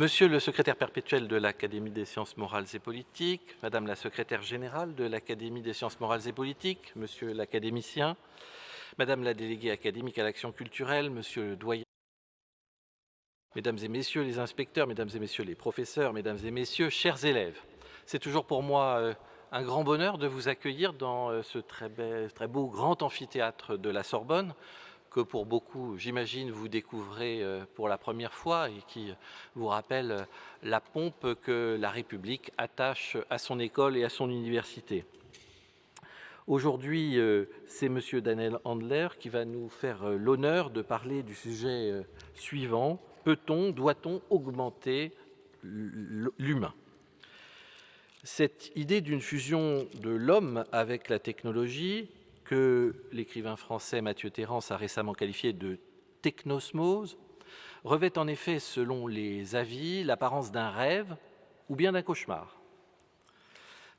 Monsieur le secrétaire perpétuel de l'Académie des sciences morales et politiques, Madame la secrétaire générale de l'Académie des sciences morales et politiques, Monsieur l'académicien, Madame la déléguée académique à l'action culturelle, Monsieur le doyen, Mesdames et Messieurs les inspecteurs, Mesdames et Messieurs les professeurs, Mesdames et Messieurs, chers élèves, c'est toujours pour moi un grand bonheur de vous accueillir dans ce très beau grand amphithéâtre de la Sorbonne, que pour beaucoup, j'imagine, vous découvrez pour la première fois et qui vous rappelle la pompe que la République attache à son école et à son université. Aujourd'hui, c'est Monsieur Daniel Handler qui va nous faire l'honneur de parler du sujet suivant. Peut-on, doit-on augmenter l'humain ? Cette idée d'une fusion de l'homme avec la technologie, que l'écrivain français Mathieu Thérence a récemment qualifié de technosmose, revêt en effet, selon les avis, l'apparence d'un rêve ou bien d'un cauchemar.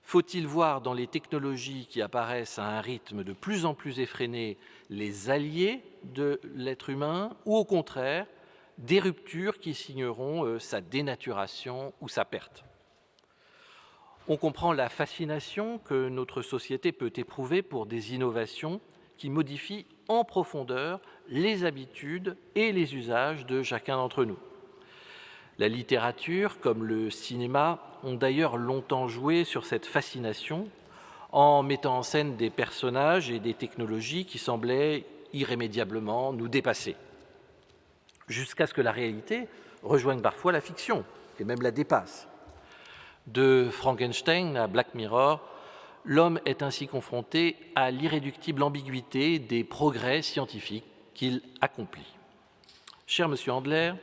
Faut-il voir dans les technologies qui apparaissent à un rythme de plus en plus effréné les alliés de l'être humain ou au contraire des ruptures qui signeront sa dénaturation ou sa perte ? On comprend la fascination que notre société peut éprouver pour des innovations qui modifient en profondeur les habitudes et les usages de chacun d'entre nous. La littérature, comme le cinéma, ont d'ailleurs longtemps joué sur cette fascination en mettant en scène des personnages et des technologies qui semblaient irrémédiablement nous dépasser, jusqu'à ce que la réalité rejoigne parfois la fiction et même la dépasse. De Frankenstein à Black Mirror, l'homme est ainsi confronté à l'irréductible ambiguïté des progrès scientifiques qu'il accomplit. Cher Monsieur Handler,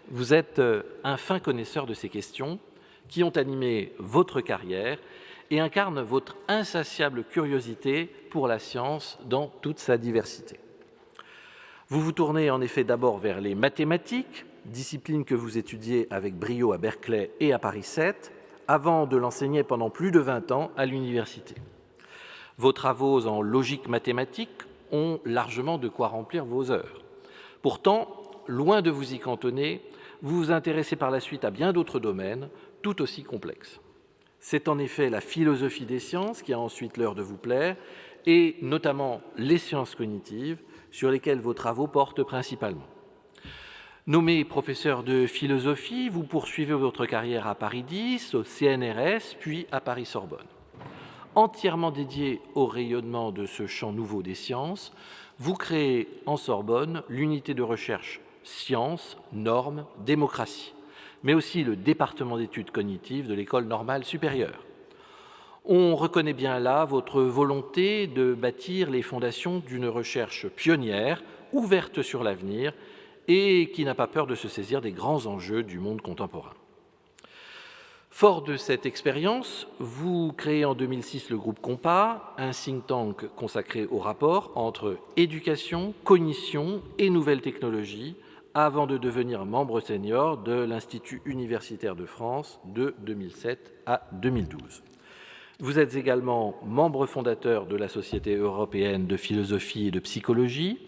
vous êtes un fin connaisseur de ces questions qui ont animé votre carrière et incarnent votre insatiable curiosité pour la science dans toute sa diversité. Vous vous tournez en effet d'abord vers les mathématiques, discipline que vous étudiez avec brio à Berkeley et à Paris 7, avant de l'enseigner pendant plus de 20 ans à l'université. Vos travaux en logique mathématique ont largement de quoi remplir vos heures. Pourtant, loin de vous y cantonner, vous vous intéressez par la suite à bien d'autres domaines, tout aussi complexes. C'est en effet la philosophie des sciences qui a ensuite l'heure de vous plaire, et notamment les sciences cognitives, sur lesquelles vos travaux portent principalement. Nommé professeur de philosophie, vous poursuivez votre carrière à Paris 10, au CNRS, puis à Paris Sorbonne. Entièrement dédié au rayonnement de ce champ nouveau des sciences, vous créez en Sorbonne l'unité de recherche Sciences, Normes, Démocratie, mais aussi le département d'études cognitives de l'École normale supérieure. On reconnaît bien là votre volonté de bâtir les fondations d'une recherche pionnière, ouverte sur l'avenir, et qui n'a pas peur de se saisir des grands enjeux du monde contemporain. Fort de cette expérience, vous créez en 2006 le groupe COMPAS, un think tank consacré au rapport entre éducation, cognition et nouvelles technologies, avant de devenir membre senior de l'Institut universitaire de France de 2007 à 2012. Vous êtes également membre fondateur de la Société européenne de philosophie et de psychologie,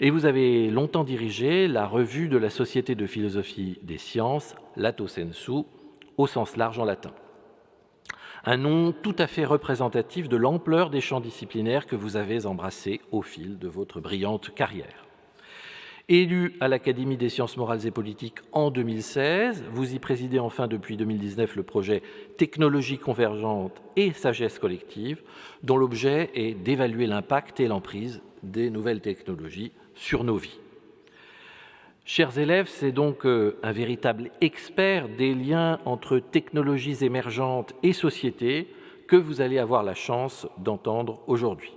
et vous avez longtemps dirigé la revue de la Société de philosophie des sciences, Lato Sensu, au sens large en latin. Un nom tout à fait représentatif de l'ampleur des champs disciplinaires que vous avez embrassés au fil de votre brillante carrière. Élu à l'Académie des sciences morales et politiques en 2016, vous y présidez enfin depuis 2019 le projet Technologie convergente et sagesse collective, dont l'objet est d'évaluer l'impact et l'emprise des nouvelles technologies sur nos vies. Chers élèves, c'est donc un véritable expert des liens entre technologies émergentes et société que vous allez avoir la chance d'entendre aujourd'hui.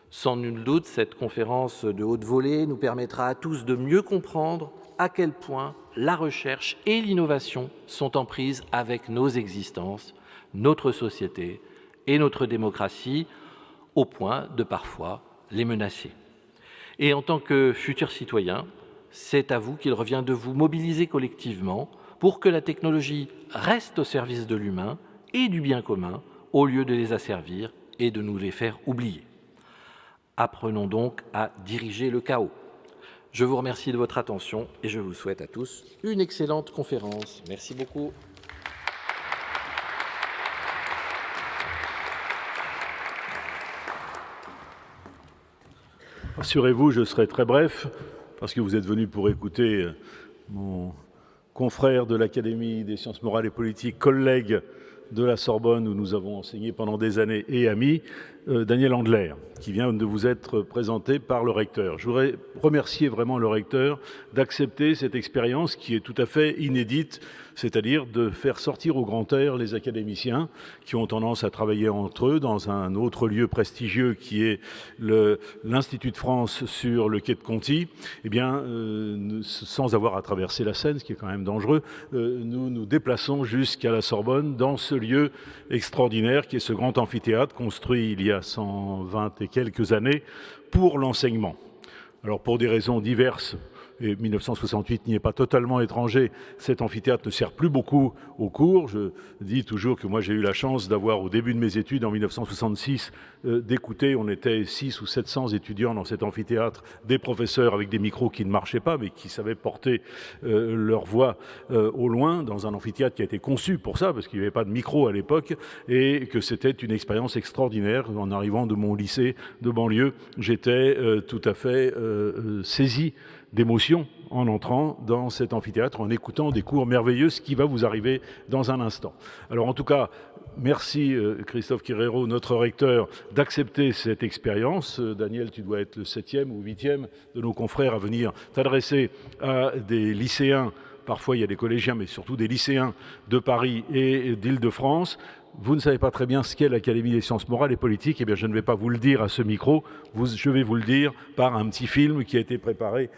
Sans nul doute, cette conférence de haute volée nous permettra à tous de mieux comprendre à quel point la recherche et l'innovation sont en prise avec nos existences, notre société et notre démocratie, au point de parfois les menacer. Et en tant que futurs citoyens, c'est à vous qu'il revient de vous mobiliser collectivement pour que la technologie reste au service de l'humain et du bien commun, au lieu de les asservir et de nous les faire oublier. Apprenons donc à diriger le chaos. Je vous remercie de votre attention et je vous souhaite à tous une excellente conférence. Merci beaucoup. Rassurez-vous, je serai très bref, parce que vous êtes venus pour écouter mon confrère de l'Académie des sciences morales et politiques, collègue de la Sorbonne, où nous avons enseigné pendant des années, et ami, Daniel Andler, qui vient de vous être présenté par le recteur. Je voudrais remercier vraiment le recteur d'accepter cette expérience qui est tout à fait inédite, c'est-à-dire de faire sortir au grand air les académiciens qui ont tendance à travailler entre eux dans un autre lieu prestigieux qui est l'Institut de France sur le quai de Conti. Eh bien, sans avoir à traverser la Seine, ce qui est quand même dangereux, nous nous déplaçons jusqu'à la Sorbonne dans ce lieu extraordinaire qui est ce grand amphithéâtre construit il y a 120 et quelques années pour l'enseignement. Alors pour des raisons diverses, et 1968 n'y est pas totalement étranger, cet amphithéâtre ne sert plus beaucoup aux cours. Je dis toujours que moi j'ai eu la chance d'avoir au début de mes études en 1966 d'écouter, on était 600 ou 700 étudiants dans cet amphithéâtre, des professeurs avec des micros qui ne marchaient pas mais qui savaient porter leur voix au loin dans un amphithéâtre qui a été conçu pour ça parce qu'il n'y avait pas de micro à l'époque et que c'était une expérience extraordinaire. En arrivant de mon lycée de banlieue, j'étais tout à fait saisi d'émotion en entrant dans cet amphithéâtre, en écoutant des cours merveilleux, ce qui va vous arriver dans un instant. Alors en tout cas, merci Christophe Quirero, notre recteur, d'accepter cette expérience. Daniel, tu dois être le 7e ou 8e de nos confrères à venir t'adresser à des lycéens. Parfois, il y a des collégiens, mais surtout des lycéens de Paris et d'Île-de-France. Vous ne savez pas très bien ce qu'est l'Académie des sciences morales et politiques, eh bien je ne vais pas vous le dire à ce micro, je vais vous le dire par un petit film qui a été préparé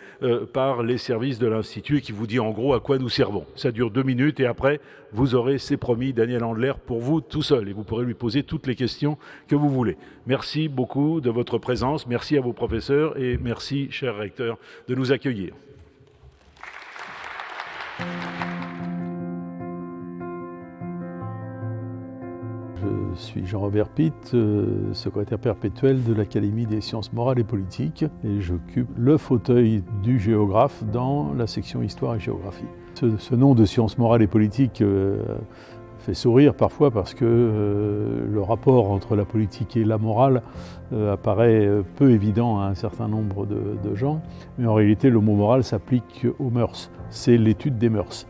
par les services de l'Institut et qui vous dit en gros à quoi nous servons. Ça dure 2 minutes et après, vous aurez, c'est promis, Daniel Andler pour vous tout seul et vous pourrez lui poser toutes les questions que vous voulez. Merci beaucoup de votre présence, merci à vos professeurs et merci, cher recteur, de nous accueillir. Je suis Jean-Robert Pitt, secrétaire perpétuel de l'Académie des sciences morales et politiques et j'occupe le fauteuil du géographe dans la section Histoire et Géographie. Ce nom de sciences morales et politiques fait sourire parfois parce que le rapport entre la politique et la morale apparaît peu évident à un certain nombre de gens, mais en réalité le mot morale s'applique aux mœurs, c'est l'étude des mœurs.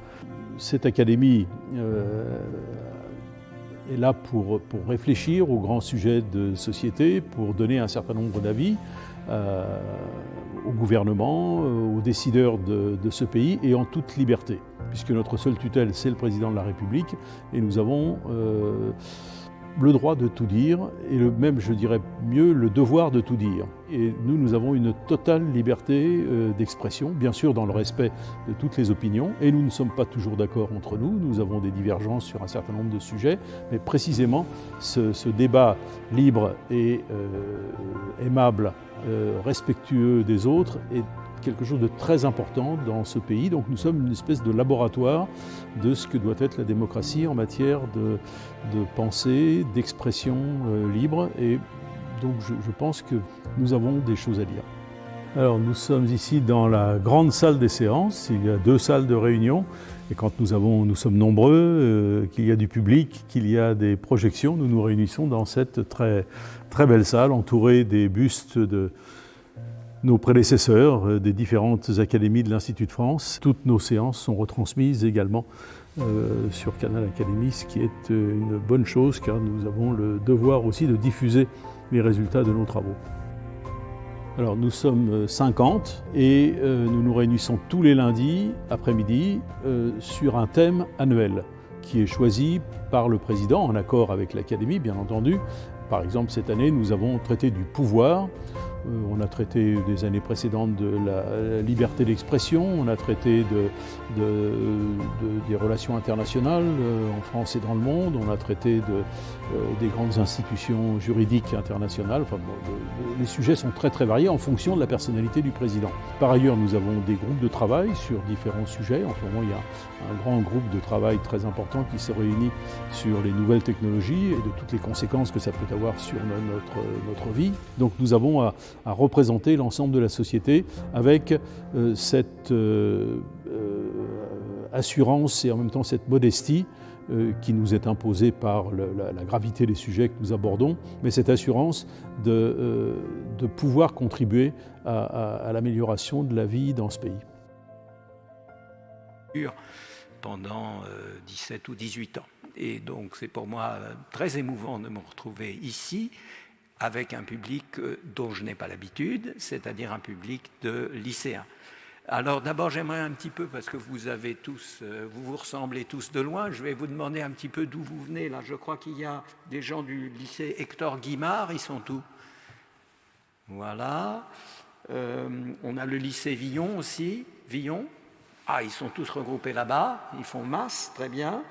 Cette académie est là pour réfléchir aux grands sujets de société, pour donner un certain nombre d'avis au gouvernement, aux décideurs de ce pays et en toute liberté, puisque notre seule tutelle, c'est le président de la République et nous avons le droit de tout dire et même, je dirais mieux, le devoir de tout dire. Et nous avons une totale liberté d'expression, bien sûr dans le respect de toutes les opinions, et nous ne sommes pas toujours d'accord entre nous, nous avons des divergences sur un certain nombre de sujets, mais précisément ce débat libre et aimable, respectueux des autres est quelque chose de très important dans ce pays. Donc nous sommes une espèce de laboratoire de ce que doit être la démocratie en matière de pensée, d'expression libre. Et donc je pense que nous avons des choses à dire. Alors nous sommes ici dans la grande salle des séances. Il y a 2 salles de réunion. Et quand nous sommes nombreux, qu'il y a du public, qu'il y a des projections, nous nous réunissons dans cette très, très belle salle entourée des bustes de nos prédécesseurs des différentes académies de l'Institut de France. Toutes nos séances sont retransmises également sur Canal Académie, ce qui est une bonne chose car nous avons le devoir aussi de diffuser les résultats de nos travaux. Alors nous sommes 50 et nous nous réunissons tous les lundis après-midi sur un thème annuel qui est choisi par le président en accord avec l'Académie bien entendu. Par exemple cette année nous avons traité du pouvoir. On a traité des années précédentes de la liberté d'expression, on a traité des relations internationales en France et dans le monde, on a traité des grandes institutions juridiques internationales. Enfin, les sujets sont très très variés en fonction de la personnalité du président. Par ailleurs, nous avons des groupes de travail sur différents sujets. En ce moment, il y a un grand groupe de travail très important qui se réunit sur les nouvelles technologies et de toutes les conséquences que ça peut avoir sur notre vie. Donc nous avons à représenter l'ensemble de la société avec cette assurance et en même temps cette modestie qui nous est imposée par la gravité des sujets que nous abordons, mais cette assurance de pouvoir contribuer à l'amélioration de la vie dans ce pays. Pendant 17 ou 18 ans. Et donc c'est pour moi très émouvant de me retrouver ici avec un public dont je n'ai pas l'habitude, c'est-à-dire un public de lycéens. Alors d'abord j'aimerais un petit peu, parce que vous avez tous, vous vous ressemblez tous de loin, je vais vous demander un petit peu d'où vous venez. Là, je crois qu'il y a des gens du lycée Hector Guimard, ils sont où? Voilà. On a le lycée Villon aussi. Villon. Ah, ils sont tous regroupés là-bas, ils font masse, très bien.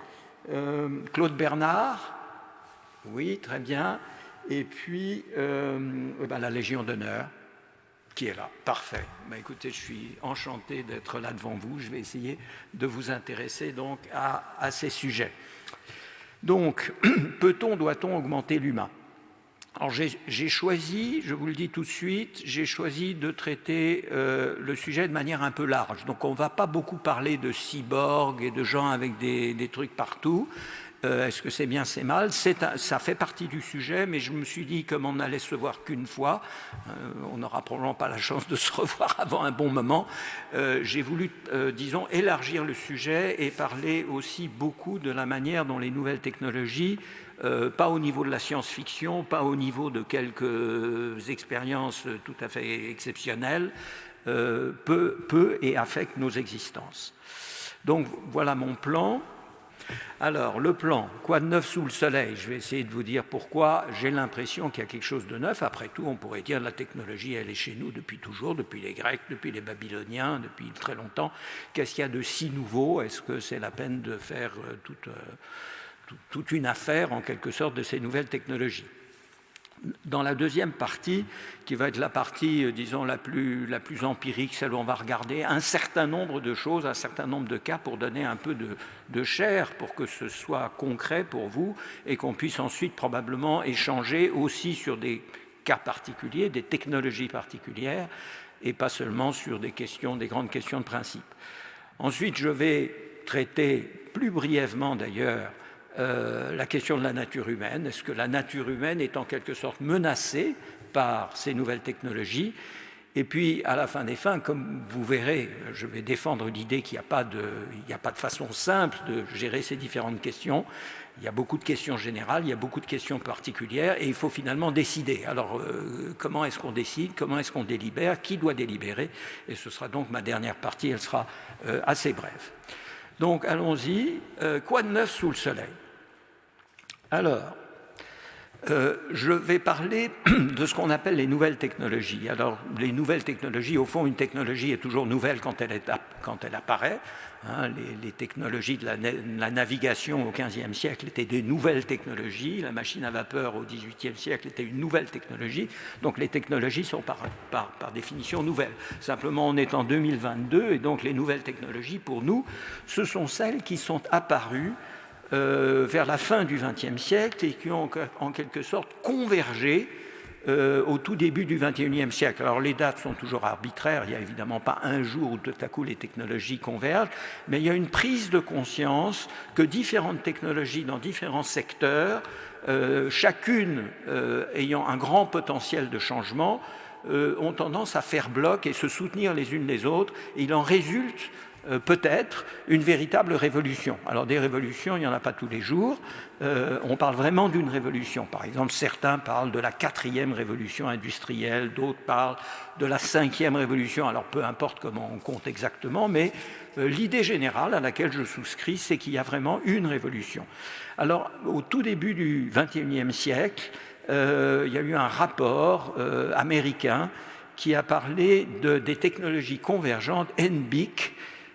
Claude Bernard, oui, très bien. Et puis la Légion d'honneur, qui est là, parfait. Écoutez, je suis enchanté d'être là devant vous. Je vais essayer de vous intéresser donc à ces sujets. Donc, peut-on, doit-on augmenter l'humain? Alors j'ai choisi, je vous le dis tout de suite, j'ai choisi de traiter le sujet de manière un peu large. Donc on ne va pas beaucoup parler de cyborgs et de gens avec des trucs partout. Est-ce que c'est bien, c'est mal? Ça fait partie du sujet, mais je me suis dit, comme on n'allait se voir qu'une fois, on n'aura probablement pas la chance de se revoir avant un bon moment, j'ai voulu, disons, élargir le sujet et parler aussi beaucoup de la manière dont les nouvelles technologies, pas au niveau de la science-fiction, pas au niveau de quelques expériences tout à fait exceptionnelles, peut et affecte nos existences. Donc voilà mon plan. Alors le plan, quoi de neuf sous le soleil? Je vais essayer de vous dire pourquoi j'ai l'impression qu'il y a quelque chose de neuf. Après tout, on pourrait dire que la technologie, elle est chez nous depuis toujours, depuis les Grecs, depuis les Babyloniens, depuis très longtemps. Qu'est-ce qu'il y a de si nouveau? Est-ce que c'est la peine de faire toute une affaire, en quelque sorte, de ces nouvelles technologies? Dans la deuxième partie, qui va être la partie, disons, la plus empirique, celle où on va regarder un certain nombre de choses, un certain nombre de cas pour donner un peu de chair, pour que ce soit concret pour vous et qu'on puisse ensuite probablement échanger aussi sur des cas particuliers, des technologies particulières et pas seulement sur des grandes questions de principe. Ensuite, je vais traiter plus brièvement d'ailleurs la question de la nature humaine. Est-ce que la nature humaine est en quelque sorte menacée par ces nouvelles technologies? Et puis, à la fin des fins, comme vous verrez, je vais défendre l'idée qu'il n'y a pas de façon simple de gérer ces différentes questions. Il y a beaucoup de questions générales, il y a beaucoup de questions particulières, et il faut finalement décider. Alors, comment est-ce qu'on décide? Comment est-ce qu'on délibère? Qui doit délibérer? Et ce sera donc ma dernière partie, elle sera assez brève. Donc, allons-y. Quoi de neuf sous le soleil? Alors, je vais parler de ce qu'on appelle les nouvelles technologies. Alors, les nouvelles technologies, au fond, une technologie est toujours nouvelle quand elle apparaît. Hein, les technologies de la navigation au XVe siècle étaient des nouvelles technologies. La machine à vapeur au XVIIIe siècle était une nouvelle technologie. Donc, les technologies sont par définition nouvelles. Simplement, on est en 2022 et donc les nouvelles technologies, pour nous, ce sont celles qui sont apparues vers la fin du XXe siècle et qui ont en quelque sorte convergé au tout début du XXIe siècle. Alors les dates sont toujours arbitraires, il n'y a évidemment pas un jour où tout à coup les technologies convergent, mais il y a une prise de conscience que différentes technologies dans différents secteurs, chacune ayant un grand potentiel de changement, ont tendance à faire bloc et se soutenir les unes les autres. Et il en résulte peut-être une véritable révolution. Alors des révolutions, il n'y en a pas tous les jours. On parle vraiment d'une révolution. Par exemple, certains parlent de la 4e révolution industrielle, d'autres parlent de la 5e révolution. Alors peu importe comment on compte exactement, mais l'idée générale à laquelle je souscris, c'est qu'il y a vraiment une révolution. Alors au tout début du XXIe siècle, il y a eu un rapport américain qui a parlé des technologies convergentes, NBIC,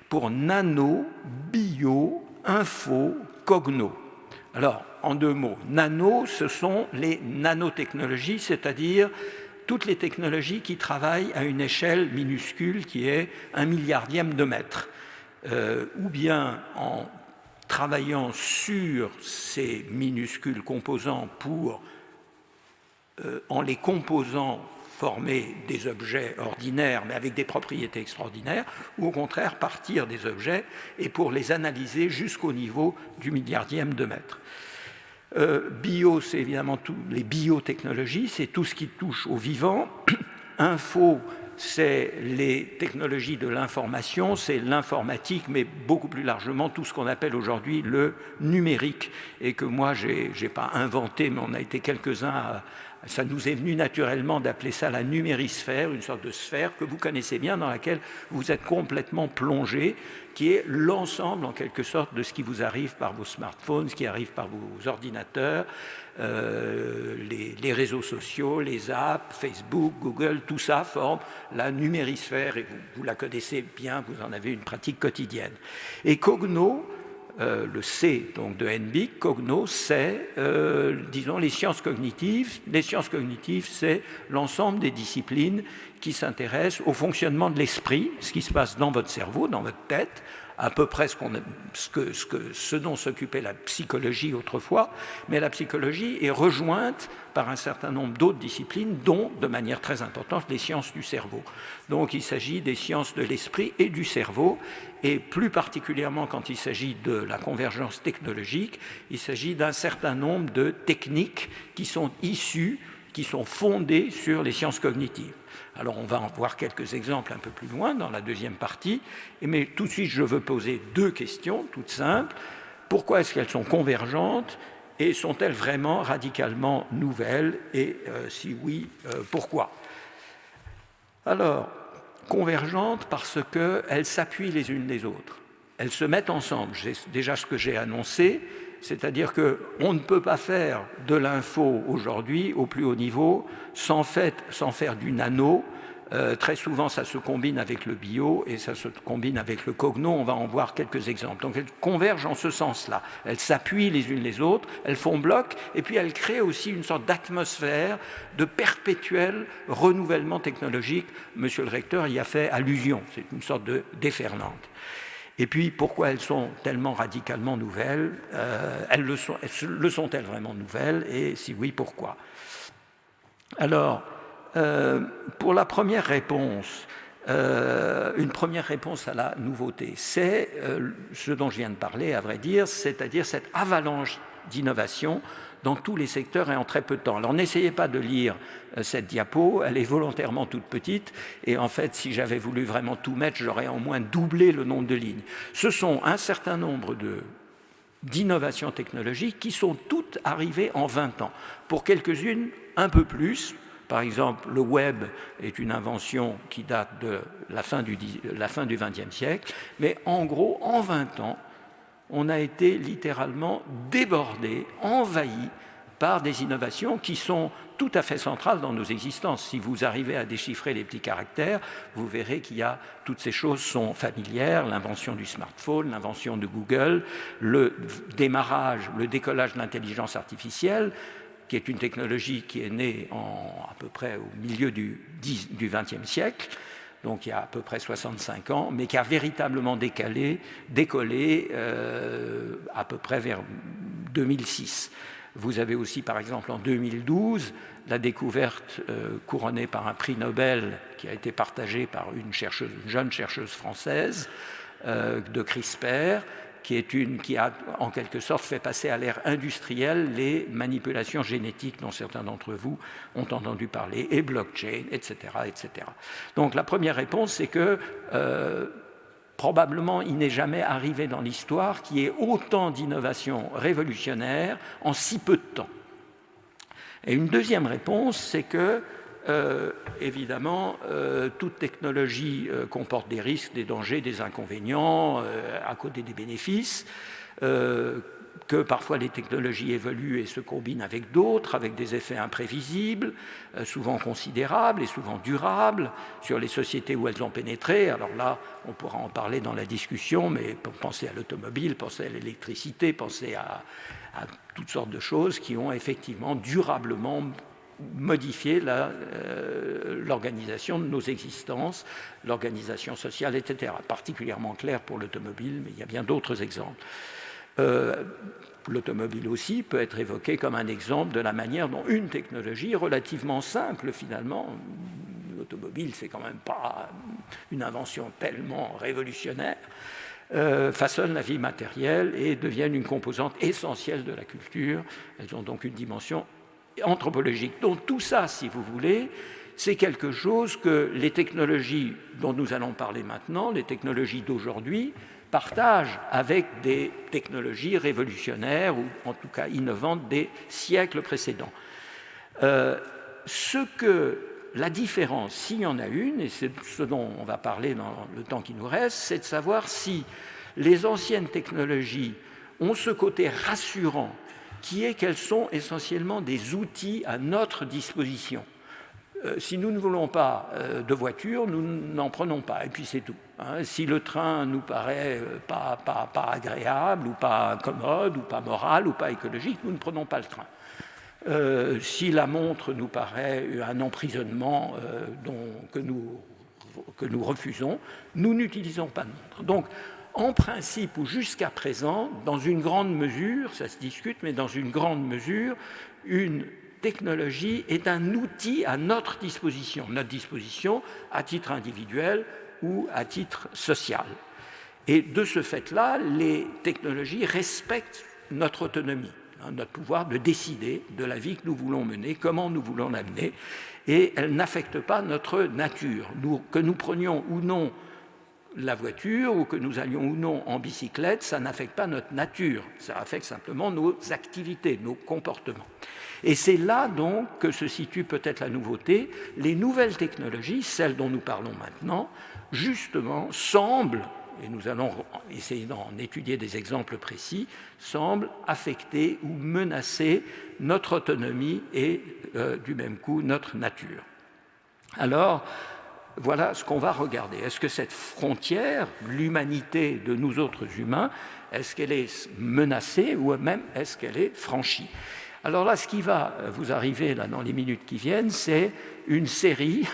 pour nano, bio, info, cogno. Alors, en 2 mots, nano, ce sont les nanotechnologies, c'est-à-dire toutes les technologies qui travaillent à une échelle minuscule qui est 1/1000 de mètre, ou bien en travaillant sur ces minuscules composants en les composant former des objets ordinaires, mais avec des propriétés extraordinaires, ou au contraire partir des objets et pour les analyser jusqu'au niveau du milliardième de mètre. Bio, c'est évidemment tous les biotechnologies, c'est tout ce qui touche au vivant. Info, c'est les technologies de l'information, c'est l'informatique, mais beaucoup plus largement tout ce qu'on appelle aujourd'hui le numérique, et que moi, je n'ai pas inventé, mais on a été quelques-uns ça nous est venu naturellement d'appeler ça la numérisphère, une sorte de sphère que vous connaissez bien, dans laquelle vous êtes complètement plongé, qui est l'ensemble, en quelque sorte, de ce qui vous arrive par vos smartphones, ce qui arrive par vos ordinateurs, les réseaux sociaux, les apps, Facebook, Google, tout ça forme la numérisphère, et vous la connaissez bien, vous en avez une pratique quotidienne. Et Cogno, le C donc de NBIC, Cogno, c'est, disons, les sciences cognitives. Les sciences cognitives, c'est l'ensemble des disciplines qui s'intéressent au fonctionnement de l'esprit, ce qui se passe dans votre cerveau, dans votre tête, à peu près ce dont s'occupait la psychologie autrefois, mais la psychologie est rejointe par un certain nombre d'autres disciplines, dont, de manière très importante, les sciences du cerveau. Donc il s'agit des sciences de l'esprit et du cerveau, et plus particulièrement quand il s'agit de la convergence technologique, il s'agit d'un certain nombre de techniques qui sont issues, qui sont fondées sur les sciences cognitives. Alors on va en voir quelques exemples un peu plus loin dans la deuxième partie, mais tout de suite je veux poser deux questions toutes simples. Pourquoi est-ce qu'elles sont convergentes et sont-elles vraiment radicalement nouvelles, et si oui, pourquoi? Alors, convergentes parce qu'elles s'appuient les unes les autres. Elles se mettent ensemble. C'est déjà ce que j'ai annoncé, c'est-à-dire qu'on ne peut pas faire de l'info aujourd'hui au plus haut niveau sans faire du nano. Très souvent, ça se combine avec le bio et ça se combine avec le cogno. On va en voir quelques exemples. Donc, elles convergent en ce sens-là. Elles s'appuient les unes les autres, elles font bloc, et puis elles créent aussi une sorte d'atmosphère de perpétuel renouvellement technologique. Monsieur le recteur y a fait allusion. C'est une sorte de déferlante. Et puis, pourquoi elles sont tellement radicalement nouvelles? Elles le sont-elles vraiment nouvelles? Et si oui, pourquoi? Alors, pour la première réponse, une première réponse à la nouveauté, c'est ce dont je viens de parler, à vrai dire, c'est-à-dire cette avalanche d'innovation dans tous les secteurs et en très peu de temps. Alors n'essayez pas de lire cette diapo, elle est volontairement toute petite, et en fait, si j'avais voulu vraiment tout mettre, j'aurais au moins doublé le nombre de lignes. Ce sont un certain nombre d'innovations technologiques qui sont toutes arrivées en 20 ans. Pour quelques-unes, un peu plus. Par exemple, le web est une invention qui date de la fin du XXe siècle, mais en gros, en 20 ans, on a été littéralement débordé, envahi par des innovations qui sont tout à fait centrales dans nos existences. Si vous arrivez à déchiffrer les petits caractères, vous verrez toutes ces choses sont familières, l'invention du smartphone, l'invention de Google, le décollage de l'intelligence artificielle, qui est une technologie qui est née à peu près au milieu du XXe siècle, donc il y a à peu près 65 ans, mais qui a véritablement décollé à peu près vers 2006. Vous avez aussi, par exemple, en 2012, la découverte couronnée par un prix Nobel qui a été partagé par une jeune chercheuse française de CRISPR, qui a en quelque sorte fait passer à l'ère industrielle les manipulations génétiques dont certains d'entre vous ont entendu parler, et blockchain, etc., etc. Donc la première réponse, c'est que probablement il n'est jamais arrivé dans l'histoire qu'il y ait autant d'innovations révolutionnaires en si peu de temps. Et une deuxième réponse, c'est que évidemment, toute technologie comporte des risques, des dangers, des inconvénients, à côté des bénéfices, que parfois les technologies évoluent et se combinent avec d'autres, avec des effets imprévisibles, souvent considérables et souvent durables, sur les sociétés où elles ont pénétré. Alors là, on pourra en parler dans la discussion, mais pensez à l'automobile, pensez à l'électricité, pensez à toutes sortes de choses qui ont effectivement durablement modifier l'organisation de nos existences, l'organisation sociale, etc. Particulièrement clair pour l'automobile, mais il y a bien d'autres exemples. L'automobile aussi peut être évoquée comme un exemple de la manière dont une technologie relativement simple finalement, l'automobile c'est quand même pas une invention tellement révolutionnaire, façonnent la vie matérielle et deviennent une composante essentielle de la culture. Elles ont donc une dimension anthropologique. Donc tout ça, si vous voulez, c'est quelque chose que les technologies dont nous allons parler maintenant, les technologies d'aujourd'hui, partagent avec des technologies révolutionnaires ou en tout cas innovantes des siècles précédents. La différence, s'il y en a une, et c'est ce dont on va parler dans le temps qui nous reste, c'est de savoir si les anciennes technologies ont ce côté rassurant qui est qu'elles sont essentiellement des outils à notre disposition. Si nous ne voulons pas de voiture, nous n'en prenons pas, et puis c'est tout. Si le train nous paraît pas agréable, ou pas commode, ou pas moral, ou pas écologique, nous ne prenons pas le train. Si la montre nous paraît un emprisonnement que nous refusons, nous n'utilisons pas de montre. Donc, en principe, ou jusqu'à présent, dans une grande mesure, ça se discute, mais dans une grande mesure, une technologie est un outil à notre disposition à titre individuel ou à titre social. Et de ce fait-là, les technologies respectent notre autonomie, notre pouvoir de décider de la vie que nous voulons mener, comment nous voulons l'amener, et elles n'affectent pas notre nature. Que nous prenions ou non la voiture ou que nous allions ou non en bicyclette, ça n'affecte pas notre nature, ça affecte simplement nos activités, nos comportements. Et c'est là donc que se situe peut-être la nouveauté. Les nouvelles technologies, celles dont nous parlons maintenant, justement semblent, et nous allons essayer d'en étudier des exemples précis, semblent affecter ou menacer notre autonomie et du même coup notre nature. Alors, voilà ce qu'on va regarder. Est-ce que cette frontière, l'humanité de nous autres humains, est-ce qu'elle est menacée ou même est-ce qu'elle est franchie ? Alors là, ce qui va vous arriver là, dans les minutes qui viennent, c'est une série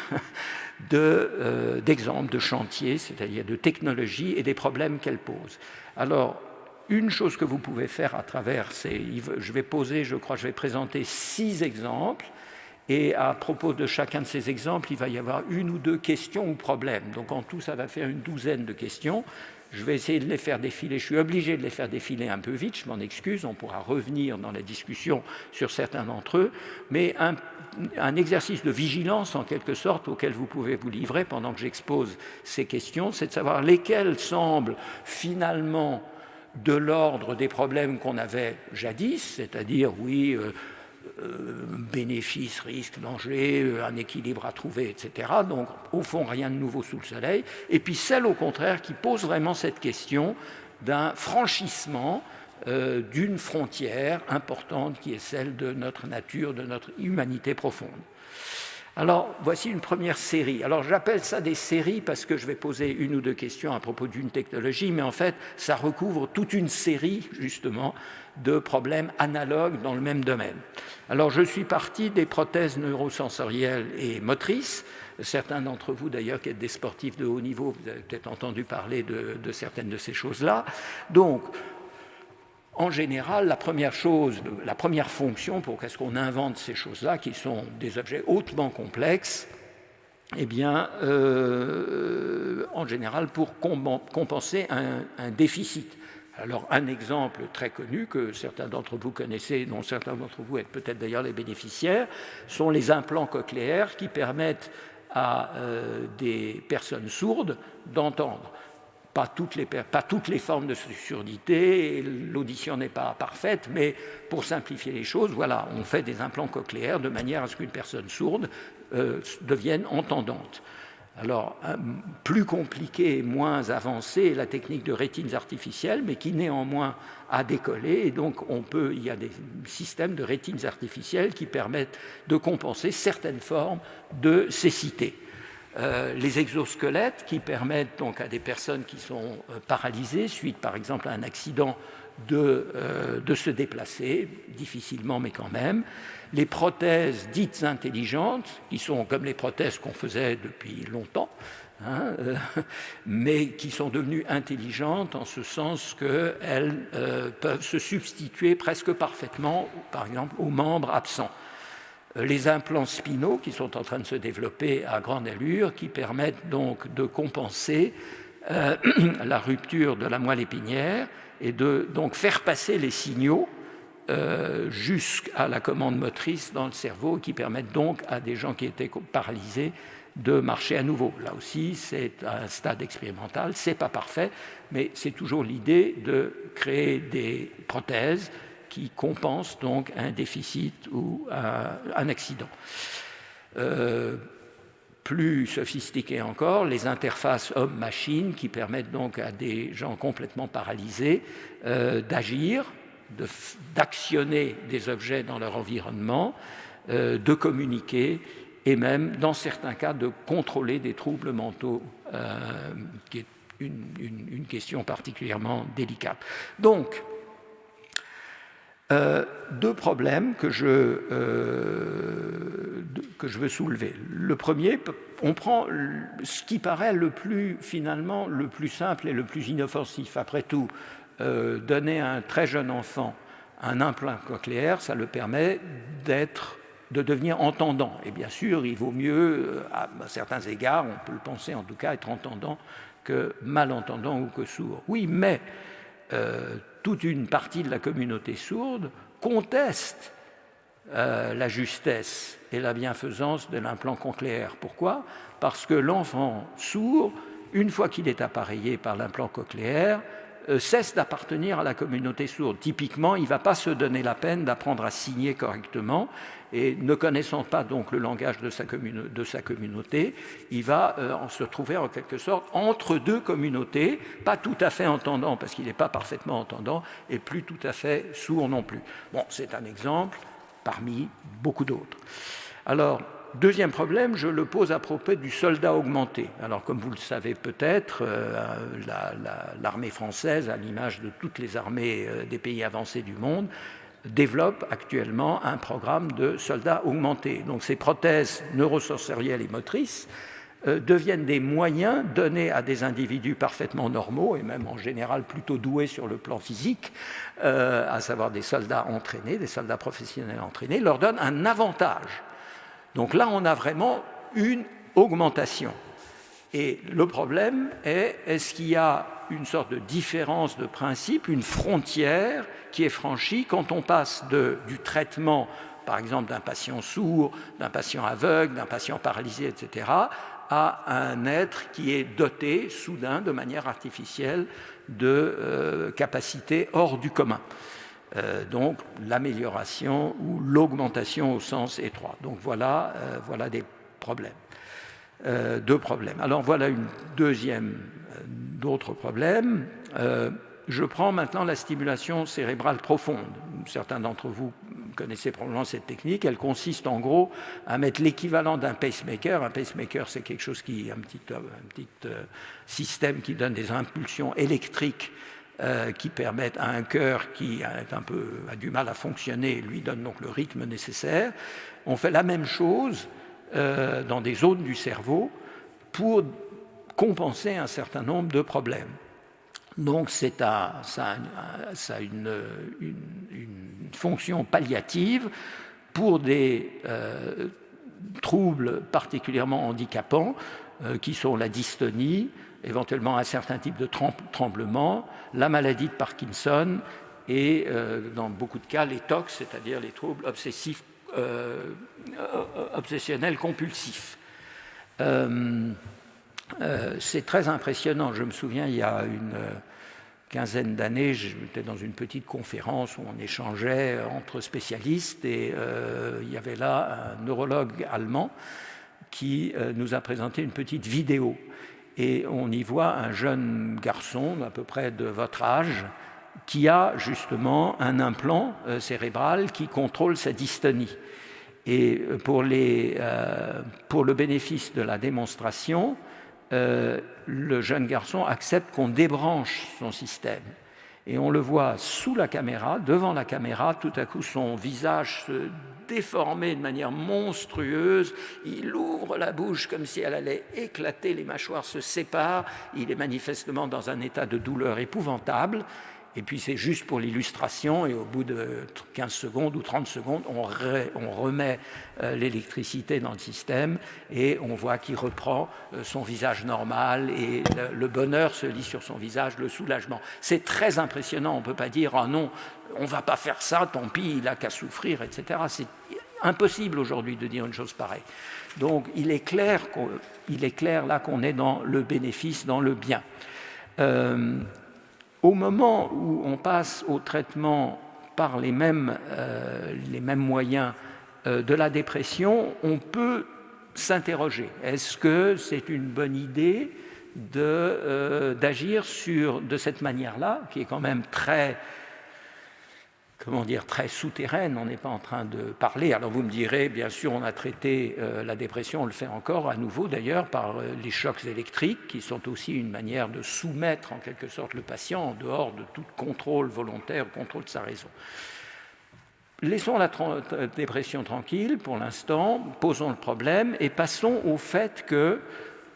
d'exemples, de chantiers, c'est-à-dire de technologies et des problèmes qu'elles posent. Alors, une chose que vous pouvez faire à travers je vais présenter 6 exemples, et à propos de chacun de ces exemples, il va y avoir 1 ou 2 questions ou problèmes. Donc en tout, ça va faire une douzaine de questions. Je vais essayer de les faire défiler. Je suis obligé de les faire défiler un peu vite, je m'en excuse. On pourra revenir dans la discussion sur certains d'entre eux. Mais un exercice de vigilance, en quelque sorte, auquel vous pouvez vous livrer pendant que j'expose ces questions, c'est de savoir lesquelles semblent finalement de l'ordre des problèmes qu'on avait jadis, c'est-à-dire, oui, bénéfices, risques, dangers, un équilibre à trouver, etc. Donc, au fond, rien de nouveau sous le soleil. Et puis celle, au contraire, qui pose vraiment cette question d'un franchissement d'une frontière importante qui est celle de notre nature, de notre humanité profonde. Alors, voici une première série. Alors, j'appelle ça des séries parce que je vais poser 1 ou 2 questions à propos d'une technologie, mais en fait, ça recouvre toute une série, justement, de problèmes analogues dans le même domaine. Alors, je suis parti des prothèses neurosensorielles et motrices. Certains d'entre vous, d'ailleurs, qui êtes des sportifs de haut niveau, vous avez peut-être entendu parler de certaines de ces choses-là. Donc, en général, la première fonction pour qu'est-ce qu'on invente ces choses-là, qui sont des objets hautement complexes, eh bien, en général, pour compenser un déficit. Alors, un exemple très connu que certains d'entre vous connaissez, dont certains d'entre vous êtes peut-être d'ailleurs les bénéficiaires, sont les implants cochléaires qui permettent à des personnes sourdes d'entendre. Pas toutes les formes de surdité, l'audition n'est pas parfaite, mais pour simplifier les choses, voilà, on fait des implants cochléaires de manière à ce qu'une personne sourde devienne entendante. Alors, plus compliquée et moins avancée est la technique de rétines artificielles, mais qui néanmoins a décollé, et donc il y a des systèmes de rétines artificielles qui permettent de compenser certaines formes de cécité. Les exosquelettes qui permettent donc à des personnes qui sont paralysées suite par exemple à un accident de se déplacer, difficilement mais quand même. Les prothèses dites intelligentes, qui sont comme les prothèses qu'on faisait depuis longtemps, mais qui sont devenues intelligentes en ce sens qu'elles peuvent se substituer presque parfaitement, par exemple, aux membres absents. Les implants spinaux qui sont en train de se développer à grande allure, qui permettent donc de compenser la rupture de la moelle épinière et de donc faire passer les signaux jusqu'à la commande motrice dans le cerveau, qui permettent donc à des gens qui étaient paralysés de marcher à nouveau. Là aussi, c'est un stade expérimental, c'est pas parfait, mais c'est toujours l'idée de créer des prothèses qui compensent donc un déficit ou un accident. Plus sophistiquées encore, les interfaces homme-machine qui permettent donc à des gens complètement paralysés d'agir, d'actionner des objets dans leur environnement, de communiquer et même, dans certains cas, de contrôler des troubles mentaux, qui est une question particulièrement délicate. Donc, deux problèmes que je veux soulever. Le premier, on prend ce qui paraît finalement le plus simple et le plus inoffensif. Après tout, donner à un très jeune enfant un implant cochléaire, ça le permet de devenir entendant. Et bien sûr, il vaut mieux, à certains égards, on peut le penser en tout cas, être entendant que malentendant ou que sourd. Oui, mais toute une partie de la communauté sourde conteste la justesse et la bienfaisance de l'implant cochléaire. Pourquoi ? Parce que l'enfant sourd, une fois qu'il est appareillé par l'implant cochléaire, cesse d'appartenir à la communauté sourde. Typiquement, il ne va pas se donner la peine d'apprendre à signer correctement, et ne connaissant pas donc le langage de sa communauté, il va se trouver en quelque sorte entre deux communautés, pas tout à fait entendant parce qu'il n'est pas parfaitement entendant, et plus tout à fait sourd non plus. Bon, c'est un exemple parmi beaucoup d'autres. Alors, deuxième problème, je le pose à propos du soldat augmenté. Alors, comme vous le savez peut-être, l'armée française, à l'image de toutes les armées des pays avancés du monde, développe actuellement un programme de soldats augmentés. Donc, ces prothèses neurosensorielles et motrices deviennent des moyens donnés à des individus parfaitement normaux et même en général plutôt doués sur le plan physique, à savoir des soldats entraînés, des soldats professionnels entraînés, leur donnent un avantage. Donc là, on a vraiment une augmentation. Et le problème est, est-ce qu'il y a une sorte de différence de principe, une frontière qui est franchie quand on passe du traitement, par exemple, d'un patient sourd, d'un patient aveugle, d'un patient paralysé, etc., à un être qui est doté, soudain, de manière artificielle, de capacités hors du commun. Donc l'amélioration ou l'augmentation au sens étroit. Donc voilà des problèmes. Deux problèmes. Alors voilà d'autres problèmes. Je prends maintenant la stimulation cérébrale profonde. Certains d'entre vous connaissez probablement cette technique. Elle consiste en gros à mettre l'équivalent d'un pacemaker. Un pacemaker, c'est quelque chose qui est un petit système qui donne des impulsions électriques qui permettent à un cœur qui a du mal à fonctionner, lui donne donc le rythme nécessaire. On fait la même chose dans des zones du cerveau pour compenser un certain nombre de problèmes. Donc ça a une fonction palliative pour des troubles particulièrement handicapants qui sont la dystonie, éventuellement un certain type de tremblement, la maladie de Parkinson et dans beaucoup de cas les TOC, c'est-à-dire les troubles obsessionnels compulsifs. C'est très impressionnant. Je me souviens, il y a une quinzaine d'années, j'étais dans une petite conférence où on échangeait entre spécialistes et il y avait là un neurologue allemand qui nous a présenté une petite vidéo. Et on y voit un jeune garçon d'à peu près de votre âge qui a justement un implant cérébral qui contrôle sa dystonie. Et pour le bénéfice de la démonstration, le jeune garçon accepte qu'on débranche son système. Et on le voit sous la caméra, devant la caméra, tout à coup son visage se déformer de manière monstrueuse, il ouvre la bouche comme si elle allait éclater, les mâchoires se séparent, il est manifestement dans un état de douleur épouvantable, et puis c'est juste pour l'illustration, et au bout de 15 secondes ou 30 secondes, on remet l'électricité dans le système, et on voit qu'il reprend son visage normal, et le bonheur se lit sur son visage, le soulagement. C'est très impressionnant, on ne peut pas dire « Ah non, on ne va pas faire ça, tant pis, il n'a qu'à souffrir, etc. » C'est impossible aujourd'hui de dire une chose pareille. Donc il est clair là qu'on est dans le bénéfice, dans le bien. Au moment où on passe au traitement par les mêmes moyens de la dépression, on peut s'interroger. Est-ce que c'est une bonne idée d'agir de cette manière-là, qui est quand même très souterraine, on n'est pas en train de parler. Alors vous me direz, bien sûr, on a traité la dépression, on le fait encore à nouveau d'ailleurs par les chocs électriques, qui sont aussi une manière de soumettre en quelque sorte le patient en dehors de tout contrôle volontaire, contrôle de sa raison. Laissons la dépression tranquille pour l'instant, posons le problème et passons au fait que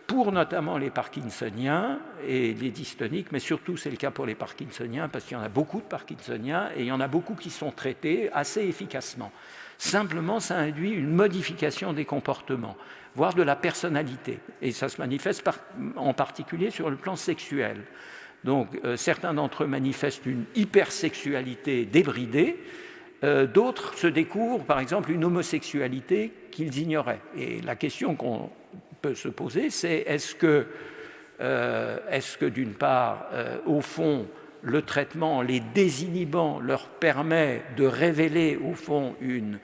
pour notamment les parkinsoniens et les dystoniques, mais surtout c'est le cas pour les parkinsoniens, parce qu'il y en a beaucoup de parkinsoniens et il y en a beaucoup qui sont traités assez efficacement. Simplement, ça induit une modification des comportements, voire de la personnalité, et ça se manifeste en particulier sur le plan sexuel. Donc, certains d'entre eux manifestent une hypersexualité débridée, d'autres se découvrent, par exemple, une homosexualité qu'ils ignoraient. Et la question qu'on peut se poser, c'est est-ce que d'une part, au fond, le traitement, en les désinhibant, leur permet de révéler, au fond, une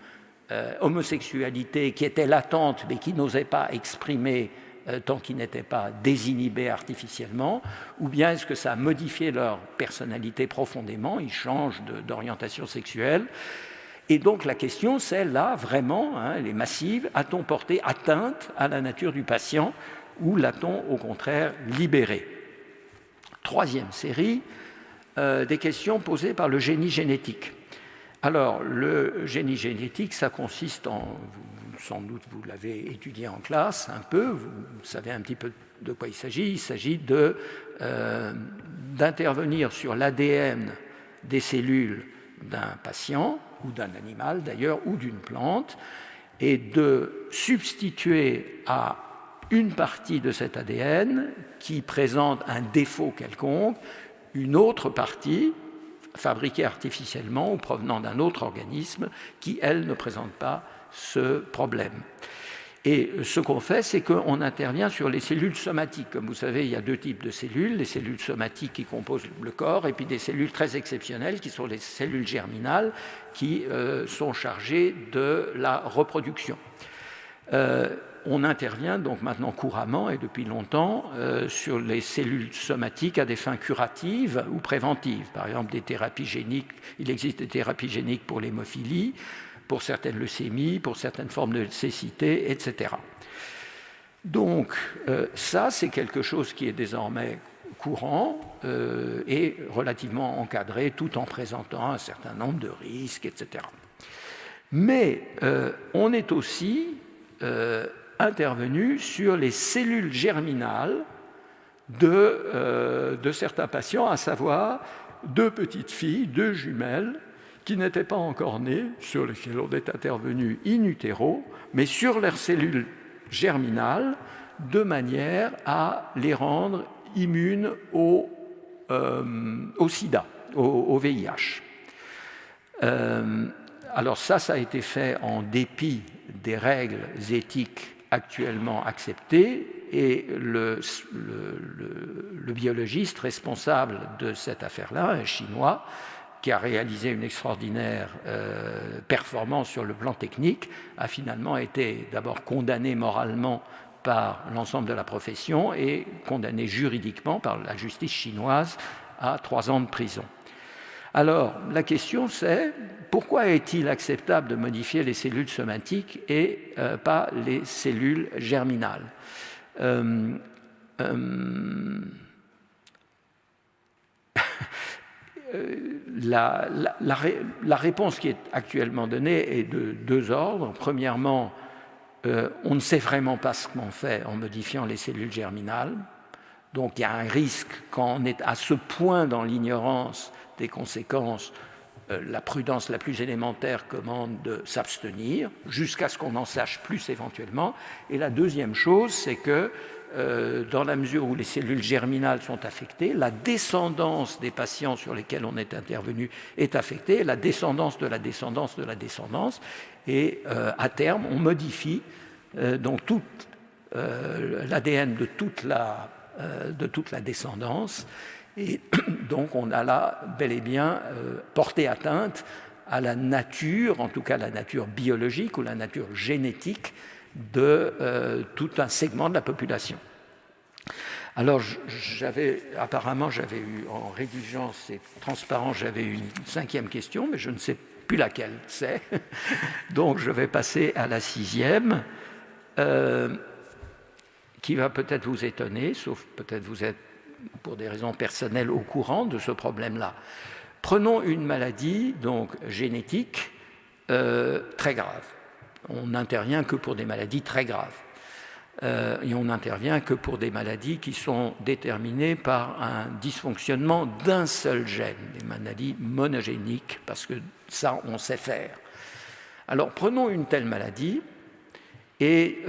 homosexualité qui était latente, mais qui n'osait pas exprimer tant qu'ils n'étaient pas désinhibés artificiellement, ou bien est-ce que ça a modifié leur personnalité profondément, ils changent d'orientation sexuelle. Et donc la question, c'est là, vraiment, elle est massive, a-t-on porté atteinte à la nature du patient ou l'a-t-on au contraire libéré? Troisième série, des questions posées par le génie génétique. Alors, le génie génétique, ça consiste sans doute vous l'avez étudié en classe un peu, vous savez un petit peu de quoi il s'agit d'intervenir sur l'ADN des cellules d'un patient, ou d'un animal d'ailleurs, ou d'une plante, et de substituer à une partie de cet ADN qui présente un défaut quelconque, une autre partie fabriquée artificiellement ou provenant d'un autre organisme qui, elle, ne présente pas ce problème. Et ce qu'on fait, c'est qu'on intervient sur les cellules somatiques. Comme vous savez, il y a deux types de cellules, les cellules somatiques qui composent le corps, et puis des cellules très exceptionnelles qui sont les cellules germinales qui sont chargées de la reproduction. On intervient donc maintenant couramment et depuis longtemps sur les cellules somatiques à des fins curatives ou préventives. Par exemple, des thérapies géniques, il existe des thérapies géniques pour l'hémophilie, pour certaines leucémies, pour certaines formes de cécité, etc. Donc ça, c'est quelque chose qui est désormais courant et relativement encadré, tout en présentant un certain nombre de risques, etc. Mais on est aussi intervenu sur les cellules germinales de certains patients, à savoir deux petites filles, deux jumelles, qui n'étaient pas encore nées, sur lesquelles on est intervenu in utero, mais sur leurs cellules germinales, de manière à les rendre immunes au sida, au VIH. Alors ça a été fait en dépit des règles éthiques actuellement acceptées, et le biologiste responsable de cette affaire-là, un Chinois, qui a réalisé une extraordinaire performance sur le plan technique, a finalement été d'abord condamné moralement par l'ensemble de la profession et condamné juridiquement par la justice chinoise à 3 ans de prison. Alors, la question c'est, pourquoi est-il acceptable de modifier les cellules somatiques et pas les cellules germinales ? la réponse qui est actuellement donnée est de deux ordres. Premièrement, on ne sait vraiment pas ce qu'on fait en modifiant les cellules germinales. Donc il y a un risque, quand on est à ce point dans l'ignorance des conséquences, la prudence la plus élémentaire commande de s'abstenir jusqu'à ce qu'on en sache plus éventuellement. Et la deuxième chose, c'est que dans la mesure où les cellules germinales sont affectées, la descendance des patients sur lesquels on est intervenu est affectée, la descendance de la descendance de la descendance, et à terme, on modifie donc tout l'ADN de toute la descendance, et donc on a là bel et bien porté atteinte à la nature, en tout cas la nature biologique ou la nature génétique de tout un segment de la population. Alors, apparemment, j'avais eu, en rédigeant ces transparents, j'avais eu une 5e question, mais je ne sais plus laquelle c'est. Donc, je vais passer à la 6e, qui va peut-être vous étonner, sauf peut-être vous êtes, pour des raisons personnelles, au courant de ce problème-là. Prenons une maladie, donc génétique, très grave. On n'intervient que pour des maladies très graves. Et on n'intervient que pour des maladies qui sont déterminées par un dysfonctionnement d'un seul gène, des maladies monogéniques, parce que ça, on sait faire. Alors, prenons une telle maladie et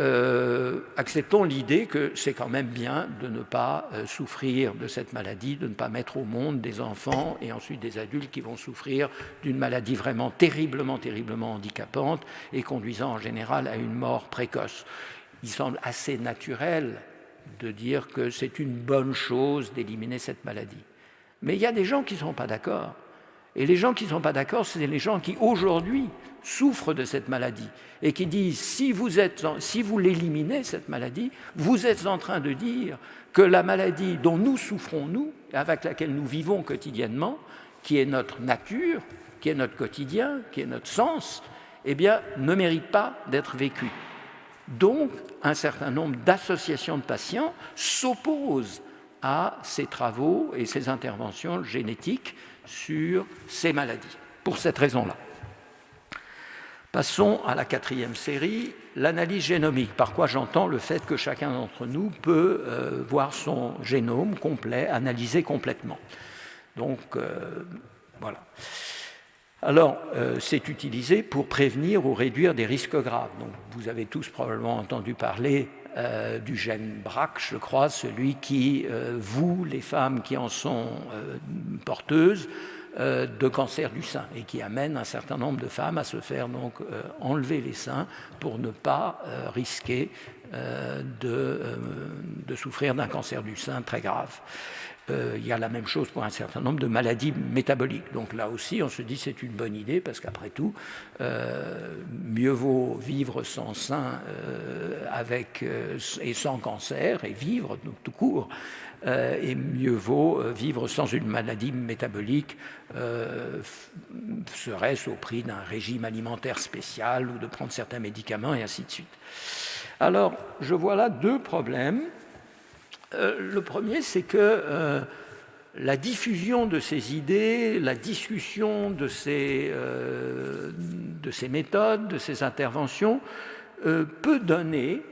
acceptons l'idée que c'est quand même bien de ne pas souffrir de cette maladie, de ne pas mettre au monde des enfants et ensuite des adultes qui vont souffrir d'une maladie vraiment terriblement, terriblement handicapante et conduisant en général à une mort précoce. Il semble assez naturel de dire que c'est une bonne chose d'éliminer cette maladie. Mais il y a des gens qui ne sont pas d'accord. Et les gens qui ne sont pas d'accord, c'est les gens qui aujourd'hui souffrent de cette maladie et qui disent si vous l'éliminez, cette maladie, vous êtes en train de dire que la maladie dont nous souffrons, nous, avec laquelle nous vivons quotidiennement, qui est notre nature, qui est notre quotidien, qui est notre sens, eh bien, ne mérite pas d'être vécue. Donc, un certain nombre d'associations de patients s'opposent à ces travaux et ces interventions génétiques sur ces maladies, pour cette raison-là. Passons à la 4e série, l'analyse génomique. Par quoi j'entends le fait que chacun d'entre nous peut voir son génome complet, analysé complètement. Donc, voilà. Alors, c'est utilisé pour prévenir ou réduire des risques graves. Donc, vous avez tous probablement entendu parler du gène BRCA, je crois, celui qui voue les femmes qui en sont porteuses de cancer du sein et qui amène un certain nombre de femmes à se faire donc enlever les seins pour ne pas risquer de souffrir d'un cancer du sein très grave. Il y a la même chose pour un certain nombre de maladies métaboliques. Donc là aussi, on se dit c'est une bonne idée parce qu'après tout, mieux vaut vivre sans sein et sans cancer et vivre donc, tout court. Et mieux vaut vivre sans une maladie métabolique, serait-ce au prix d'un régime alimentaire spécial ou de prendre certains médicaments et ainsi de suite. Alors, je vois là deux problèmes. Le premier, c'est que la diffusion de ces idées, la discussion de ces méthodes, de ces interventions, peut donner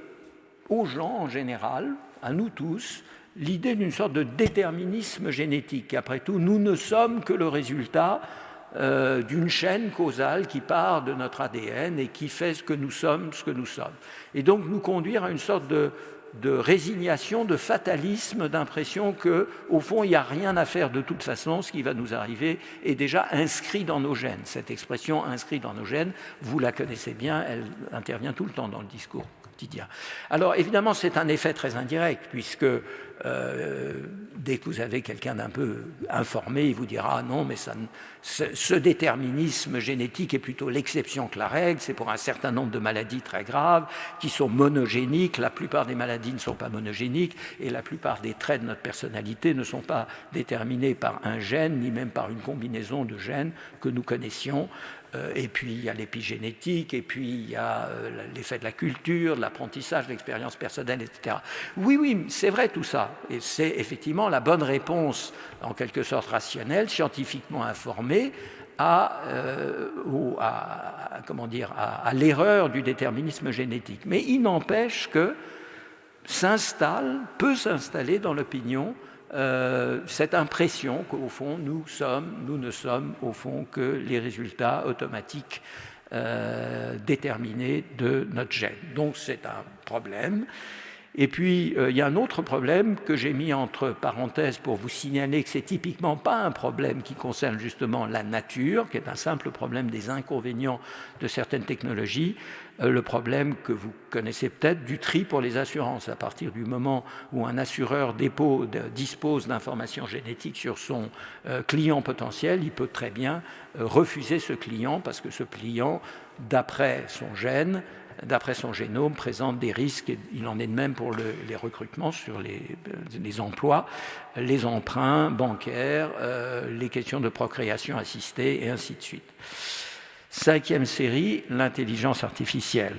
aux gens en général, à nous tous, l'idée d'une sorte de déterminisme génétique. Après tout, nous ne sommes que le résultat d'une chaîne causale qui part de notre ADN et qui fait ce que nous sommes. Et donc nous conduire à une sorte de résignation, de fatalisme, d'impression qu'au fond, il n'y a rien à faire de toute façon, ce qui va nous arriver est déjà inscrit dans nos gènes. Cette expression « inscrit dans nos gènes », vous la connaissez bien, elle intervient tout le temps dans le discours quotidien. Alors évidemment, c'est un effet très indirect, puisque dès que vous avez quelqu'un d'un peu informé, il vous dira « non, mais ce déterminisme génétique est plutôt l'exception que la règle, c'est pour un certain nombre de maladies très graves qui sont monogéniques, la plupart des maladies ne sont pas monogéniques et la plupart des traits de notre personnalité ne sont pas déterminés par un gène, ni même par une combinaison de gènes que nous connaissions. Et puis il y a l'épigénétique, et puis il y a l'effet de la culture, de l'apprentissage, de l'expérience personnelle, etc. Oui, c'est vrai tout ça. Et c'est effectivement la bonne réponse, en quelque sorte rationnelle, scientifiquement informée, à l'erreur du déterminisme génétique. Mais il n'empêche que peut s'installer dans l'opinion cette impression qu'au fond, nous ne sommes au fond que les résultats automatiques déterminés de notre gène. Donc c'est un problème. Et puis, il y a un autre problème que j'ai mis entre parenthèses pour vous signaler que c'est typiquement pas un problème qui concerne justement la nature, qui est un simple problème des inconvénients de certaines technologies, le problème que vous connaissez peut-être du tri pour les assurances. À partir du moment où un assureur dispose d'informations génétiques sur son client potentiel, il peut très bien refuser ce client parce que ce client, d'après son gène, d'après son génome, présente des risques, et il en est de même pour les recrutements sur les emplois, les emprunts bancaires, les questions de procréation assistée, et ainsi de suite. 5e série, l'intelligence artificielle.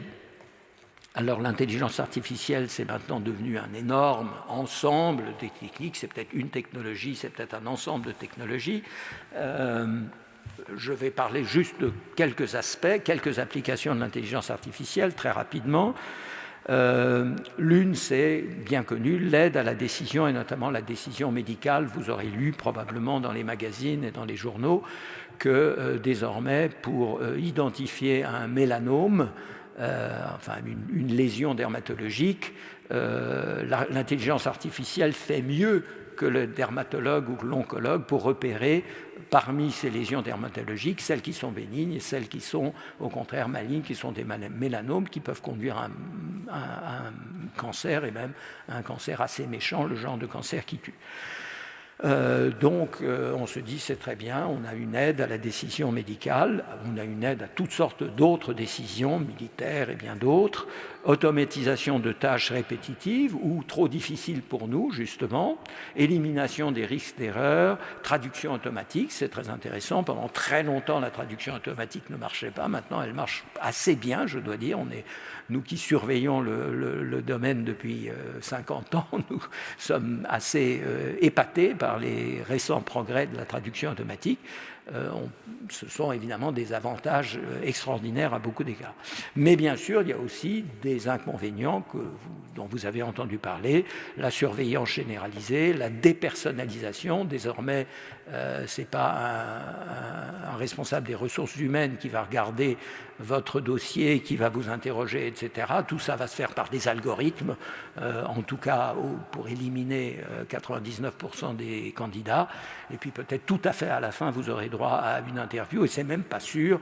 Alors l'intelligence artificielle, c'est maintenant devenu un énorme ensemble de techniques, c'est peut-être une technologie, c'est peut-être un ensemble de technologies. Je vais parler juste de quelques aspects, quelques applications de l'intelligence artificielle, très rapidement. L'une, c'est bien connu, l'aide à la décision, et notamment la décision médicale. Vous aurez lu probablement dans les magazines et dans les journaux que désormais, pour identifier un mélanome, une lésion dermatologique, l'intelligence artificielle fait mieux que le dermatologue ou l'oncologue pour repérer parmi ces lésions dermatologiques celles qui sont bénignes et celles qui sont au contraire malignes, qui sont des mélanomes qui peuvent conduire à un cancer, et même à un cancer assez méchant, le genre de cancer qui tue. Donc on se dit c'est très bien, on a une aide à la décision médicale, on a une aide à toutes sortes d'autres décisions militaires et bien d'autres, automatisation de tâches répétitives ou trop difficiles pour nous justement, élimination des risques d'erreur, traduction automatique, c'est très intéressant. Pendant très longtemps la traduction automatique ne marchait pas, maintenant elle marche assez bien, je dois dire. Nous qui surveillons le domaine depuis 50 ans, nous sommes assez épatés par les récents progrès de la traduction automatique. Ce sont évidemment des avantages extraordinaires à beaucoup d'égards. Mais bien sûr, il y a aussi des inconvénients dont vous avez entendu parler, la surveillance généralisée, la dépersonnalisation. Désormais, ce n'est pas un responsable des ressources humaines qui va regarder votre dossier, qui va vous interroger, etc. Tout ça va se faire par des algorithmes, en tout cas pour éliminer 99% des candidats. Et puis peut-être tout à fait à la fin, vous aurez droit à une interview, et c'est même pas sûr,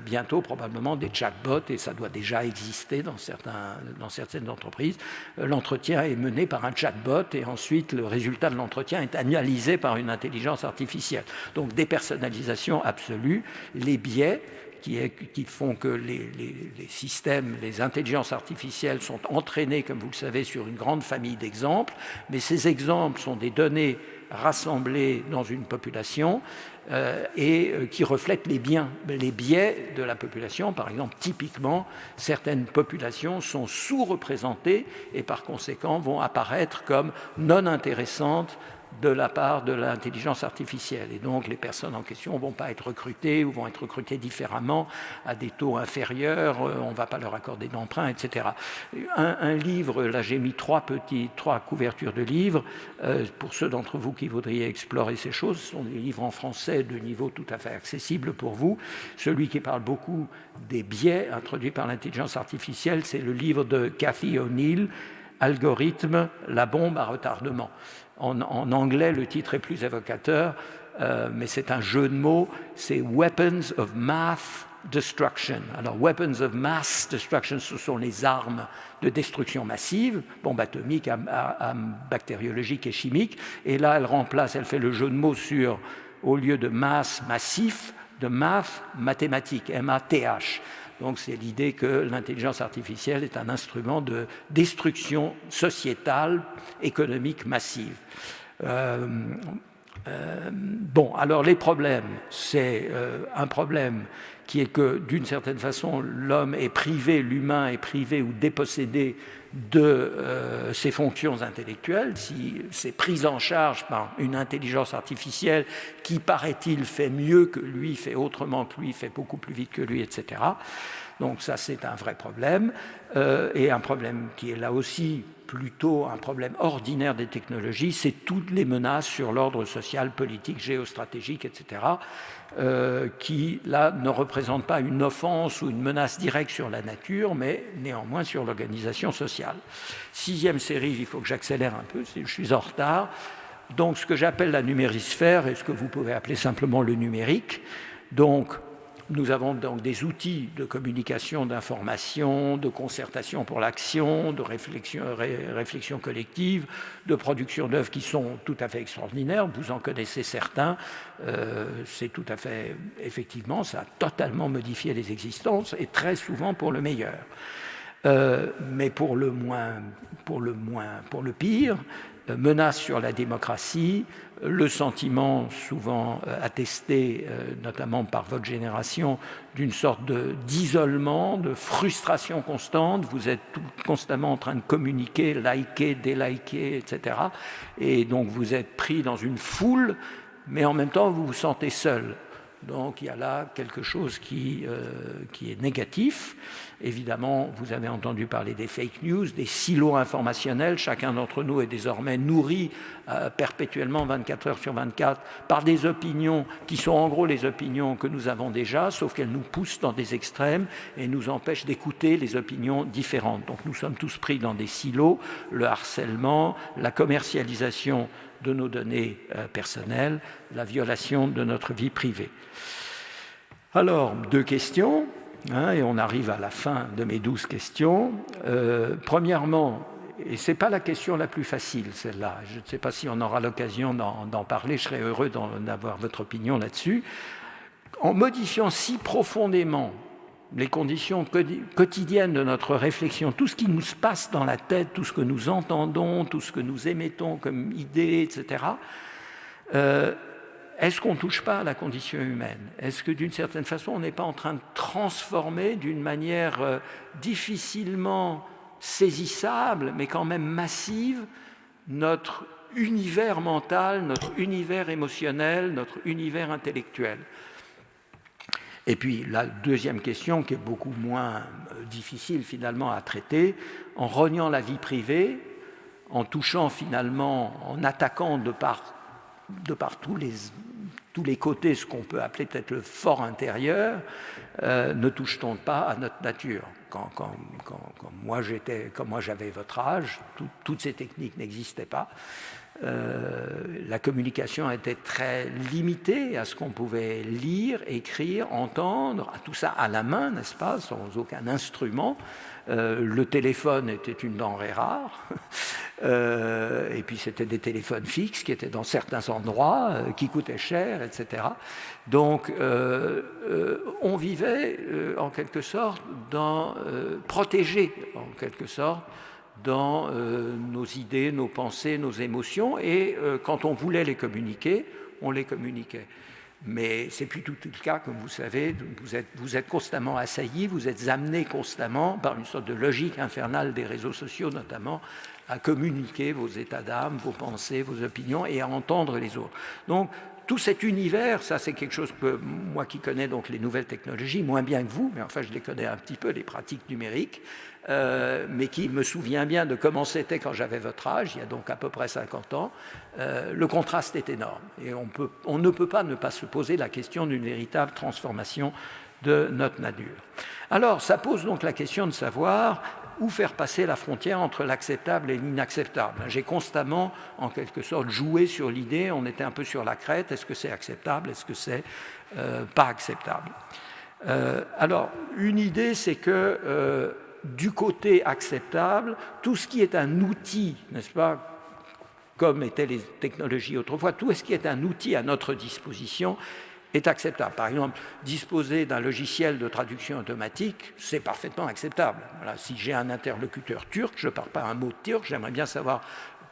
bientôt probablement des chatbots, et ça doit déjà exister dans certaines entreprises. L'entretien est mené par un chatbot, et ensuite le résultat de l'entretien est analysé par une intelligence artificielle. Donc dépersonnalisation absolue, les biais qui font que les systèmes, les intelligences artificielles sont entraînées, comme vous le savez, sur une grande famille d'exemples, mais ces exemples sont des données rassemblées dans une population et qui reflètent les biais de la population. Par exemple, typiquement, certaines populations sont sous-représentées et par conséquent vont apparaître comme non intéressantes de la part de l'intelligence artificielle. Et donc, les personnes en question ne vont pas être recrutées ou vont être recrutées différemment à des taux inférieurs, on ne va pas leur accorder d'emprunt, etc. Un livre, là j'ai mis trois couvertures de livres, pour ceux d'entre vous qui voudraient explorer ces choses, ce sont des livres en français de niveau tout à fait accessible pour vous. Celui qui parle beaucoup des biais introduits par l'intelligence artificielle, c'est le livre de Cathy O'Neill, Algorithme, la bombe à retardement. En anglais, le titre est plus évocateur, mais c'est un jeu de mots, c'est Weapons of Mass Destruction. Alors, Weapons of Mass Destruction, ce sont les armes de destruction massive, bombe atomique, bactériologique et chimique, et là, elle fait le jeu de mots sur, au lieu de masse, massif, de math, mathématique, M-A-T-H. Donc c'est l'idée que l'intelligence artificielle est un instrument de destruction sociétale, économique massive. Bon, alors les problèmes, c'est un problème qui est que d'une certaine façon, l'homme est privé, l'humain est privé ou dépossédé de ses fonctions intellectuelles, si c'est pris en charge par une intelligence artificielle qui, paraît-il, fait mieux que lui, fait autrement que lui, fait beaucoup plus vite que lui, etc. Donc ça, c'est un vrai problème, et un problème qui est là aussi plutôt un problème ordinaire des technologies, c'est toutes les menaces sur l'ordre social, politique, géostratégique, etc., qui, là, ne représentent pas une offense ou une menace directe sur la nature, mais néanmoins sur l'organisation sociale. 6e série, il faut que j'accélère un peu, je suis en retard. Donc, ce que j'appelle la numérisphère, et ce que vous pouvez appeler simplement le numérique. Donc, nous avons donc des outils de communication, d'information, de concertation pour l'action, de réflexion collective, de production d'œuvres qui sont tout à fait extraordinaires. Vous en connaissez certains. C'est tout à fait, effectivement, ça a totalement modifié les existences et très souvent pour le meilleur. Mais pour le pire, menace sur la démocratie, le sentiment souvent attesté, notamment par votre génération, d'une sorte d'isolement, de frustration constante. Vous êtes constamment en train de communiquer, liker, déliker, etc. Et donc vous êtes pris dans une foule, mais en même temps vous vous sentez seul. Donc il y a là quelque chose qui est négatif. Évidemment, vous avez entendu parler des fake news, des silos informationnels. Chacun d'entre nous est désormais nourri perpétuellement 24 heures sur 24 par des opinions qui sont en gros les opinions que nous avons déjà, sauf qu'elles nous poussent dans des extrêmes et nous empêchent d'écouter les opinions différentes. Donc nous sommes tous pris dans des silos, le harcèlement, la commercialisation de nos données personnelles, la violation de notre vie privée. Alors, 2 questions, et on arrive à la fin de mes 12 questions. Premièrement, et ce n'est pas la question la plus facile, celle-là, je ne sais pas si on aura l'occasion d'en parler, je serais heureux d'avoir votre opinion là-dessus. En modifiant si profondément les conditions quotidiennes de notre réflexion, tout ce qui nous se passe dans la tête, tout ce que nous entendons, tout ce que nous émettons comme idées, etc., est-ce qu'on ne touche pas à la condition humaine? Est-ce que d'une certaine façon, on n'est pas en train de transformer d'une manière difficilement saisissable, mais quand même massive, notre univers mental, notre univers émotionnel, notre univers intellectuel? Et puis la deuxième question, qui est beaucoup moins difficile finalement à traiter, en rognant la vie privée, en touchant finalement, en attaquant de par tous les côtés ce qu'on peut appeler peut-être le fort intérieur, ne touche-t-on pas à notre nature? Quand moi j'avais votre âge, toutes ces techniques n'existaient pas. La communication était très limitée à ce qu'on pouvait lire, écrire, entendre, tout ça à la main, n'est-ce pas, sans aucun instrument. Le téléphone était une denrée rare, et puis c'était des téléphones fixes qui étaient dans certains endroits, qui coûtaient cher, etc. Donc on vivait en quelque sorte protégé en quelque sorte dans nos idées, nos pensées, nos émotions, et quand on voulait les communiquer, on les communiquait. Mais ce n'est plus tout le cas, comme vous savez, vous êtes constamment assaillis, vous êtes amenés constamment par une sorte de logique infernale des réseaux sociaux notamment, à communiquer vos états d'âme, vos pensées, vos opinions, et à entendre les autres. Donc, tout cet univers, ça c'est quelque chose que moi qui connais donc les nouvelles technologies, moins bien que vous, mais enfin je les connais un petit peu, les pratiques numériques, mais qui me souvient bien de comment c'était quand j'avais votre âge, il y a donc à peu près 50 ans, le contraste est énorme. Et on ne peut pas ne pas se poser la question d'une véritable transformation de notre nature. Alors, ça pose donc la question de savoir où faire passer la frontière entre l'acceptable et l'inacceptable. J'ai constamment, en quelque sorte, joué sur l'idée, on était un peu sur la crête, est-ce que c'est acceptable, est-ce que c'est pas acceptable? Alors, une idée, c'est que du côté acceptable, tout ce qui est un outil, n'est-ce pas, comme étaient les technologies autrefois, tout ce qui est un outil à notre disposition est acceptable. Par exemple, disposer d'un logiciel de traduction automatique, c'est parfaitement acceptable. Voilà, si j'ai un interlocuteur turc, je ne parle pas un mot turc, j'aimerais bien savoir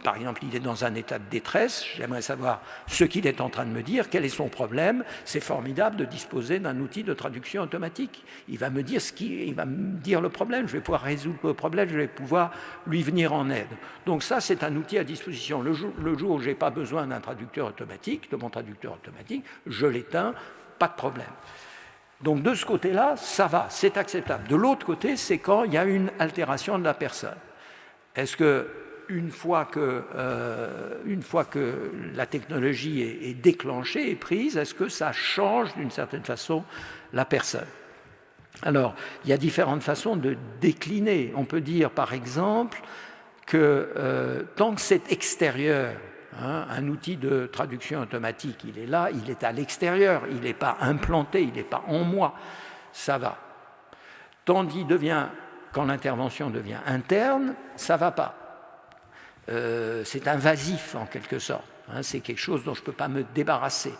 par exemple, il est dans un état de détresse, j'aimerais savoir ce qu'il est en train de me dire, quel est son problème. C'est formidable de disposer d'un outil de traduction automatique. Il va me dire il va me dire le problème, je vais pouvoir résoudre le problème, je vais pouvoir lui venir en aide. Donc ça, c'est un outil à disposition. Le jour où je n'ai pas besoin d'un traducteur automatique, de mon traducteur automatique, je l'éteins, pas de problème. Donc de ce côté-là, ça va, c'est acceptable. De l'autre côté, c'est quand il y a une altération de la personne. Est-ce que une fois que la technologie est déclenchée, est prise, est-ce que ça change d'une certaine façon la personne? Alors, il y a différentes façons de décliner. On peut dire, par exemple, que tant que c'est extérieur, un outil de traduction automatique, il est là, il est à l'extérieur, il n'est pas implanté, il n'est pas en moi, ça va. Quand l'intervention devient interne, ça ne va pas. C'est invasif en quelque sorte, c'est quelque chose dont je ne peux pas me débarrasser.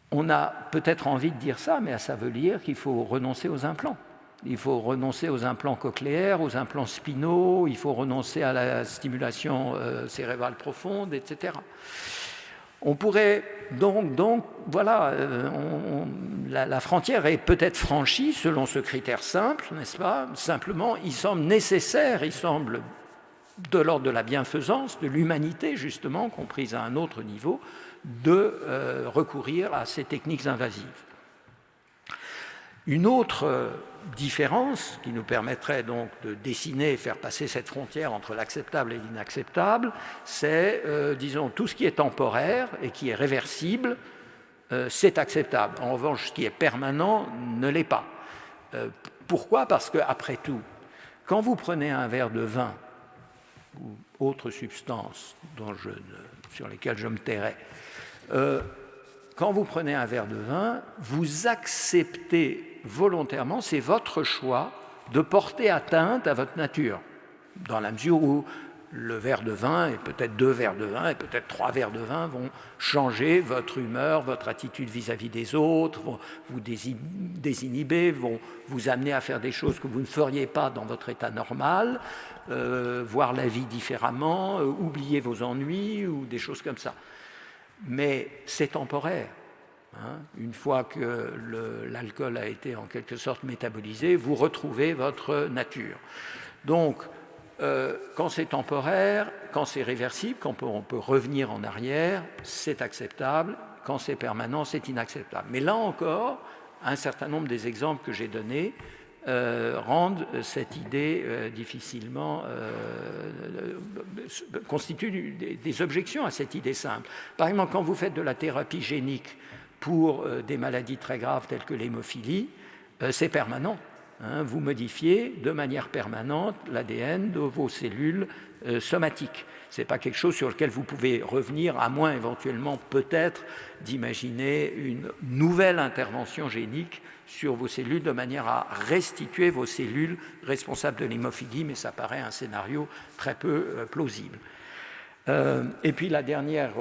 On a peut-être envie de dire ça, mais ça veut dire qu'il faut renoncer aux implants. Il faut renoncer aux implants cochléaires, aux implants spinaux, il faut renoncer à la stimulation cérébrale profonde, etc. On pourrait donc voilà, la frontière est peut-être franchie selon ce critère simple, n'est-ce pas? Simplement, il semble nécessaire, il semble de l'ordre de la bienfaisance, de l'humanité justement, comprise à un autre niveau, de recourir à ces techniques invasives. Une autre différence qui nous permettrait donc de dessiner et faire passer cette frontière entre l'acceptable et l'inacceptable, c'est, disons, tout ce qui est temporaire et qui est réversible, c'est acceptable. En revanche, ce qui est permanent ne l'est pas. Pourquoi? Parce qu'après tout, quand vous prenez un verre de vin ou autre substance sur lesquelles je me tairai, quand vous prenez un verre de vin, vous acceptez volontairement, c'est votre choix de porter atteinte à votre nature, dans la mesure où le verre de vin, et peut-être 2 verres de vin, et peut-être 3 verres de vin vont changer votre humeur, votre attitude vis-à-vis des autres, vont vous désinhiber, vont vous amener à faire des choses que vous ne feriez pas dans votre état normal, voir la vie différemment, oublier vos ennuis ou des choses comme ça. Mais c'est temporaire. Une fois que l'alcool a été en quelque sorte métabolisé, vous retrouvez votre nature. Donc, quand c'est temporaire, quand c'est réversible, quand on peut revenir en arrière, c'est acceptable. Quand c'est permanent, c'est inacceptable. Mais là encore, un certain nombre des exemples que j'ai donnés rendent cette idée difficilement, constituent des objections à cette idée simple. Par exemple, quand vous faites de la thérapie génique pour des maladies très graves telles que l'hémophilie, c'est permanent. Vous modifiez de manière permanente l'ADN de vos cellules somatiques. Ce n'est pas quelque chose sur lequel vous pouvez revenir, à moins éventuellement peut-être d'imaginer une nouvelle intervention génique sur vos cellules de manière à restituer vos cellules responsables de l'hémophilie, mais ça paraît un scénario très peu plausible. Et puis la dernière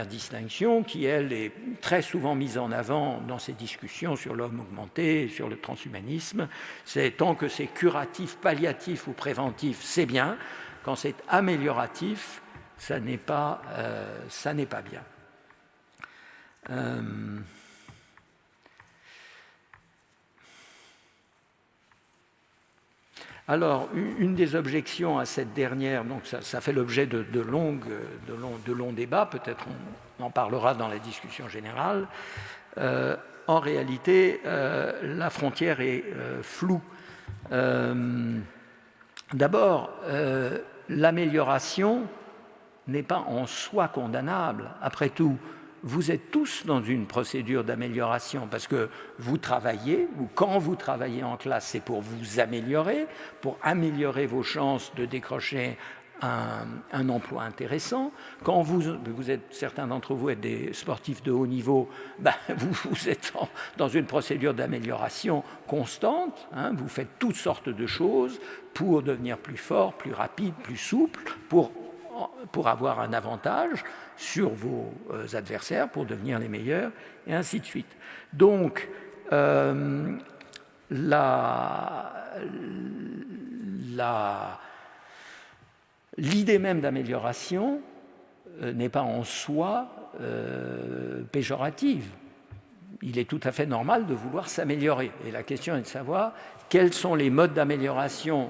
distinction, qui elle est très souvent mise en avant dans ces discussions sur l'homme augmenté, sur le transhumanisme, c'est tant que c'est curatif, palliatif ou préventif, c'est bien. Quand c'est amélioratif, ça n'est pas bien. Alors, une des objections à cette dernière, donc ça fait l'objet de longs débats, peut-être on en parlera dans la discussion générale. En réalité, la frontière est floue. D'abord, l'amélioration n'est pas en soi condamnable. Après tout, vous êtes tous dans une procédure d'amélioration parce que vous travaillez, ou quand vous travaillez en classe, c'est pour vous améliorer, pour améliorer vos chances de décrocher un emploi intéressant. Quand certains d'entre vous êtes des sportifs de haut niveau, vous êtes dans une procédure d'amélioration constante. Vous faites toutes sortes de choses pour devenir plus fort, plus rapide, plus souple, pour avoir un avantage sur vos adversaires, pour devenir les meilleurs, et ainsi de suite. Donc, l'idée même d'amélioration n'est pas en soi péjorative. Il est tout à fait normal de vouloir s'améliorer. Et la question est de savoir quels sont les modes d'amélioration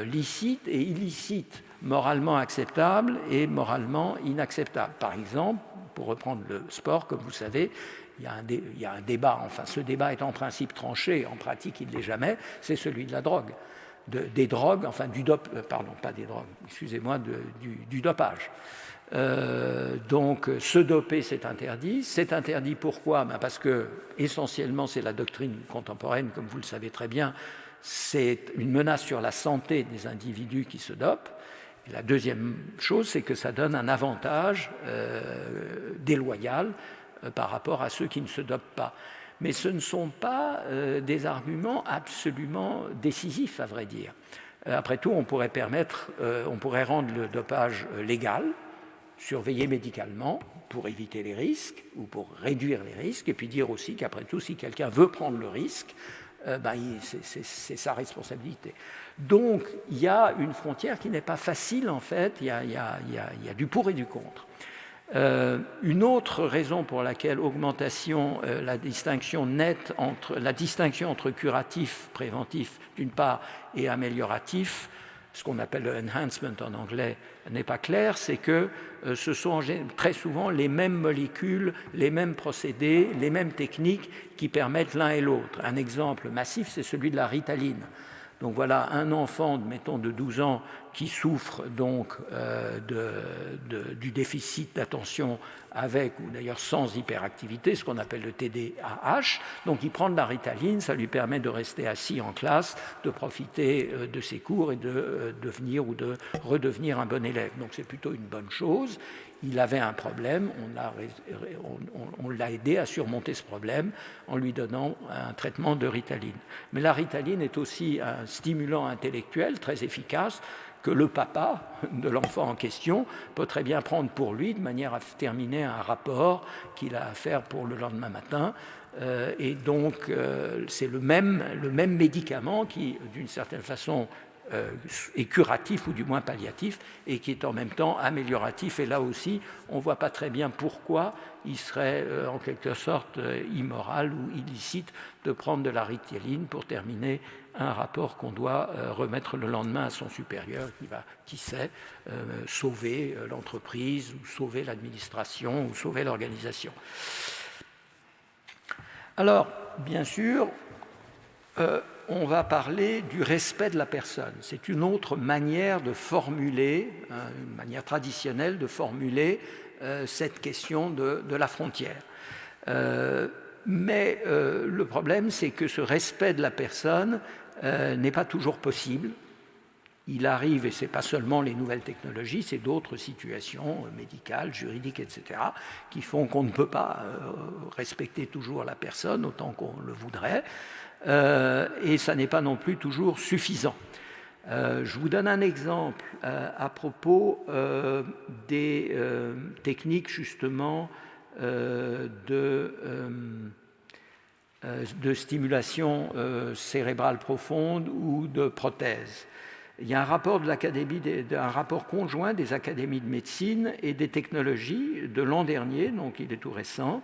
licites et illicites, moralement acceptables et moralement inacceptables. Par exemple, pour reprendre le sport, comme vous savez, il y a un débat, enfin ce débat est en principe tranché, en pratique il ne l'est jamais, c'est celui de la drogue. Des drogues, enfin du dopage. Donc se doper c'est interdit. C'est interdit pourquoi? Parce que essentiellement c'est la doctrine contemporaine, comme vous le savez très bien, c'est une menace sur la santé des individus qui se dopent. Et la deuxième chose, c'est que ça donne un avantage déloyal par rapport à ceux qui ne se dopent pas. Mais ce ne sont pas des arguments absolument décisifs, à vrai dire. Après tout, on pourrait rendre le dopage légal, surveiller médicalement pour éviter les risques ou pour réduire les risques, et puis dire aussi qu'après tout, si quelqu'un veut prendre le risque, c'est sa responsabilité. Donc, il y a une frontière qui n'est pas facile, en fait, il y a du pour et du contre. Une autre raison pour laquelle augmentation, la distinction nette entre curatif, préventif d'une part, et amélioratif, ce qu'on appelle le enhancement en anglais, n'est pas clair, c'est que ce sont très souvent les mêmes molécules, les mêmes procédés, les mêmes techniques qui permettent l'un et l'autre. Un exemple massif, c'est celui de la Ritaline. Donc voilà, un enfant, mettons, de 12 ans qui souffre donc du déficit d'attention avec ou d'ailleurs sans hyperactivité, ce qu'on appelle le TDAH. Donc il prend de la Ritaline, ça lui permet de rester assis en classe, de profiter de ses cours et de devenir ou de redevenir un bon élève. Donc c'est plutôt une bonne chose. Il avait un problème, on l'a aidé à surmonter ce problème en lui donnant un traitement de Ritaline. Mais la Ritaline est aussi un stimulant intellectuel très efficace que le papa de l'enfant en question peut très bien prendre pour lui de manière à terminer un rapport qu'il a à faire pour le lendemain matin. Et donc, c'est le même médicament qui, d'une certaine façon, est curatif ou du moins palliatif et qui est en même temps amélioratif. Et là aussi, on ne voit pas très bien pourquoi il serait en quelque sorte immoral ou illicite de prendre de la Ritaline pour terminer un rapport qu'on doit remettre le lendemain à son supérieur qui va, qui sait, sauver l'entreprise ou sauver l'administration ou sauver l'organisation. Alors, bien sûr, on va parler du respect de la personne. C'est une autre manière de formuler, une manière traditionnelle de formuler cette question de la frontière. Mais le problème, c'est que ce respect de la personne n'est pas toujours possible. Il arrive, et ce n'est pas seulement les nouvelles technologies, c'est d'autres situations médicales, juridiques, etc., qui font qu'on ne peut pas respecter toujours la personne autant qu'on le voudrait. Et ça n'est pas non plus toujours suffisant. Je vous donne un exemple à propos des techniques justement de stimulation cérébrale profonde ou de prothèse. Il y a un rapport de l'Académie, un rapport conjoint des académies de médecine et des technologies de l'an dernier, donc il est tout récent,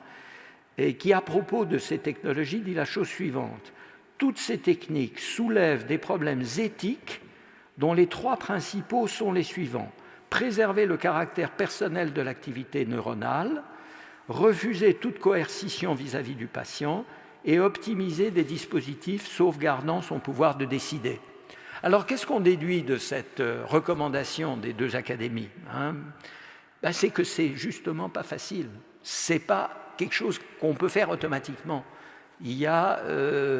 et qui, à propos de ces technologies, dit la chose suivante. Toutes ces techniques soulèvent des problèmes éthiques dont les trois principaux sont les suivants. Préserver le caractère personnel de l'activité neuronale, refuser toute coercition vis-à-vis du patient et optimiser des dispositifs sauvegardant son pouvoir de décider. Alors, qu'est-ce qu'on déduit de cette recommandation des deux académies, c'est que c'est justement pas facile. C'est pas quelque chose qu'on peut faire automatiquement. Il y a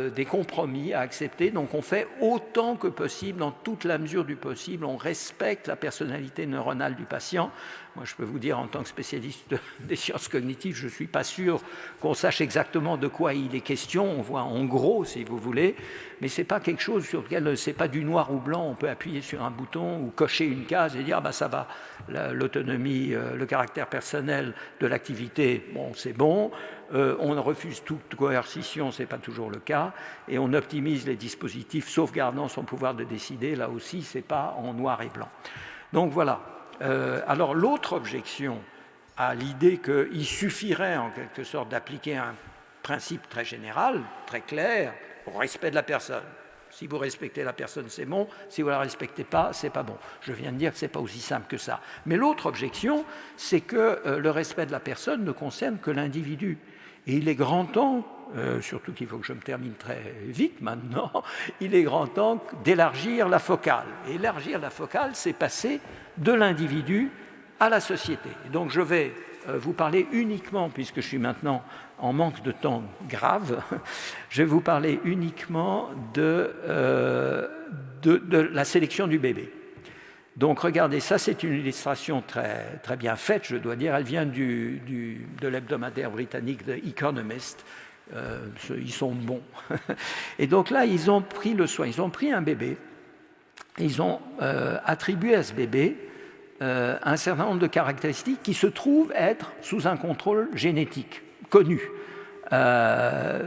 des compromis à accepter, donc on fait autant que possible, dans toute la mesure du possible, on respecte la personnalité neuronale du patient. Moi, je peux vous dire, en tant que spécialiste des sciences cognitives, je ne suis pas sûr qu'on sache exactement de quoi il est question, on voit en gros, si vous voulez, mais ce n'est pas quelque chose sur lequel, ce n'est pas du noir ou blanc, on peut appuyer sur un bouton ou cocher une case et dire, ça va, l'autonomie, le caractère personnel de l'activité, bon, c'est bon. On refuse toute coercition, ce n'est pas toujours le cas, et on optimise les dispositifs sauvegardant son pouvoir de décider, là aussi, ce n'est pas en noir et blanc. Donc voilà. Alors l'autre objection à l'idée qu'il suffirait en quelque sorte d'appliquer un principe très général, très clair, au respect de la personne. Si vous respectez la personne, c'est bon. Si vous ne la respectez pas, c'est pas bon. Je viens de dire que ce n'est pas aussi simple que ça. Mais l'autre objection, c'est que le respect de la personne ne concerne que l'individu. Et il est grand temps, surtout qu'il faut que je me termine très vite maintenant, il est grand temps d'élargir la focale. Et élargir la focale, c'est passer de l'individu à la société. Et donc je vais vous parler uniquement, puisque je suis maintenant en manque de temps grave, je vais vous parler uniquement de la sélection du bébé. Donc regardez, ça c'est une illustration très, très bien faite, je dois dire, elle vient de l'hebdomadaire britannique The Economist, ils sont bons. Et donc là, ils ont pris le soin, ils ont pris un bébé, et ils ont attribué à ce bébé un certain nombre de caractéristiques qui se trouvent être sous un contrôle génétique connu. Par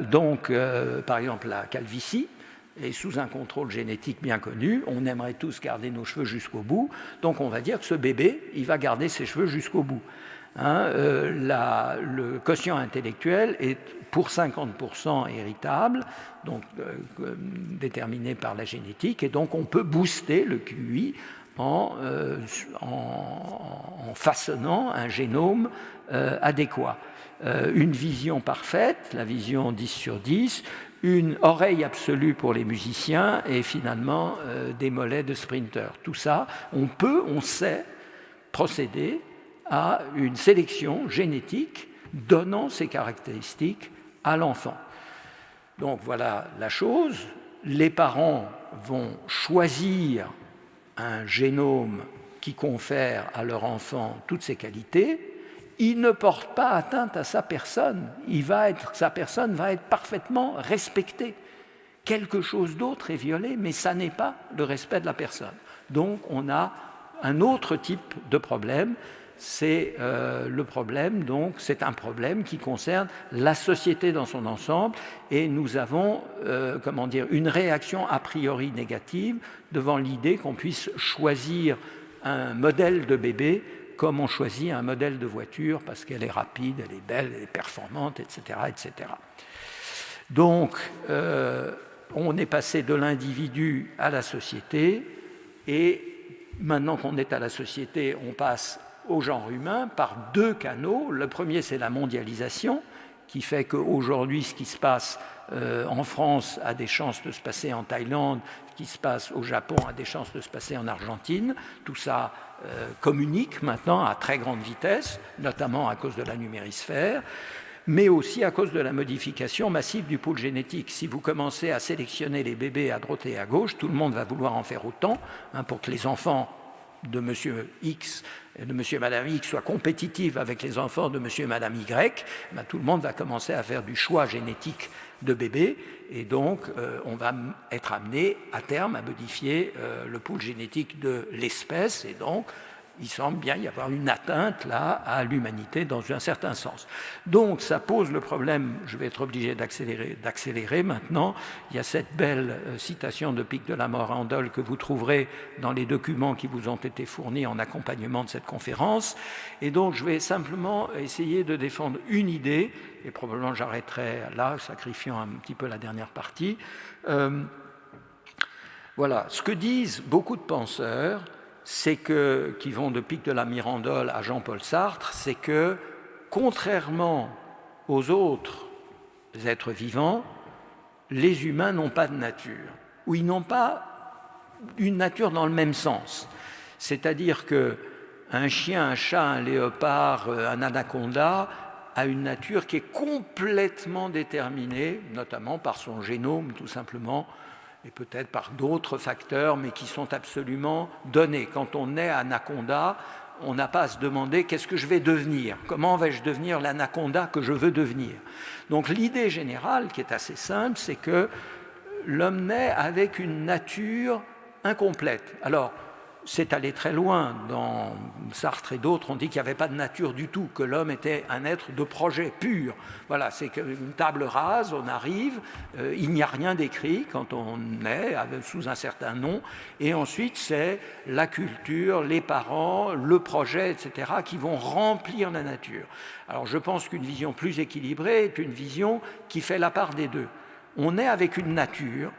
exemple, la calvitie est sous un contrôle génétique bien connu. On aimerait tous garder nos cheveux jusqu'au bout. Donc on va dire que ce bébé, il va garder ses cheveux jusqu'au bout. Le quotient intellectuel est pour 50% héritable, donc déterminé par la génétique, et donc on peut booster le QI en façonnant un génome adéquat. Une vision parfaite, la vision 10 sur 10, une oreille absolue pour les musiciens et finalement des mollets de sprinteurs. Tout ça, on sait procéder à une sélection génétique donnant ces caractéristiques à l'enfant. Donc voilà la chose. Les parents vont choisir un génome qui confère à leur enfant toutes ces qualités. Il ne porte pas atteinte à sa personne. Sa personne va être parfaitement respectée. Quelque chose d'autre est violé, mais ça n'est pas le respect de la personne. Donc on a un autre type de problème. C'est le problème, donc c'est un problème qui concerne la société dans son ensemble, et nous avons une réaction a priori négative devant l'idée qu'on puisse choisir un modèle de bébé comme on choisit un modèle de voiture parce qu'elle est rapide, elle est belle, elle est performante, etc. etc. Donc on est passé de l'individu à la société, et maintenant qu'on est à la société, on passe au genre humain par deux canaux. Le premier, c'est la mondialisation, qui fait qu'aujourd'hui, ce qui se passe en France a des chances de se passer en Thaïlande, ce qui se passe au Japon a des chances de se passer en Argentine. Tout ça communique maintenant à très grande vitesse, notamment à cause de la numérisphère, mais aussi à cause de la modification massive du pool génétique. Si vous commencez à sélectionner les bébés à droite et à gauche, tout le monde va vouloir en faire autant, pour que les enfants de monsieur X et de monsieur et madame X soient compétitifs avec les enfants de monsieur et madame Y, tout le monde va commencer à faire du choix génétique de bébés, et donc on va être amené à terme à modifier le pool génétique de l'espèce, et donc il semble bien y avoir une atteinte là à l'humanité dans un certain sens. Donc ça pose le problème, je vais être obligé d'accélérer maintenant. Il y a cette belle citation de Pic de la Morandole que vous trouverez dans les documents qui vous ont été fournis en accompagnement de cette conférence. Et donc je vais simplement essayer de défendre une idée, et probablement j'arrêterai là, sacrifiant un petit peu la dernière partie. Voilà, ce que disent beaucoup de penseurs, qui vont de Pic de la Mirandole à Jean-Paul Sartre, c'est que, contrairement aux autres êtres vivants, les humains n'ont pas de nature, ou ils n'ont pas une nature dans le même sens. C'est-à-dire qu'un chien, un chat, un léopard, un anaconda a une nature qui est complètement déterminée, notamment par son génome, tout simplement, et peut-être par d'autres facteurs, mais qui sont absolument donnés. Quand on est anaconda, on n'a pas à se demander qu'est-ce que je vais devenir, comment vais-je devenir l'anaconda que je veux devenir. Donc l'idée générale, qui est assez simple, c'est que l'homme naît avec une nature incomplète. Alors, c'est allé très loin. Dans Sartre et d'autres, on dit qu'il n'y avait pas de nature du tout, que l'homme était un être de projet pur. Voilà, c'est une table rase, on arrive, il n'y a rien d'écrit quand on est sous un certain nom, et ensuite c'est la culture, les parents, le projet, etc., qui vont remplir la nature. Alors je pense qu'une vision plus équilibrée est une vision qui fait la part des deux. On est avec une nature,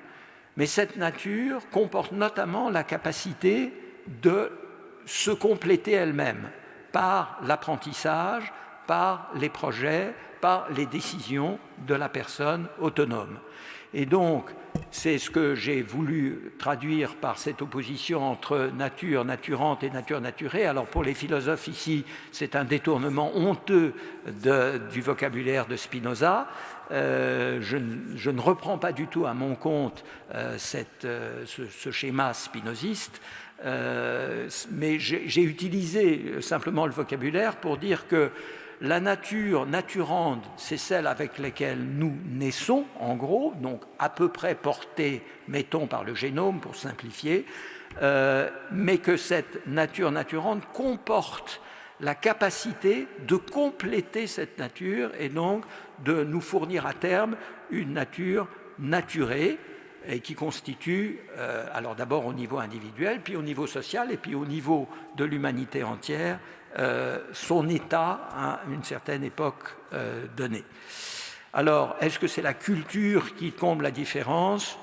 mais cette nature comporte notamment la capacité de se compléter elle-même par l'apprentissage, par les projets, par les décisions de la personne autonome. Et donc, c'est ce que j'ai voulu traduire par cette opposition entre nature naturante et nature naturée. Alors pour les philosophes ici, c'est un détournement honteux du vocabulaire de Spinoza. Je ne reprends pas du tout à mon compte ce schéma spinoziste, mais j'ai utilisé simplement le vocabulaire pour dire que la nature naturante, c'est celle avec laquelle nous naissons, en gros, donc à peu près portée, mettons, par le génome, pour simplifier, mais que cette nature naturante comporte la capacité de compléter cette nature et donc de nous fournir à terme une nature naturée, et qui constitue, alors d'abord au niveau individuel, puis au niveau social, et puis au niveau de l'humanité entière, son état à une certaine époque donnée. Alors, est-ce que c'est la culture qui comble la différence ?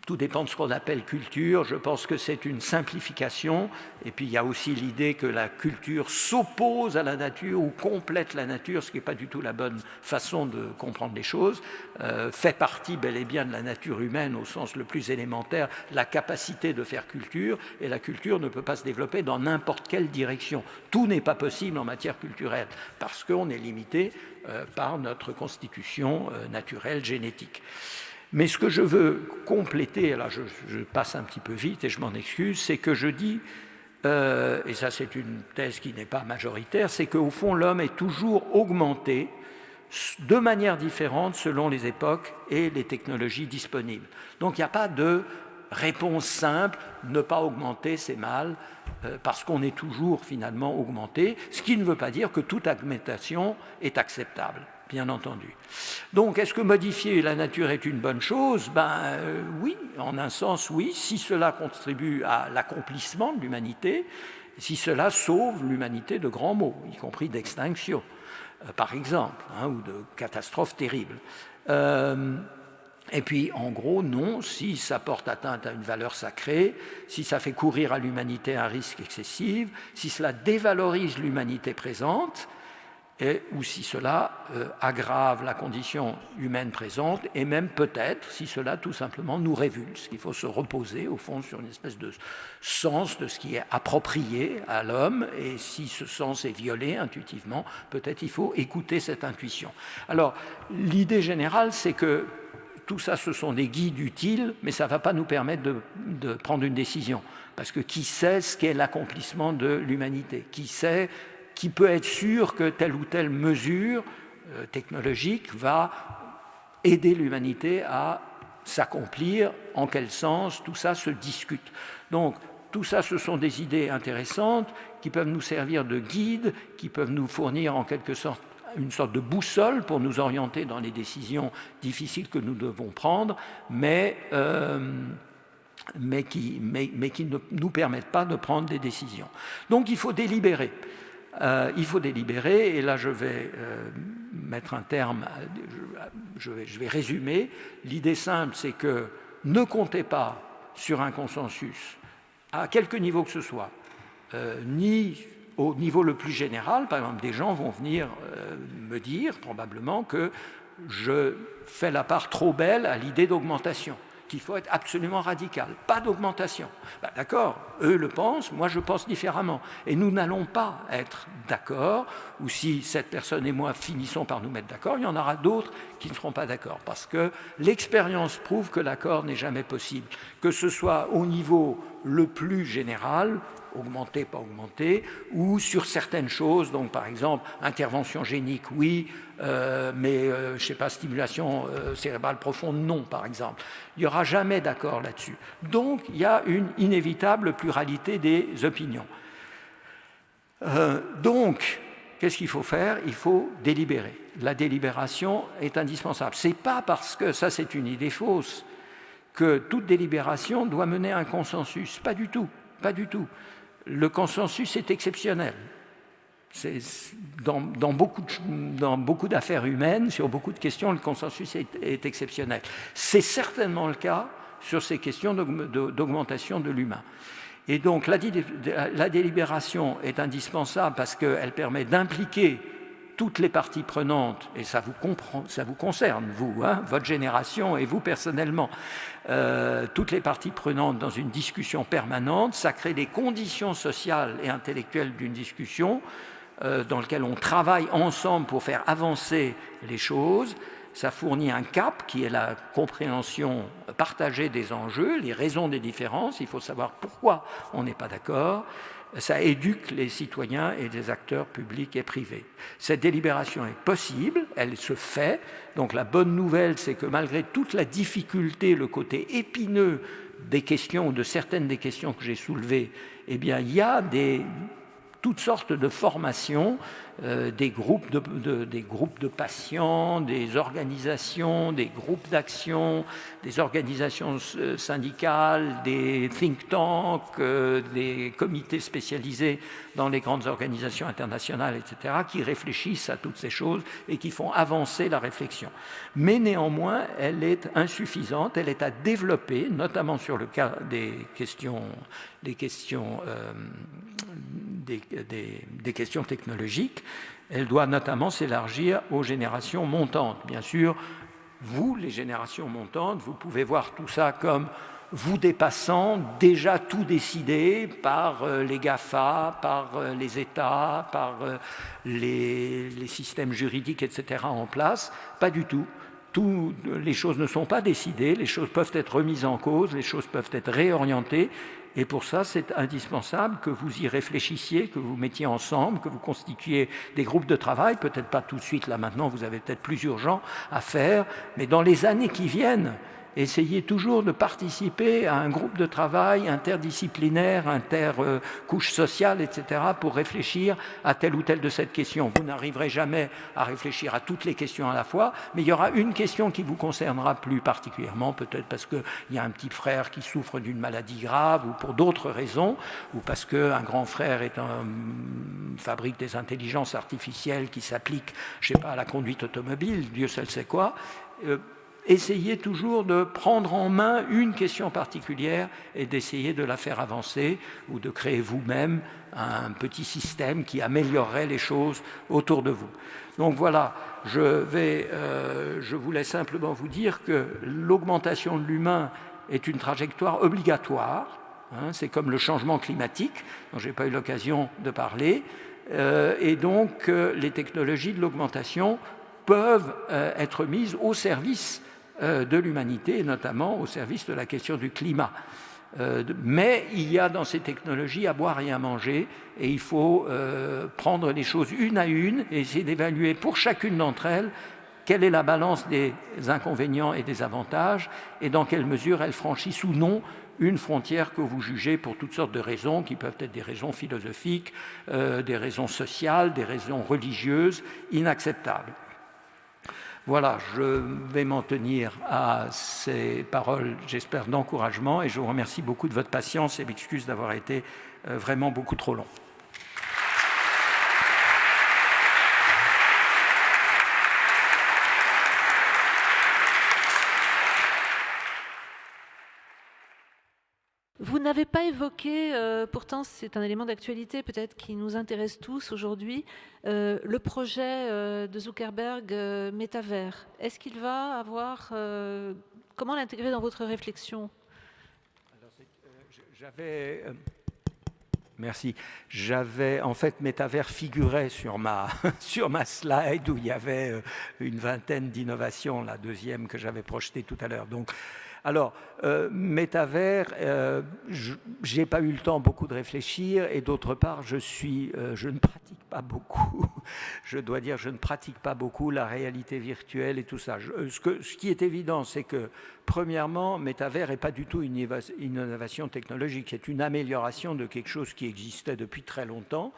Tout dépend de ce qu'on appelle culture. Je pense que c'est une simplification. Et puis il y a aussi l'idée que la culture s'oppose à la nature ou complète la nature, ce qui n'est pas du tout la bonne façon de comprendre les choses. Fait partie bel et bien de la nature humaine au sens le plus élémentaire, la capacité de faire culture. Et la culture ne peut pas se développer dans n'importe quelle direction. Tout n'est pas possible en matière culturelle parce qu'on est limité par notre constitution naturelle, génétique. Mais ce que je veux compléter, là je passe un petit peu vite et je m'en excuse, c'est que je dis, et ça c'est une thèse qui n'est pas majoritaire, c'est qu'au fond l'homme est toujours augmenté de manière différente selon les époques et les technologies disponibles. Donc il n'y a pas de réponse simple, ne pas augmenter c'est mal, parce qu'on est toujours finalement augmenté, ce qui ne veut pas dire que toute augmentation est acceptable. Bien entendu. Donc, est-ce que modifier la nature est une bonne chose ? Oui, en un sens, oui, si cela contribue à l'accomplissement de l'humanité, si cela sauve l'humanité de grands maux, y compris d'extinction, par exemple, ou de catastrophes terribles. Et puis, en gros, non, si ça porte atteinte à une valeur sacrée, si ça fait courir à l'humanité un risque excessif, si cela dévalorise l'humanité présente, ou si cela aggrave la condition humaine présente, et même peut-être si cela tout simplement nous révulse. Il faut se reposer au fond sur une espèce de sens de ce qui est approprié à l'homme, et si ce sens est violé intuitivement, peut-être il faut écouter cette intuition. Alors, l'idée générale, c'est que tout ça, ce sont des guides utiles, mais ça ne va pas nous permettre de prendre une décision, parce que qui sait ce qu'est l'accomplissement de l'humanité ? Qui peut être sûr que telle ou telle mesure technologique va aider l'humanité à s'accomplir, en quel sens, tout ça se discute. Donc, tout ça, ce sont des idées intéressantes qui peuvent nous servir de guide, qui peuvent nous fournir en quelque sorte une sorte de boussole pour nous orienter dans les décisions difficiles que nous devons prendre, mais qui ne nous permettent pas de prendre des décisions. Donc, il faut délibérer. Et là je vais mettre un terme, je vais résumer. L'idée simple, c'est que ne comptez pas sur un consensus, à quelque niveau que ce soit, ni au niveau le plus général. Par exemple, des gens vont venir me dire probablement que je fais la part trop belle à l'idée d'augmentation, qu'il faut être absolument radical, pas d'augmentation. D'accord, eux le pensent, moi je pense différemment. Et nous n'allons pas être d'accord, ou si cette personne et moi finissons par nous mettre d'accord, il y en aura d'autres qui ne seront pas d'accord, parce que l'expérience prouve que l'accord n'est jamais possible, que ce soit au niveau le plus général, augmenter, pas augmenter, ou sur certaines choses, donc par exemple, intervention génique, oui, mais je ne sais pas, stimulation cérébrale profonde, non, par exemple. Il n'y aura jamais d'accord là-dessus. Donc, il y a une inévitable pluralité des opinions. Donc, qu'est-ce qu'il faut faire? Il faut délibérer. La délibération est indispensable. Ce n'est pas parce que, ça c'est une idée fausse, que toute délibération doit mener à un consensus. Pas du tout, pas du tout. Le consensus est exceptionnel. Dans beaucoup d'affaires humaines, sur beaucoup de questions, le consensus est exceptionnel. C'est certainement le cas sur ces questions d'augmentation de l'humain. Et donc la délibération est indispensable parce qu'elle permet d'impliquer toutes les parties prenantes, et ça vous concerne, vous, hein, votre génération et vous personnellement, toutes les parties prenantes dans une discussion permanente. Ça crée des conditions sociales et intellectuelles d'une discussion dans laquelle on travaille ensemble pour faire avancer les choses. Ça fournit un cap qui est la compréhension partagée des enjeux, les raisons des différences. Il faut savoir pourquoi on n'est pas d'accord. Ça éduque les citoyens et les acteurs publics et privés. Cette délibération est possible, elle se fait. Donc la bonne nouvelle, c'est que malgré toute la difficulté, le côté épineux des questions ou de certaines des questions que j'ai soulevées, eh bien, il y a toutes sortes de formations, des groupes de patients, des organisations, des groupes d'action, des organisations syndicales, des think tanks, des comités spécialisés dans les grandes organisations internationales, etc., qui réfléchissent à toutes ces choses et qui font avancer la réflexion. Mais néanmoins, elle est insuffisante, elle est à développer, notamment sur le cas des questions technologiques. Elle doit notamment s'élargir aux générations montantes. Bien sûr, vous, les générations montantes, vous pouvez voir tout ça comme vous dépassant déjà tout décidé par les GAFA, par les États, par les systèmes juridiques, etc. en place. Pas du tout. Les choses ne sont pas décidées, les choses peuvent être remises en cause, les choses peuvent être réorientées. Et pour ça, c'est indispensable que vous y réfléchissiez, que vous mettiez ensemble, que vous constituiez des groupes de travail, peut-être pas tout de suite, là maintenant, vous avez peut-être plus urgent à faire, mais dans les années qui viennent, essayez toujours de participer à un groupe de travail interdisciplinaire, intercouche sociale, etc., pour réfléchir à telle ou telle de cette question. Vous n'arriverez jamais à réfléchir à toutes les questions à la fois, mais il y aura une question qui vous concernera plus particulièrement, peut-être parce qu'il y a un petit frère qui souffre d'une maladie grave, ou pour d'autres raisons, ou parce qu'un grand frère fabrique des intelligences artificielles qui s'appliquent, je ne sais pas, à la conduite automobile, Dieu seul sait quoi. Essayez toujours de prendre en main une question particulière et d'essayer de la faire avancer ou de créer vous-même un petit système qui améliorerait les choses autour de vous. Donc voilà, je voulais simplement vous dire que l'augmentation de l'humain est une trajectoire obligatoire. Hein, c'est comme le changement climatique, dont je n'ai pas eu l'occasion de parler. Et donc, les technologies de l'augmentation peuvent être mises au service de l'humanité, et notamment au service de la question du climat. Mais il y a dans ces technologies à boire et à manger, et il faut prendre les choses une à une et essayer d'évaluer pour chacune d'entre elles quelle est la balance des inconvénients et des avantages, et dans quelle mesure elles franchissent ou non une frontière que vous jugez pour toutes sortes de raisons, qui peuvent être des raisons philosophiques, des raisons sociales, des raisons religieuses, inacceptables. Voilà, je vais m'en tenir à ces paroles, j'espère, d'encouragement, et je vous remercie beaucoup de votre patience et m'excuse d'avoir été vraiment beaucoup trop long. Vous n'avez pas évoqué, pourtant c'est un élément d'actualité peut-être qui nous intéresse tous aujourd'hui, le projet de Zuckerberg Métavers. Est-ce qu'il va avoir... comment l'intégrer dans votre réflexion? Merci. En fait, Métavers figurait sur ma slide où il y avait une vingtaine d'innovations, la deuxième que j'avais projetée tout à l'heure. Donc, Alors, métavers, j'ai pas eu le temps beaucoup de réfléchir, et d'autre part, je ne pratique pas beaucoup. Je dois dire, je ne pratique pas beaucoup la réalité virtuelle et tout ça. Ce qui est évident, c'est que premièrement, métavers n'est pas du tout une innovation technologique, c'est une amélioration de quelque chose qui existait depuis très longtemps,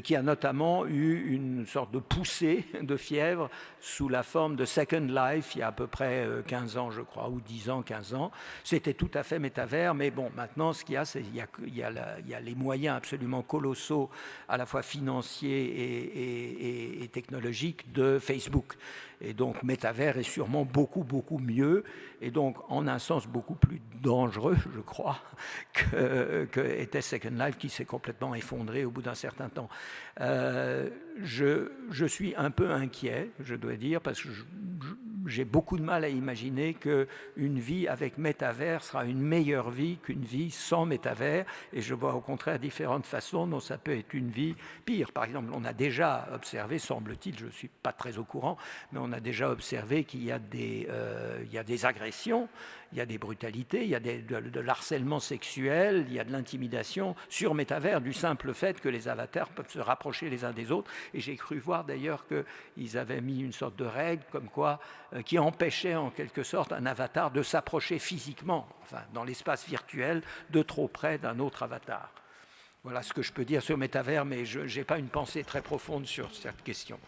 qui a notamment eu une sorte de poussée de fièvre sous la forme de Second Life, il y a à peu près 15 ans, je crois, ou 10 ans, 15 ans. C'était tout à fait métavers, mais bon, maintenant, ce qu'il y a, c'est qu'il y a les moyens absolument colossaux, à la fois financiers et technologiques, de Facebook. Et donc, métavers est sûrement beaucoup, beaucoup mieux, et donc, en un sens, beaucoup plus dangereux, je crois, que était Second Life, qui s'est complètement effondré au bout d'un certain temps. Je suis un peu inquiet, je dois dire, parce que j'ai beaucoup de mal à imaginer qu'une vie avec métavers sera une meilleure vie qu'une vie sans métavers, et je vois au contraire différentes façons dont ça peut être une vie pire. Par exemple, on a déjà observé, semble-t-il, je ne suis pas très au courant, mais on a déjà observé qu'il y a des agressions, il y a des brutalités, il y a de l'harcèlement sexuel, il y a de l'intimidation sur métavers, du simple fait que les avatars peuvent se rapprocher les uns des autres. Et j'ai cru voir d'ailleurs qu'ils avaient mis une sorte de règle comme quoi, qui empêchait en quelque sorte un avatar de s'approcher physiquement, enfin, dans l'espace virtuel, de trop près d'un autre avatar. Voilà ce que je peux dire sur métavers, mais je n'ai pas une pensée très profonde sur cette question.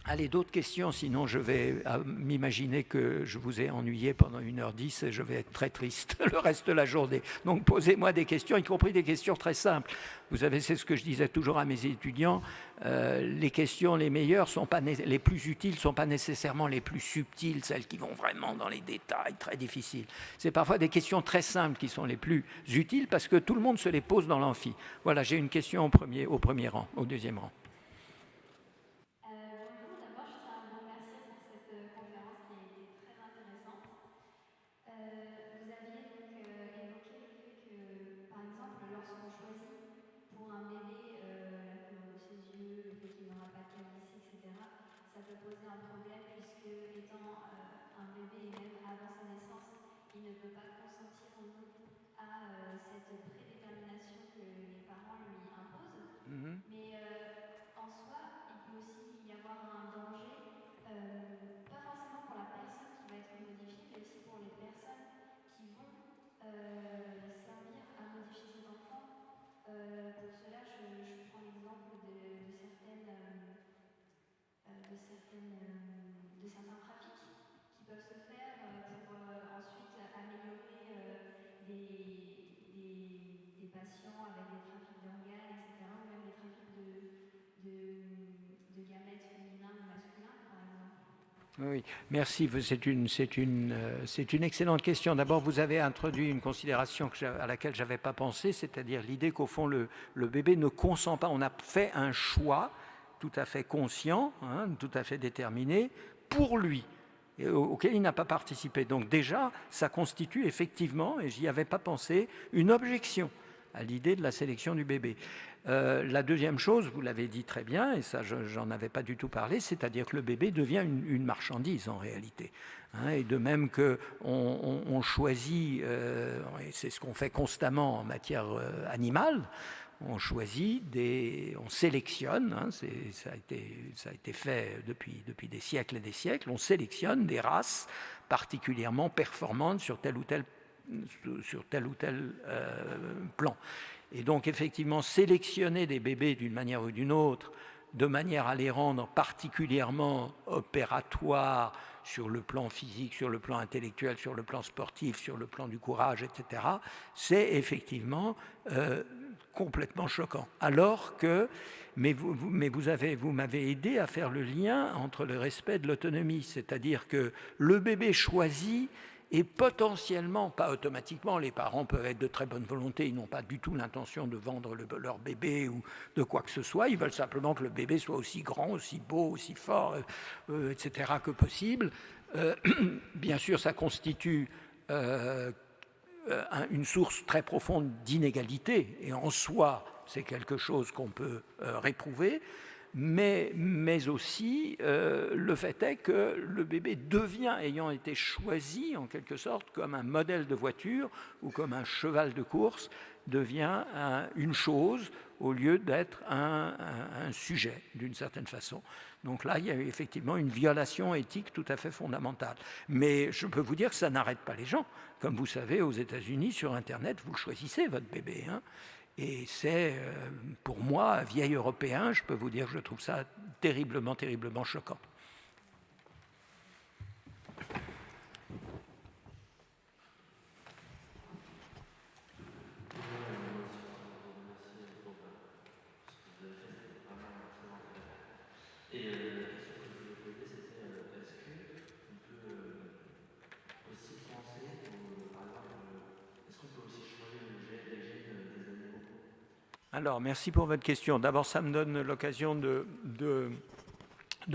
Allez, d'autres questions, sinon je vais m'imaginer que je vous ai ennuyé pendant 1h10 et je vais être très triste le reste de la journée. Donc posez-moi des questions, y compris des questions très simples. Vous savez, c'est ce que je disais toujours à mes étudiants, les questions les meilleures, les plus utiles, ne sont pas nécessairement les plus subtiles, celles qui vont vraiment dans les détails très difficiles. C'est parfois des questions très simples qui sont les plus utiles parce que tout le monde se les pose dans l'amphi. Voilà, j'ai une question au premier rang, au deuxième rang. Poser un problème puisque étant un bébé et même avant sa naissance, il ne peut pas consentir ou non à cette prédétermination que les parents lui imposent. Mais en soi, il peut aussi y avoir un danger, pas forcément pour la personne qui va être modifiée, mais aussi pour les personnes qui vont servir à modifier cet enfant. Pour cela, je prends l'exemple de certains trafics qui peuvent se faire pour ensuite améliorer des patients avec des trafics d'organes, etc., ou même des trafics de gamètes féminins ou masculins, par exemple. Oui, merci. C'est une excellente question. D'abord, vous avez introduit une considération à laquelle je n'avais pas pensé, c'est-à-dire l'idée qu'au fond, le bébé ne consent pas. On a fait un choix tout à fait conscient, tout à fait déterminé, pour lui, auquel il n'a pas participé. Donc déjà, ça constitue effectivement, et j'y avais pas pensé, une objection à l'idée de la sélection du bébé. La deuxième chose, vous l'avez dit très bien, et ça j'en avais pas du tout parlé, c'est-à-dire que le bébé devient une marchandise en réalité. Et de même qu'on choisit, et c'est ce qu'on fait constamment en matière animale, on choisit, on sélectionne, ça a été fait depuis des siècles et des siècles, on sélectionne des races particulièrement performantes sur tel ou tel plan. Et donc effectivement, sélectionner des bébés d'une manière ou d'une autre, de manière à les rendre particulièrement opératoires sur le plan physique, sur le plan intellectuel, sur le plan sportif, sur le plan du courage, etc., c'est effectivement complètement choquant. Alors que, mais vous m'avez aidé à faire le lien entre le respect de l'autonomie, c'est-à-dire que le bébé choisit et potentiellement, pas automatiquement, les parents peuvent être de très bonne volonté, ils n'ont pas du tout l'intention de vendre leur bébé ou de quoi que ce soit, ils veulent simplement que le bébé soit aussi grand, aussi beau, aussi fort, etc. que possible. Bien sûr, ça constitue une source très profonde d'inégalité, et en soi, c'est quelque chose qu'on peut réprouver. mais aussi le fait est que le bébé devient, ayant été choisi en quelque sorte comme un modèle de voiture ou comme un cheval de course, devient une chose au lieu d'être un sujet d'une certaine façon. Donc là, il y a effectivement une violation éthique tout à fait fondamentale. Mais je peux vous dire que ça n'arrête pas les gens. Comme vous savez, aux États-Unis, sur Internet, vous le choisissez, votre bébé. Et c'est, pour moi, vieil européen, je peux vous dire que je trouve ça terriblement, terriblement choquant. Alors, merci pour votre question. D'abord, ça me donne l'occasion de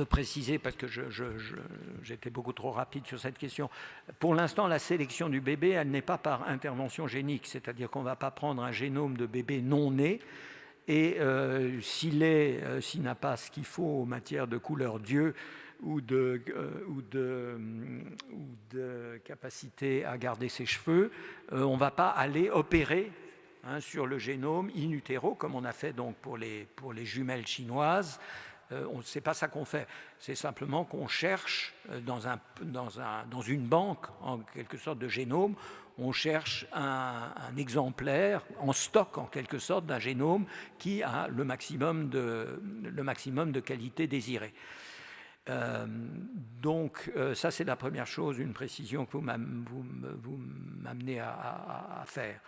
préciser, parce que j'étais beaucoup trop rapide sur cette question. Pour l'instant, la sélection du bébé, elle n'est pas par intervention génique, c'est-à-dire qu'on ne va pas prendre un génome de bébé non né, et s'il n'a pas ce qu'il faut en matière de couleur d'yeux ou de capacité à garder ses cheveux, on ne va pas aller opérer sur le génome in utero, comme on a fait donc pour les jumelles chinoises. C'est pas ça qu'on fait. C'est simplement qu'on cherche dans une banque, en quelque sorte, de génome, on cherche un exemplaire en stock, en quelque sorte, d'un génome qui a le maximum de qualité désirée. Donc ça, c'est la première chose, une précision que vous m'amenez à faire.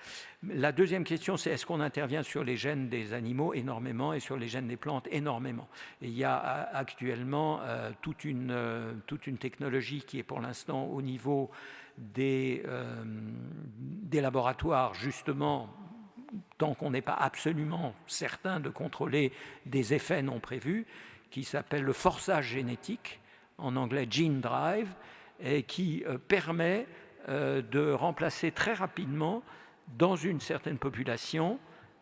La deuxième question, c'est est-ce qu'on intervient sur les gènes des animaux énormément et sur les gènes des plantes énormément. Et il y a actuellement toute une technologie qui est pour l'instant au niveau des laboratoires, justement, tant qu'on n'est pas absolument certain de contrôler des effets non prévus, qui s'appelle le forçage génétique, en anglais gene drive, et qui permet de remplacer très rapidement, dans une certaine population,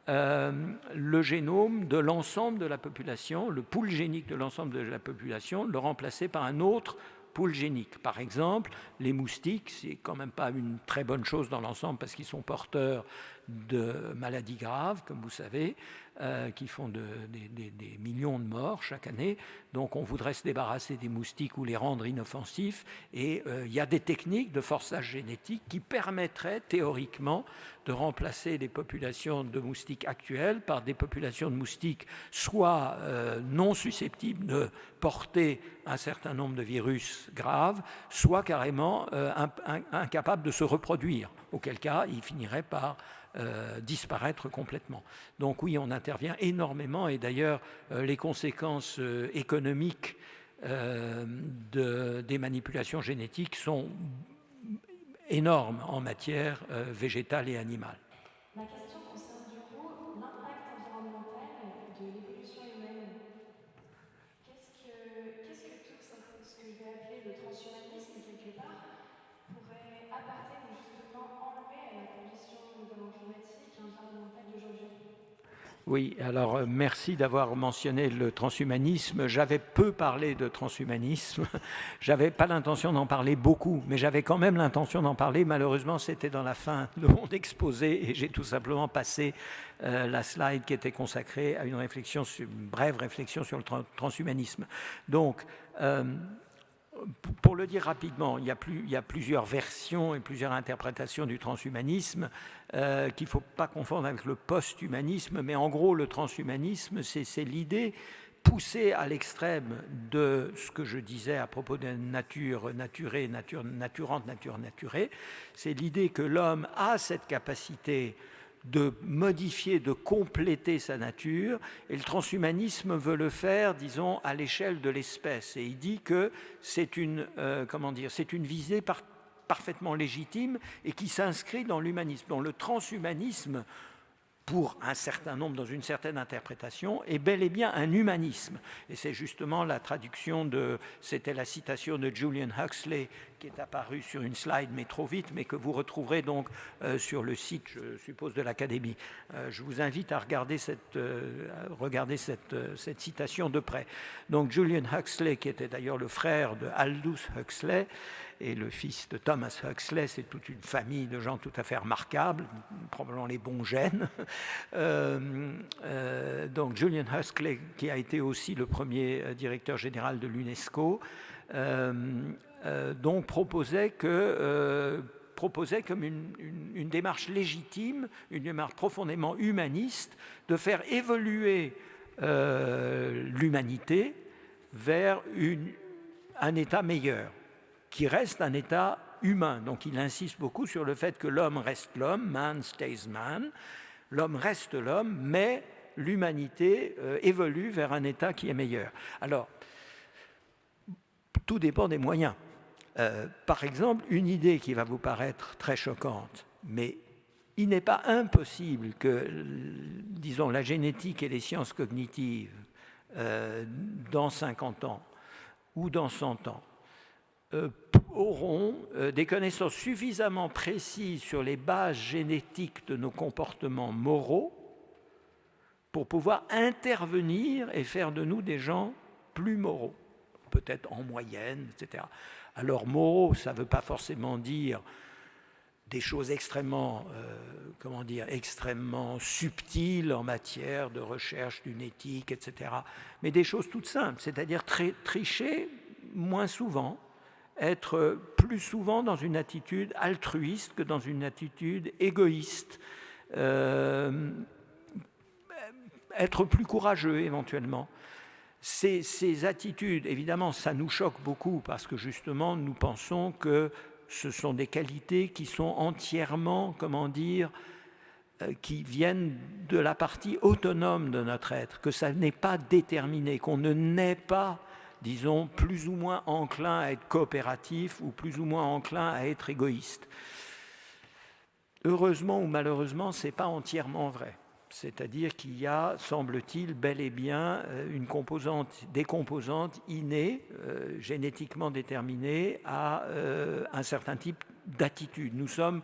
le génome de l'ensemble de la population, le pool génique de l'ensemble de la population, le remplacer par un autre pool génique. Par exemple, les moustiques, c'est quand même pas une très bonne chose dans l'ensemble parce qu'ils sont porteurs de maladies graves, comme vous savez, qui font des millions de morts chaque année. Donc on voudrait se débarrasser des moustiques ou les rendre inoffensifs. Et il y a des techniques de forçage génétique qui permettraient théoriquement de remplacer les populations de moustiques actuelles par des populations de moustiques soit non susceptibles de porter un certain nombre de virus graves, soit carrément incapables de se reproduire, auquel cas ils finiraient par disparaître complètement. Donc oui, on intervient énormément et d'ailleurs les conséquences économiques des manipulations génétiques sont énormes en matière végétale et animale. Ma question concerne du coup l'impact environnemental de l'évolution humaine. Qu'est-ce que tout ça, ce que je vais appeler le transhumanisme quelque part, pourrait apporter ou justement enlever à la condition notamment climatique et environnementale d'aujourd'hui? Oui, alors merci d'avoir mentionné le transhumanisme. J'avais peu parlé de transhumanisme. J'avais pas l'intention d'en parler beaucoup, mais j'avais quand même l'intention d'en parler. Malheureusement, c'était dans la fin de mon exposé et j'ai tout simplement passé la slide qui était consacrée à une brève réflexion sur le transhumanisme. Donc, pour le dire rapidement, il y a plusieurs versions et plusieurs interprétations du transhumanisme qu'il ne faut pas confondre avec le post-humanisme, mais en gros, le transhumanisme, c'est l'idée poussée à l'extrême de ce que je disais à propos de nature naturée, nature naturante, nature naturée. C'est l'idée que l'homme a cette capacité de modifier, de compléter sa nature, et le transhumanisme veut le faire, disons, à l'échelle de l'espèce. Et il dit que c'est une visée parfaitement légitime et qui s'inscrit dans l'humanisme. Donc le transhumanisme pour un certain nombre, dans une certaine interprétation, est bel et bien un humanisme. Et c'est justement la traduction c'était la citation de Julian Huxley qui est apparue sur une slide, mais trop vite, mais que vous retrouverez donc sur le site, je suppose, de l'Académie. Je vous invite à regarder cette citation de près. Donc Julian Huxley, qui était d'ailleurs le frère de Aldous Huxley, et le fils de Thomas Huxley, c'est toute une famille de gens tout à fait remarquables, probablement les bons gènes. Donc Julian Huxley, qui a été aussi le premier directeur général de l'UNESCO, donc proposait comme une démarche légitime, une démarche profondément humaniste, de faire évoluer l'humanité vers un état meilleur, qui reste un état humain. Donc il insiste beaucoup sur le fait que l'homme reste l'homme, man stays man, l'homme reste l'homme, mais l'humanité évolue vers un état qui est meilleur. Alors, tout dépend des moyens. Par exemple, une idée qui va vous paraître très choquante, mais il n'est pas impossible que, disons, la génétique et les sciences cognitives, dans 50 ans ou dans 100 ans, auront des connaissances suffisamment précises sur les bases génétiques de nos comportements moraux pour pouvoir intervenir et faire de nous des gens plus moraux, peut-être en moyenne, etc. Alors moraux, ça ne veut pas forcément dire des choses extrêmement, extrêmement subtiles en matière de recherche d'une éthique, etc. Mais des choses toutes simples, c'est-à-dire tricher moins souvent, être plus souvent dans une attitude altruiste que dans une attitude égoïste, être plus courageux éventuellement. Ces attitudes, évidemment, ça nous choque beaucoup parce que justement, nous pensons que ce sont des qualités qui sont entièrement, qui viennent de la partie autonome de notre être, que ça n'est pas déterminé, qu'on ne naît pas, disons, plus ou moins enclin à être coopératif ou plus ou moins enclin à être égoïste. Heureusement ou malheureusement, ce n'est pas entièrement vrai. C'est-à-dire qu'il y a, semble-t-il, bel et bien des composantes innées, génétiquement déterminées à un certain type d'attitude. Nous sommes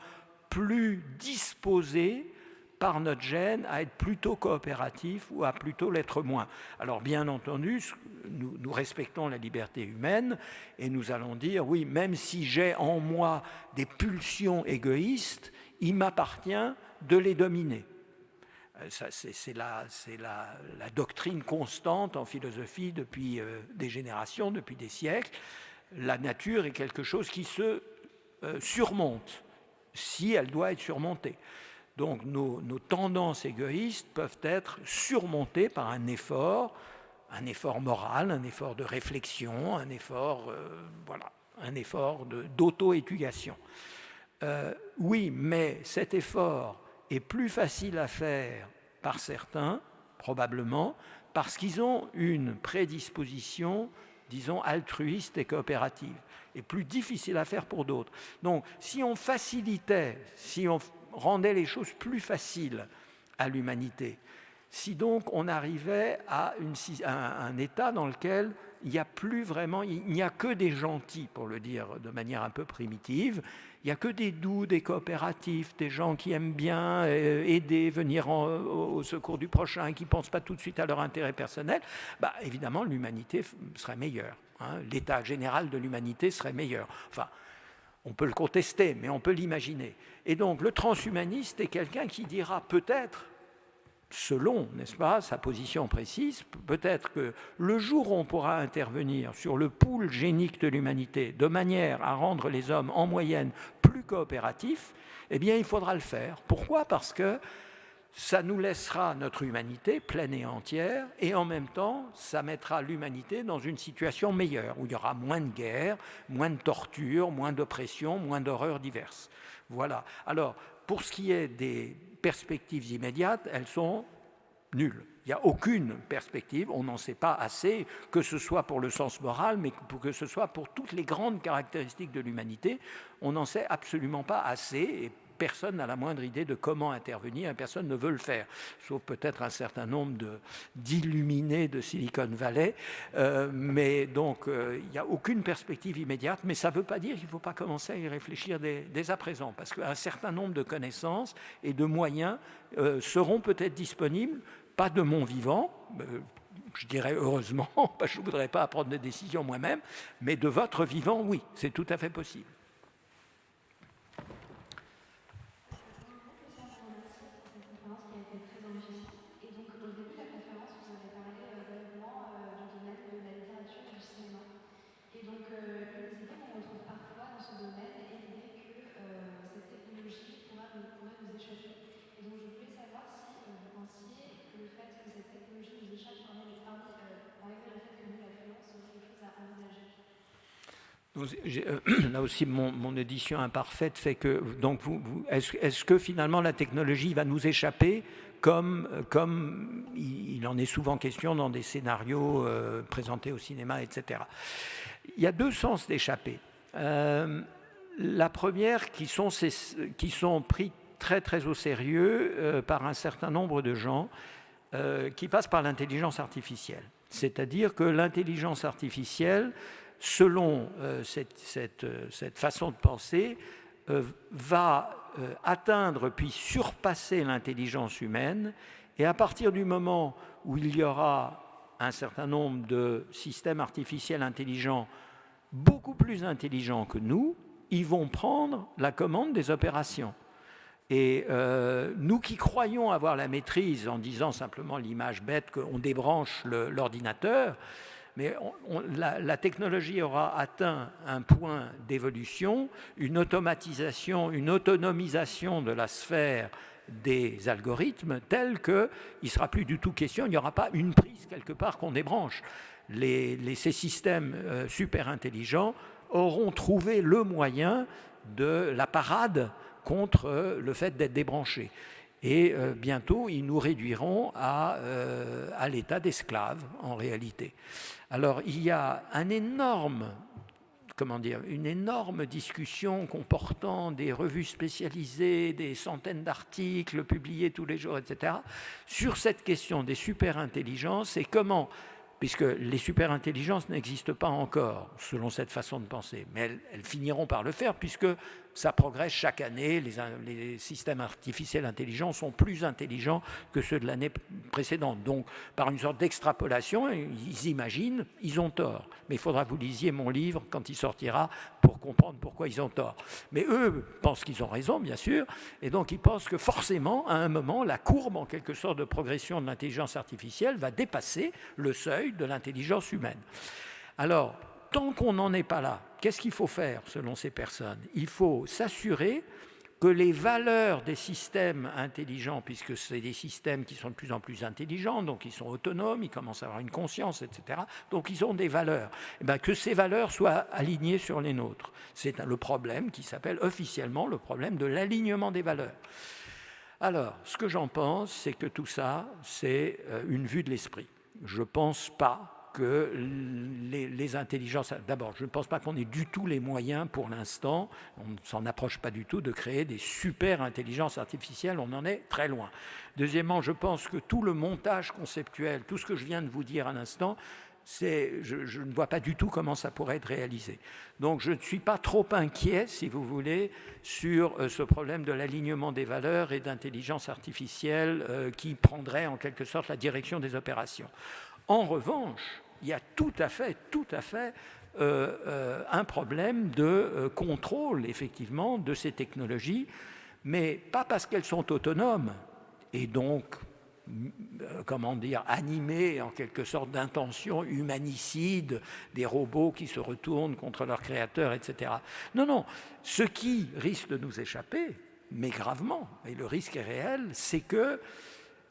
plus disposés par notre gène à être plutôt coopératifs ou à plutôt l'être moins. Alors bien entendu, nous respectons la liberté humaine et nous allons dire, oui, même si j'ai en moi des pulsions égoïstes, il m'appartient de les dominer. C'est la doctrine constante en philosophie depuis des générations, depuis des siècles. La nature est quelque chose qui se surmonte, si elle doit être surmontée. Donc nos tendances égoïstes peuvent être surmontées par un effort moral, un effort de réflexion, un effort d'auto-éducation. Oui, mais cet effort est plus facile à faire par certains, probablement, parce qu'ils ont une prédisposition, disons, altruiste et coopérative, et plus difficile à faire pour d'autres. Donc, si on facilitait, si on rendait les choses plus faciles à l'humanité, si donc on arrivait à un état dans lequel il n'y a plus vraiment, il n'y a que des gentils, pour le dire de manière un peu primitive, il n'y a que des doux, des coopératifs, des gens qui aiment bien aider, venir au secours du prochain, qui ne pensent pas tout de suite à leur intérêt personnel, évidemment l'humanité serait meilleure. L'état général de l'humanité serait meilleur. Enfin, on peut le contester, mais on peut l'imaginer. Et donc le transhumaniste est quelqu'un qui dira peut-être, selon, n'est-ce pas, sa position précise, peut-être que le jour où on pourra intervenir sur le pool génique de l'humanité de manière à rendre les hommes en moyenne plus coopératifs, eh bien il faudra le faire. Pourquoi ? Parce que ça nous laissera notre humanité pleine et entière et en même temps, ça mettra l'humanité dans une situation meilleure, où il y aura moins de guerres, moins de tortures, moins d'oppression, moins d'horreurs diverses. Voilà. Alors, pour ce qui est des perspectives immédiates, elles sont nulles. Il n'y a aucune perspective, on n'en sait pas assez, que ce soit pour le sens moral, mais que ce soit pour toutes les grandes caractéristiques de l'humanité, on n'en sait absolument pas assez, et personne n'a la moindre idée de comment intervenir et personne ne veut le faire, sauf peut-être un certain nombre d'illuminés de Silicon Valley. Mais donc, il n'y a aucune perspective immédiate, mais ça ne veut pas dire qu'il ne faut pas commencer à y réfléchir dès à présent, parce qu'un certain nombre de connaissances et de moyens seront peut-être disponibles, pas de mon vivant, je dirais heureusement, parce que je ne voudrais pas prendre des décisions moi-même, mais de votre vivant, oui, c'est tout à fait possible. Là aussi, mon édition imparfaite fait que, donc, est-ce que finalement la technologie va nous échapper comme il en est souvent question dans des scénarios présentés au cinéma, etc. Il y a deux sens d'échapper. La première qui sont pris très très au sérieux par un certain nombre de gens qui passent par l'intelligence artificielle. C'est-à-dire que l'intelligence artificielle, selon cette façon de penser, va atteindre puis surpasser l'intelligence humaine, et à partir du moment où il y aura un certain nombre de systèmes artificiels intelligents beaucoup plus intelligents que nous, ils vont prendre la commande des opérations. Et nous qui croyons avoir la maîtrise en disant simplement l'image bête qu'on débranche l'ordinateur, mais la technologie aura atteint un point d'évolution, une automatisation, une autonomisation de la sphère des algorithmes telle qu'il ne sera plus du tout question, il n'y aura pas une prise quelque part qu'on débranche. Ces systèmes super intelligents auront trouvé le moyen de la parade contre le fait d'être débranchés. Et bientôt, ils nous réduiront à l'état d'esclaves, en réalité. Alors, il y a une énorme discussion comportant des revues spécialisées, des centaines d'articles publiés tous les jours, etc., sur cette question des super-intelligences et comment, puisque les super-intelligences n'existent pas encore, selon cette façon de penser, mais elles finiront par le faire, puisque ça progresse chaque année, les systèmes artificiels intelligents sont plus intelligents que ceux de l'année précédente. Donc, par une sorte d'extrapolation, ils imaginent, ils ont tort. Mais il faudra que vous lisiez mon livre quand il sortira pour comprendre pourquoi ils ont tort. Mais eux pensent qu'ils ont raison, bien sûr, et donc ils pensent que forcément, à un moment, la courbe, en quelque sorte, de progression de l'intelligence artificielle va dépasser le seuil de l'intelligence humaine. Alors, tant qu'on n'en est pas là, qu'est-ce qu'il faut faire selon ces personnes? Il faut s'assurer que les valeurs des systèmes intelligents, puisque c'est des systèmes qui sont de plus en plus intelligents, donc ils sont autonomes, ils commencent à avoir une conscience, etc., donc ils ont des valeurs, et bien, que ces valeurs soient alignées sur les nôtres. C'est le problème qui s'appelle officiellement le problème de l'alignement des valeurs. Alors, ce que j'en pense, c'est que tout ça, c'est une vue de l'esprit. Je ne pense pas que les intelligences... D'abord, je ne pense pas qu'on ait du tout les moyens pour l'instant, on ne s'en approche pas du tout, de créer des super intelligences artificielles, on en est très loin. Deuxièmement, je pense que tout le montage conceptuel, tout ce que je viens de vous dire à l'instant, je ne vois pas du tout comment ça pourrait être réalisé. Donc je ne suis pas trop inquiet, si vous voulez, sur ce problème de l'alignement des valeurs et d'intelligence artificielle qui prendrait en quelque sorte la direction des opérations. En revanche, il y a tout à fait un problème de contrôle, effectivement, de ces technologies, mais pas parce qu'elles sont autonomes et donc, animées en quelque sorte d'intentions humanicides, des robots qui se retournent contre leurs créateurs, etc. Non, ce qui risque de nous échapper, mais gravement, et le risque est réel, c'est que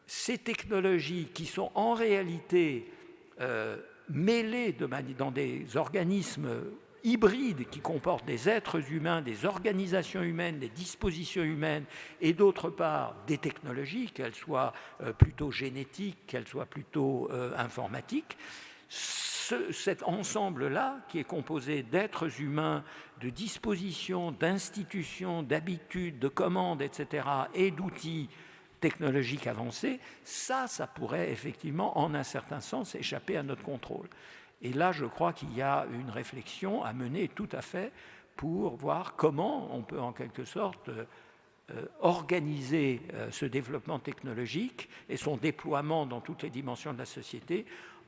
ces technologies qui sont en réalité mêlées dans des organismes hybrides qui comportent des êtres humains, des organisations humaines, des dispositions humaines et d'autre part des technologies, qu'elles soient plutôt génétiques, qu'elles soient plutôt informatiques, Cet ensemble-là, qui est composé d'êtres humains, de dispositions, d'institutions, d'habitudes, de commandes, etc., et d'outils technologiques avancés, ça pourrait effectivement, en un certain sens, échapper à notre contrôle. Et là, je crois qu'il y a une réflexion à mener tout à fait pour voir comment on peut, en quelque sorte, organiser ce développement technologique et son déploiement dans toutes les dimensions de la société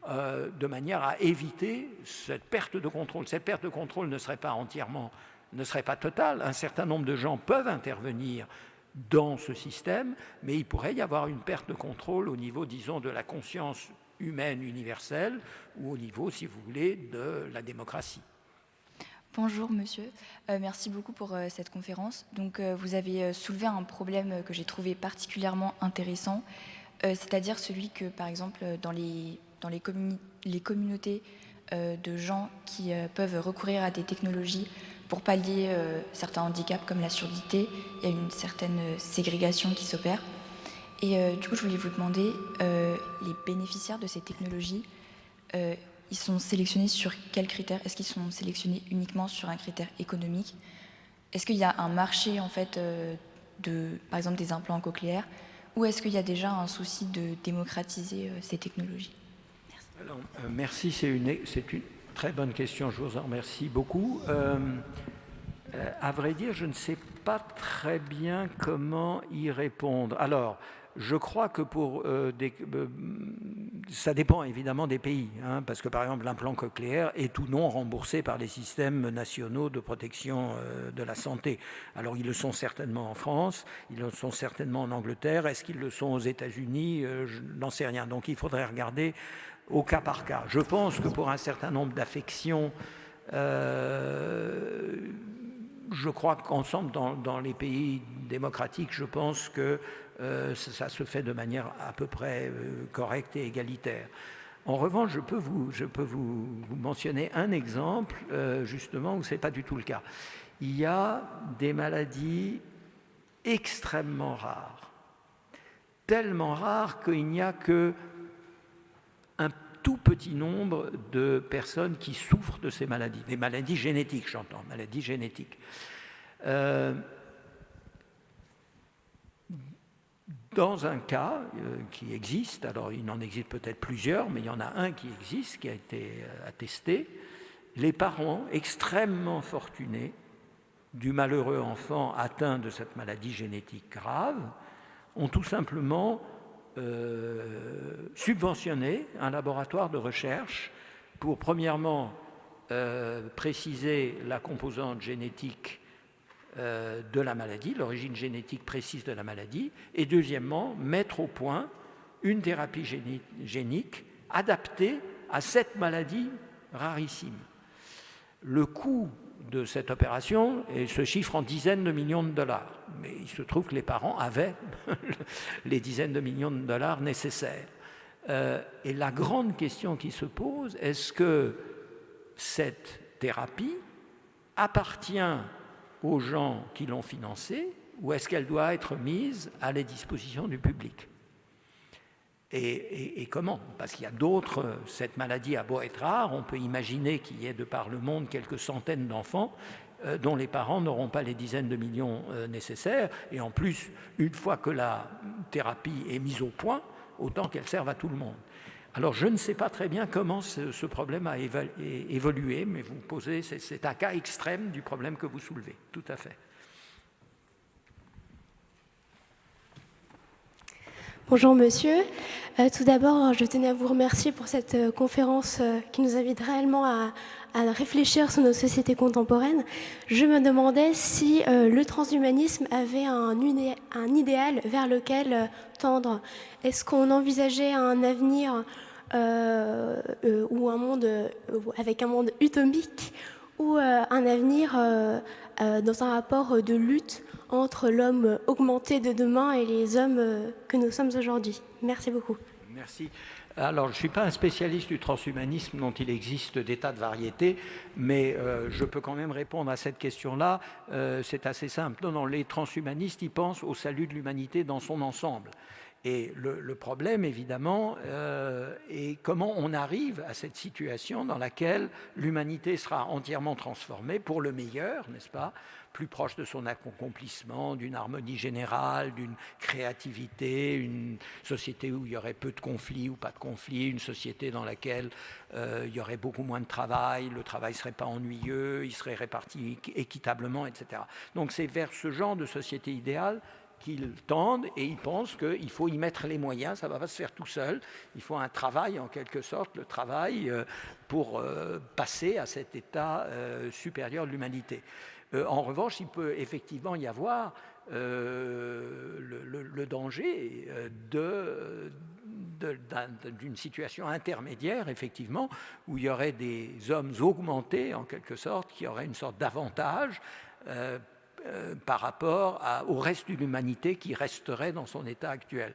de manière à éviter cette perte de contrôle. Cette perte de contrôle ne serait pas totale. Un certain nombre de gens peuvent intervenir dans ce système, mais il pourrait y avoir une perte de contrôle au niveau, disons, de la conscience humaine universelle ou au niveau, si vous voulez, de la démocratie. Bonjour monsieur, merci beaucoup pour cette conférence. Donc vous avez soulevé un problème que j'ai trouvé particulièrement intéressant, c'est-à-dire celui que par exemple dans les communautés de gens qui peuvent recourir à des technologies pour pallier certains handicaps comme la surdité, il y a une certaine ségrégation qui s'opère. Et du coup je voulais vous demander, les bénéficiaires de ces technologies, ils sont sélectionnés sur quels critères? Est-ce qu'ils sont sélectionnés uniquement sur un critère économique? Est-ce qu'il y a un marché en fait par exemple des implants cochléaires? Ou est-ce qu'il y a déjà un souci de démocratiser ces technologies? Merci. Alors, merci, c'est une très bonne question, je vous en remercie beaucoup. À vrai dire, je ne sais pas très bien comment y répondre. Alors, je crois que ça dépend évidemment des pays, hein, parce que par exemple l'implant cochléaire est ou non remboursé par les systèmes nationaux de protection de la santé. Alors ils le sont certainement en France, ils le sont certainement en Angleterre, est-ce qu'ils le sont aux États-Unis? Je n'en sais rien, donc il faudrait regarder au cas par cas. Je pense que pour un certain nombre d'affections, je crois qu'ensemble dans les pays démocratiques, je pense que ça se fait de manière à peu près correcte et égalitaire. En revanche, je peux vous mentionner un exemple, justement, où ce n'est pas du tout le cas. Il y a des maladies extrêmement rares, tellement rares qu'il n'y a que un tout petit nombre de personnes qui souffrent de ces maladies. Des maladies génétiques, j'entends, maladies génétiques. Dans un cas qui existe, alors il en existe peut-être plusieurs, mais il y en a un qui existe, qui a été attesté, les parents extrêmement fortunés du malheureux enfant atteint de cette maladie génétique grave ont tout simplement subventionné un laboratoire de recherche pour, premièrement, préciser la composante génétique de la maladie, l'origine génétique précise de la maladie, et deuxièmement, mettre au point une thérapie génique adaptée à cette maladie rarissime. Le coût de cette opération se chiffre en dizaines de millions de dollars, mais il se trouve que les parents avaient les dizaines de millions de dollars nécessaires. Et la grande question qui se pose, est-ce que cette thérapie appartient aux gens qui l'ont financée, ou est-ce qu'elle doit être mise à la disposition du public? Et comment? Parce qu'il y a d'autres, cette maladie a beau être rare, on peut imaginer qu'il y ait de par le monde quelques centaines d'enfants dont les parents n'auront pas les dizaines de millions nécessaires, et en plus, une fois que la thérapie est mise au point, autant qu'elle serve à tout le monde. Alors, je ne sais pas très bien comment ce problème a évolué, mais vous posez, c'est un cas extrême du problème que vous soulevez, tout à fait. Bonjour monsieur. Tout d'abord, je tenais à vous remercier pour cette conférence qui nous invite réellement à réfléchir sur nos sociétés contemporaines. Je me demandais si le transhumanisme avait un idéal vers lequel tendre. Est-ce qu'on envisageait un avenir ou un monde avec un monde utopique, ou un avenir dans un rapport de lutte entre l'homme augmenté de demain et les hommes que nous sommes aujourd'hui? Merci beaucoup. Merci. Alors, je ne suis pas un spécialiste du transhumanisme dont il existe des tas de variétés, mais je peux quand même répondre à cette question-là. C'est assez simple. Non, les transhumanistes, ils pensent au salut de l'humanité dans son ensemble. Et le problème, évidemment, est comment on arrive à cette situation dans laquelle l'humanité sera entièrement transformée pour le meilleur, n'est-ce pas, plus proche de son accomplissement, d'une harmonie générale, d'une créativité, une société où il y aurait peu de conflits ou pas de conflits, une société dans laquelle il y aurait beaucoup moins de travail, le travail ne serait pas ennuyeux, il serait réparti équitablement, etc. Donc c'est vers ce genre de société idéale qu'ils tendent, et ils pensent qu'il faut y mettre les moyens, ça ne va pas se faire tout seul, il faut un travail en quelque sorte, le travail pour passer à cet état supérieur de l'humanité. En revanche, il peut effectivement y avoir le danger d'une situation intermédiaire, effectivement, où il y aurait des hommes augmentés, en quelque sorte, qui auraient une sorte d'avantage par rapport au reste de l'humanité qui resterait dans son état actuel.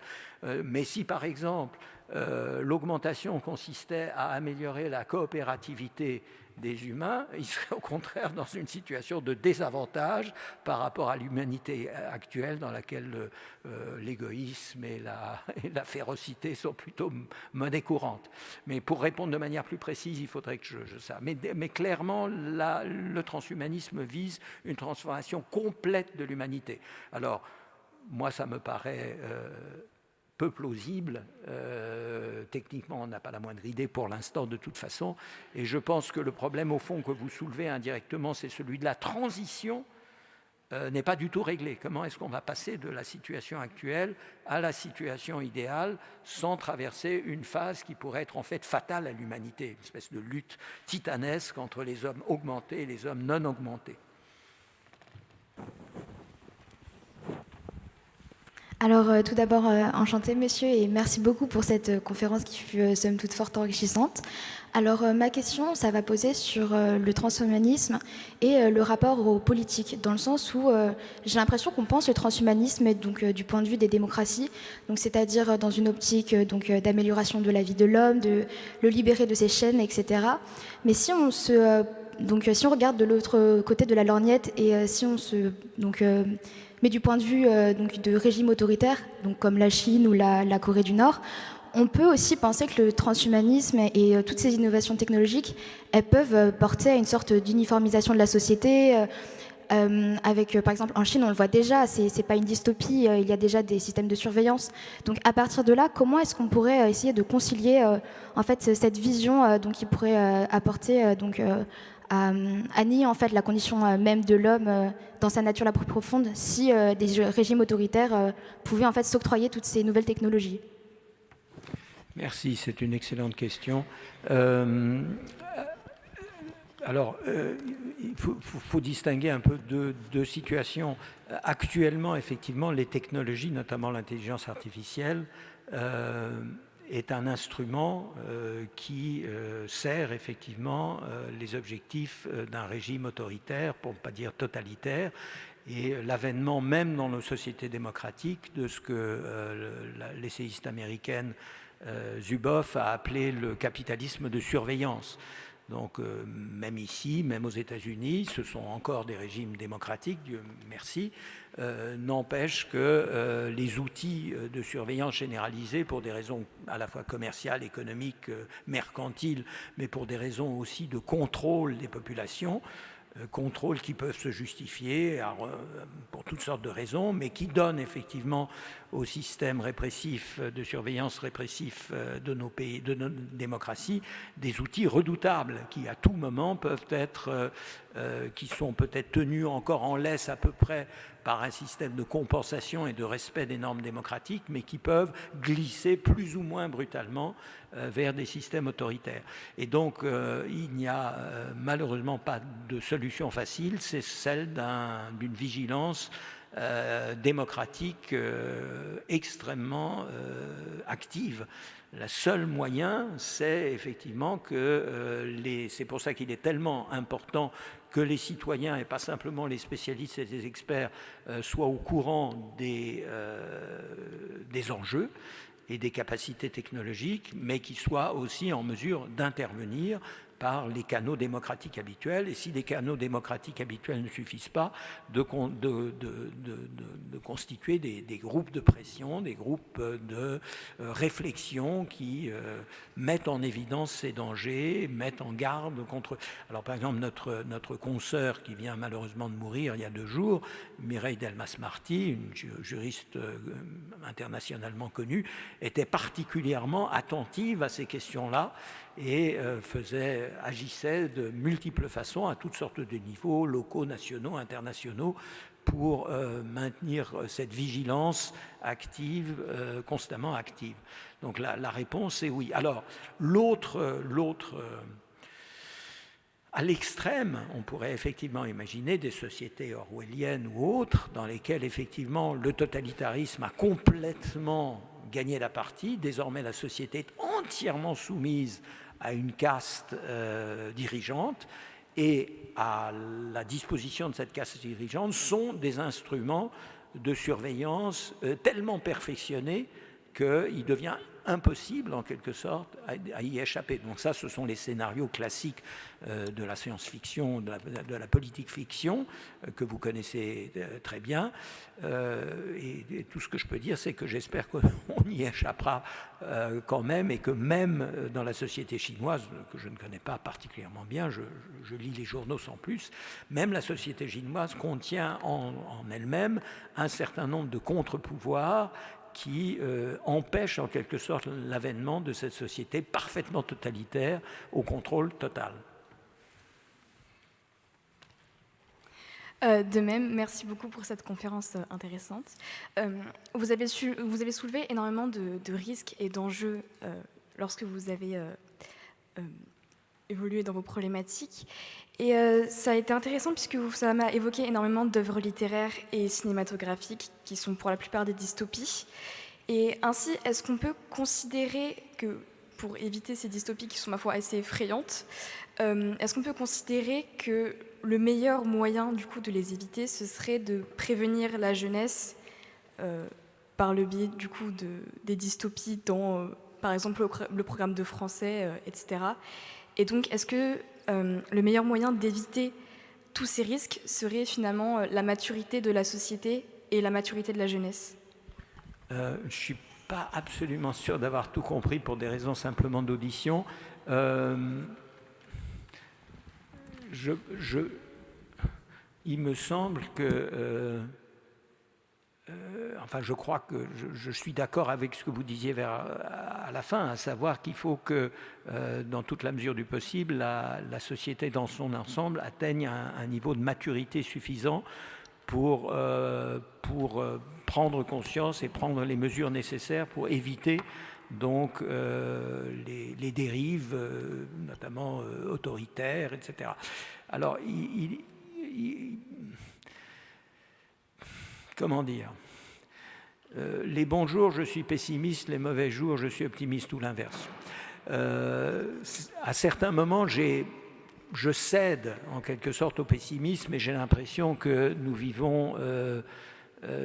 Mais si, par exemple, l'augmentation consistait à améliorer la coopérativité des humains, ils seraient au contraire dans une situation de désavantage par rapport à l'humanité actuelle dans laquelle l'égoïsme et la férocité sont plutôt monnaie courante. Mais pour répondre de manière plus précise, il faudrait que je sache. Mais clairement, le transhumanisme vise une transformation complète de l'humanité. Alors, moi, ça me paraît peu plausible. Techniquement, on n'a pas la moindre idée pour l'instant de toute façon. Et je pense que le problème, au fond, que vous soulevez indirectement, c'est celui de la transition, n'est pas du tout réglé. Comment est-ce qu'on va passer de la situation actuelle à la situation idéale sans traverser une phase qui pourrait être en fait fatale à l'humanité, une espèce de lutte titanesque entre les hommes augmentés et les hommes non augmentés. Alors tout d'abord, enchanté monsieur, et merci beaucoup pour cette conférence qui fut somme toute fort enrichissante. Alors ma question, ça va poser sur le transhumanisme et le rapport aux politiques, dans le sens où j'ai l'impression qu'on pense le transhumanisme donc, du point de vue des démocraties, donc c'est-à-dire dans une optique d'amélioration de la vie de l'homme, de le libérer de ses chaînes, etc. Mais si on si on regarde de l'autre côté de la lorgnette et si on se mais du point de vue de régimes autoritaires, donc comme la Chine ou la Corée du Nord, on peut aussi penser que le transhumanisme et toutes ces innovations technologiques, elles peuvent porter à une sorte d'uniformisation de la société. Avec, par exemple, en Chine, on le voit déjà, c'est pas une dystopie, il y a déjà des systèmes de surveillance. Donc, à partir de là, comment est-ce qu'on pourrait essayer de concilier en fait cette vision qui pourrait apporter à nier en fait la condition même de l'homme dans sa nature la plus profonde, si des régimes autoritaires pouvaient en fait s'octroyer toutes ces nouvelles technologies? Merci, c'est une excellente question. Alors, il faut distinguer un peu deux situations. Actuellement, effectivement, les technologies, notamment l'intelligence artificielle, est un instrument qui sert effectivement les objectifs d'un régime autoritaire, pour ne pas dire totalitaire, et l'avènement même dans nos sociétés démocratiques de ce que l'essayiste américaine Zuboff a appelé le capitalisme de surveillance. Donc même ici, même aux États-Unis, ce sont encore des régimes démocratiques, Dieu merci, n'empêche que les outils de surveillance généralisée, pour des raisons à la fois commerciales, économiques, mercantiles, mais pour des raisons aussi de contrôle des populations, contrôles qui peuvent se justifier pour toutes sortes de raisons, mais qui donnent effectivement au système répressif, de surveillance répressif de nos pays, de nos démocraties, des outils redoutables qui à tout moment peuvent être, qui sont peut-être tenus encore en laisse à peu près par un système de compensation et de respect des normes démocratiques, mais qui peuvent glisser plus ou moins brutalement vers des systèmes autoritaires. Et donc, il n'y a malheureusement pas de solution facile, c'est celle d'une vigilance démocratique extrêmement active. Le seul moyen, c'est effectivement que c'est pour ça qu'il est tellement important que les citoyens, et pas simplement les spécialistes et les experts, soient au courant des enjeux et des capacités technologiques, mais qu'ils soient aussi en mesure d'intervenir par les canaux démocratiques habituels. Et si les canaux démocratiques habituels ne suffisent pas, de constituer des groupes de pression, des groupes de réflexion qui mettent en évidence ces dangers, mettent en garde contre... Alors par exemple, notre consoeur qui vient malheureusement de mourir il y a 2 jours, Mireille Delmas-Marty, une juriste internationalement connue, était particulièrement attentive à ces questions-là et agissait de multiples façons à toutes sortes de niveaux, locaux, nationaux, internationaux, pour maintenir cette vigilance active, constamment active. Donc la réponse est oui. Alors à l'extrême, on pourrait effectivement imaginer des sociétés orwelliennes ou autres dans lesquelles effectivement le totalitarisme a complètement gagné la partie. Désormais, la société est entièrement soumise à une caste dirigeante et à la disposition de cette caste dirigeante sont des instruments de surveillance tellement perfectionnés qu'il devient impossible en quelque sorte à y échapper. Donc ça, ce sont les scénarios classiques de la science-fiction, de la politique fiction que vous connaissez très bien. Et tout ce que je peux dire, c'est que j'espère qu'on y échappera quand même, et que même dans la société chinoise, que je ne connais pas particulièrement bien, je lis les journaux sans plus, même la société chinoise contient en elle-même un certain nombre de contre-pouvoirs qui empêche en quelque sorte l'avènement de cette société parfaitement totalitaire au contrôle total. De même, merci beaucoup pour cette conférence intéressante. Vous avez soulevé énormément de risques et d'enjeux lorsque vous avez évolué dans vos problématiques. Et ça a été intéressant puisque ça m'a évoqué énormément d'œuvres littéraires et cinématographiques qui sont pour la plupart des dystopies. Et ainsi, est-ce qu'on peut considérer que, pour éviter ces dystopies qui sont ma foi assez effrayantes, est-ce qu'on peut considérer que le meilleur moyen du coup de les éviter, ce serait de prévenir la jeunesse par le biais du coup des dystopies dans, par exemple, le programme de français, etc. Et donc, est-ce que le meilleur moyen d'éviter tous ces risques serait finalement la maturité de la société et la maturité de la jeunesse? Je ne suis pas absolument sûr d'avoir tout compris pour des raisons simplement d'audition. Il me semble que... je crois que je suis d'accord avec ce que vous disiez à la fin, à savoir qu'il faut que, dans toute la mesure du possible, la société dans son ensemble atteigne un niveau de maturité suffisant pour prendre conscience et prendre les mesures nécessaires pour éviter donc les dérives, notamment autoritaires, etc. Alors, comment dire, les bons jours, je suis pessimiste, les mauvais jours, je suis optimiste, ou l'inverse. À certains moments, je cède en quelque sorte au pessimisme, et j'ai l'impression que nous vivons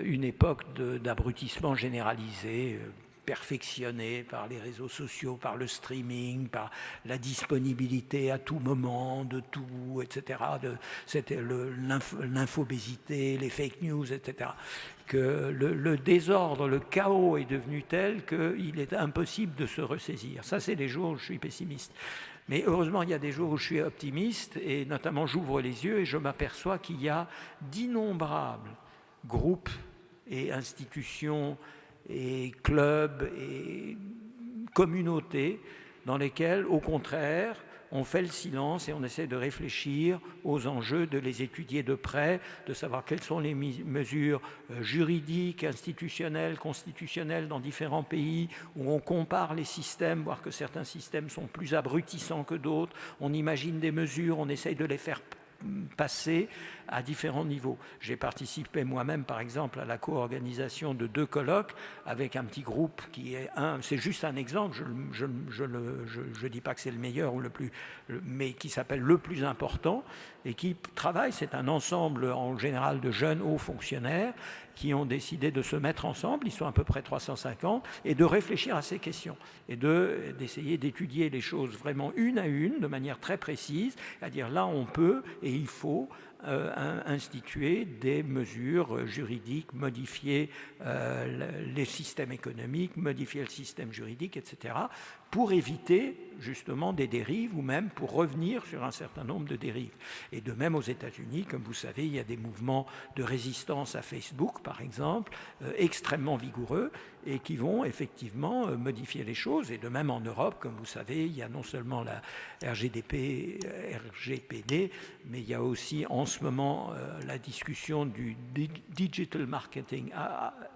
une époque d'abrutissement généralisé, perfectionné par les réseaux sociaux, par le streaming, par la disponibilité à tout moment de tout, etc. C'était l'infobésité, les fake news, etc. Que le désordre, le chaos est devenu tel qu'il est impossible de se ressaisir. Ça, c'est les jours où je suis pessimiste. Mais heureusement, il y a des jours où je suis optimiste, et notamment j'ouvre les yeux et je m'aperçois qu'il y a d'innombrables groupes et institutions et clubs et communautés dans lesquels, au contraire, on fait le silence et on essaie de réfléchir aux enjeux, de les étudier de près, de savoir quelles sont les mesures juridiques, institutionnelles, constitutionnelles dans différents pays, où on compare les systèmes, voir que certains systèmes sont plus abrutissants que d'autres, on imagine des mesures, on essaye de les faire passer à différents niveaux. J'ai participé moi-même, par exemple, à la co-organisation de 2 colloques avec un petit groupe qui est c'est juste un exemple, je ne dis pas que c'est le meilleur ou le plus, mais qui s'appelle Le Plus Important et qui travaille, c'est un ensemble en général de jeunes hauts fonctionnaires qui ont décidé de se mettre ensemble, ils sont à peu près 350, et de réfléchir à ces questions, et d'essayer d'étudier les choses vraiment une à une, de manière très précise, à dire là on peut et il faut instituer des mesures juridiques, modifier les systèmes économiques, modifier le système juridique, etc., pour éviter justement des dérives ou même pour revenir sur un certain nombre de dérives. Et de même aux États-Unis, comme vous savez, il y a des mouvements de résistance à Facebook, par exemple, extrêmement vigoureux et qui vont effectivement modifier les choses. Et de même en Europe, comme vous savez, il y a non seulement la RGPD, mais il y a aussi en ce moment la discussion du Digital Marketing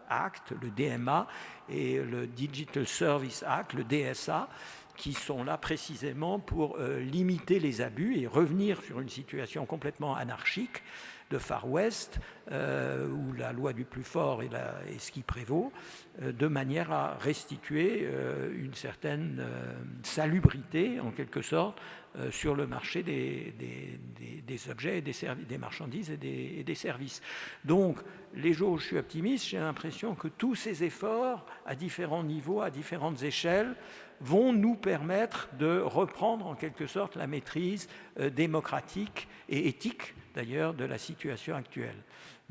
Act, le DMA, et le Digital Service Act, le DSA, qui sont là précisément pour limiter les abus et revenir sur une situation complètement anarchique de Far West, où la loi du plus fort est ce qui prévaut, de manière à restituer une certaine salubrité, en quelque sorte, sur le marché des objets, et des marchandises et des services. Donc, les jours où je suis optimiste, j'ai l'impression que tous ces efforts, à différents niveaux, à différentes échelles, vont nous permettre de reprendre en quelque sorte la maîtrise démocratique et éthique, d'ailleurs, de la situation actuelle.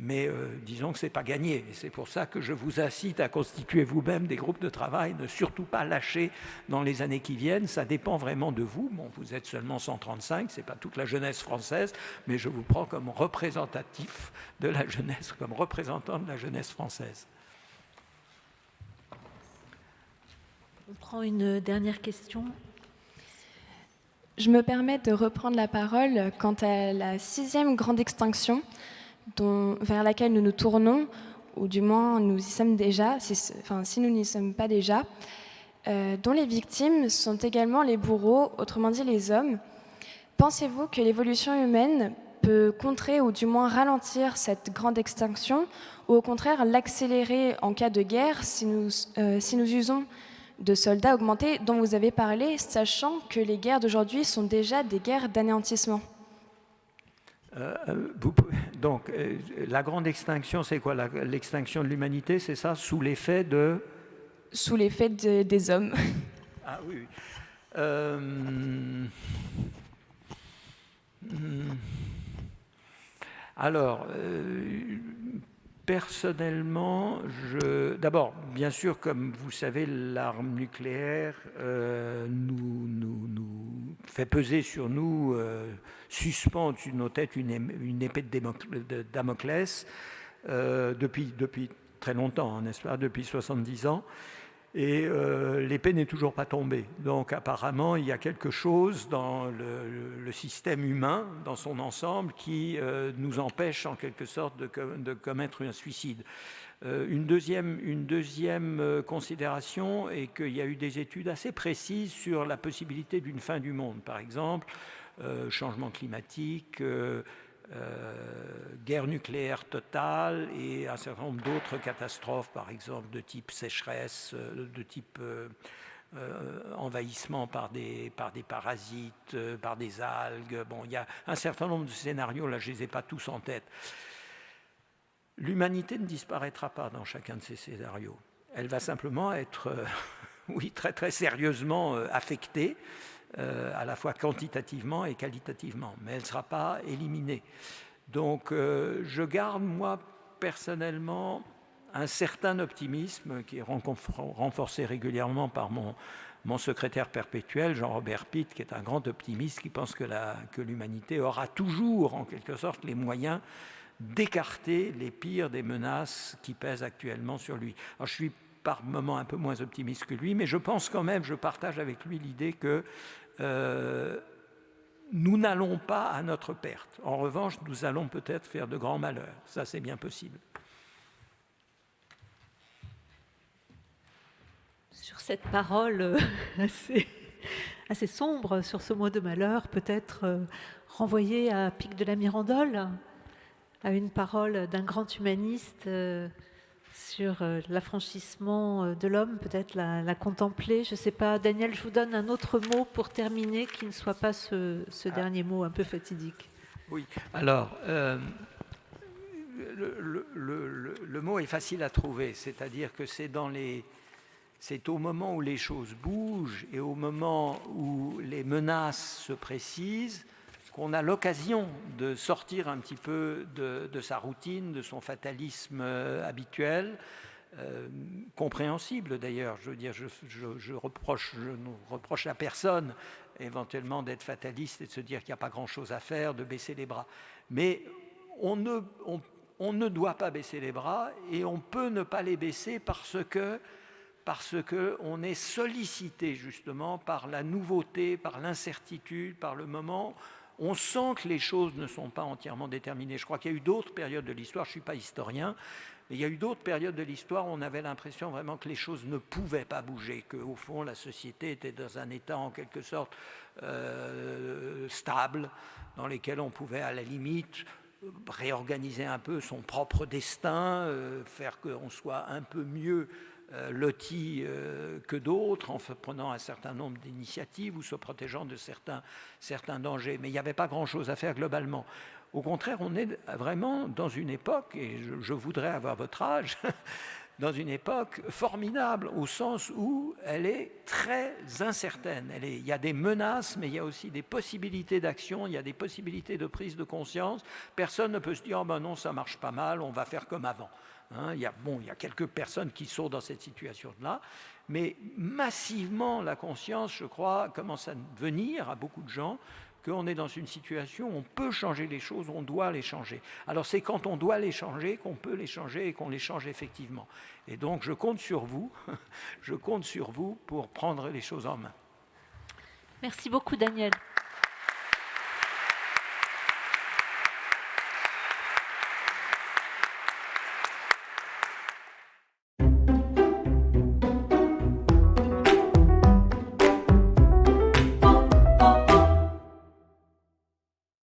Mais disons que ce n'est pas gagné. Et c'est pour ça que je vous incite à constituer vous-même des groupes de travail, ne surtout pas lâcher dans les années qui viennent. Ça dépend vraiment de vous. Bon, vous êtes seulement 135, ce n'est pas toute la jeunesse française, mais je vous prends comme représentatif de la jeunesse, comme représentant de la jeunesse française. On prend une dernière question. Je me permets de reprendre la parole quant à la 6e grande extinction vers laquelle nous nous tournons, ou du moins nous y sommes déjà, si nous n'y sommes pas déjà, dont les victimes sont également les bourreaux, autrement dit les hommes. Pensez-vous que l'évolution humaine peut contrer ou du moins ralentir cette grande extinction, ou au contraire l'accélérer en cas de guerre si nous usons de soldats augmentés dont vous avez parlé, sachant que les guerres d'aujourd'hui sont déjà des guerres d'anéantissement? Donc, la grande extinction, c'est quoi? L'extinction de l'humanité, c'est ça? Sous l'effet de... Sous l'effet des hommes. Ah oui. Alors, personnellement, d'abord, bien sûr, comme vous savez, l'arme nucléaire nous fait peser sur nous, suspend au-dessus de nos têtes une épée de Damoclès depuis très longtemps, n'est-ce pas, depuis 70 ans. Et l'épée n'est toujours pas tombée. Donc apparemment, il y a quelque chose dans le système humain, dans son ensemble, qui nous empêche en quelque sorte de commettre un suicide. Une deuxième considération est qu'il y a eu des études assez précises sur la possibilité d'une fin du monde. Par exemple, changement climatique, guerre nucléaire totale et un certain nombre d'autres catastrophes, par exemple de type sécheresse, de type envahissement par des parasites, par des algues. Bon, il y a un certain nombre de scénarios, là je ne les ai pas tous en tête. L'humanité ne disparaîtra pas dans chacun de ces scénarios. Elle va simplement être oui, très très sérieusement affectée, à la fois quantitativement et qualitativement, mais elle ne sera pas éliminée. Donc je garde, moi, personnellement, un certain optimisme qui est renforcé régulièrement par mon secrétaire perpétuel, Jean-Robert Pitt, qui est un grand optimiste, qui pense que l'humanité aura toujours, en quelque sorte, les moyens d'écarter les pires des menaces qui pèsent actuellement sur lui. Alors, je suis par moments un peu moins optimiste que lui, mais je pense quand même, je partage avec lui l'idée que nous n'allons pas à notre perte. En revanche, nous allons peut-être faire de grands malheurs. Ça, c'est bien possible. Sur cette parole assez sombre, sur ce mot de malheur, peut-être renvoyer à Pic de la Mirandole, à une parole d'un grand humaniste sur l'affranchissement de l'homme, peut-être la contempler. Je ne sais pas, Daniel, je vous donne un autre mot pour terminer, qui ne soit pas ce dernier mot un peu fatidique. Oui, alors, le mot est facile à trouver, c'est-à-dire que c'est au moment où les choses bougent et au moment où les menaces se précisent qu'on a l'occasion de sortir un petit peu de sa routine, de son fatalisme habituel, compréhensible d'ailleurs. Je veux dire, je ne reproche à personne éventuellement d'être fataliste et de se dire qu'il n'y a pas grand-chose à faire, de baisser les bras. Mais on ne doit pas baisser les bras et on peut ne pas les baisser parce qu'on est sollicité justement par la nouveauté, par l'incertitude, par le moment. On sent que les choses ne sont pas entièrement déterminées. Je crois qu'il y a eu d'autres périodes de l'histoire, je ne suis pas historien, mais il y a eu d'autres périodes de l'histoire où on avait l'impression vraiment que les choses ne pouvaient pas bouger, qu'au fond la société était dans un état en quelque sorte stable, dans lequel on pouvait à la limite réorganiser un peu son propre destin, faire qu'on soit un peu mieux loti que d'autres en prenant un certain nombre d'initiatives ou se protégeant de certains dangers. Mais il n'y avait pas grand-chose à faire globalement. Au contraire, on est vraiment dans une époque, et je voudrais avoir votre âge, dans une époque formidable au sens où elle est très incertaine. Il y a des menaces, mais il y a aussi des possibilités d'action, il y a des possibilités de prise de conscience. Personne ne peut se dire « oh ben non, ça marche pas mal, on va faire comme avant ». Il y a quelques personnes qui sont dans cette situation-là, mais massivement, la conscience, je crois, commence à venir à beaucoup de gens qu'on est dans une situation où on peut changer les choses, on doit les changer. Alors c'est quand on doit les changer qu'on peut les changer et qu'on les change effectivement. Et donc je compte sur vous, pour prendre les choses en main. Merci beaucoup Daniel.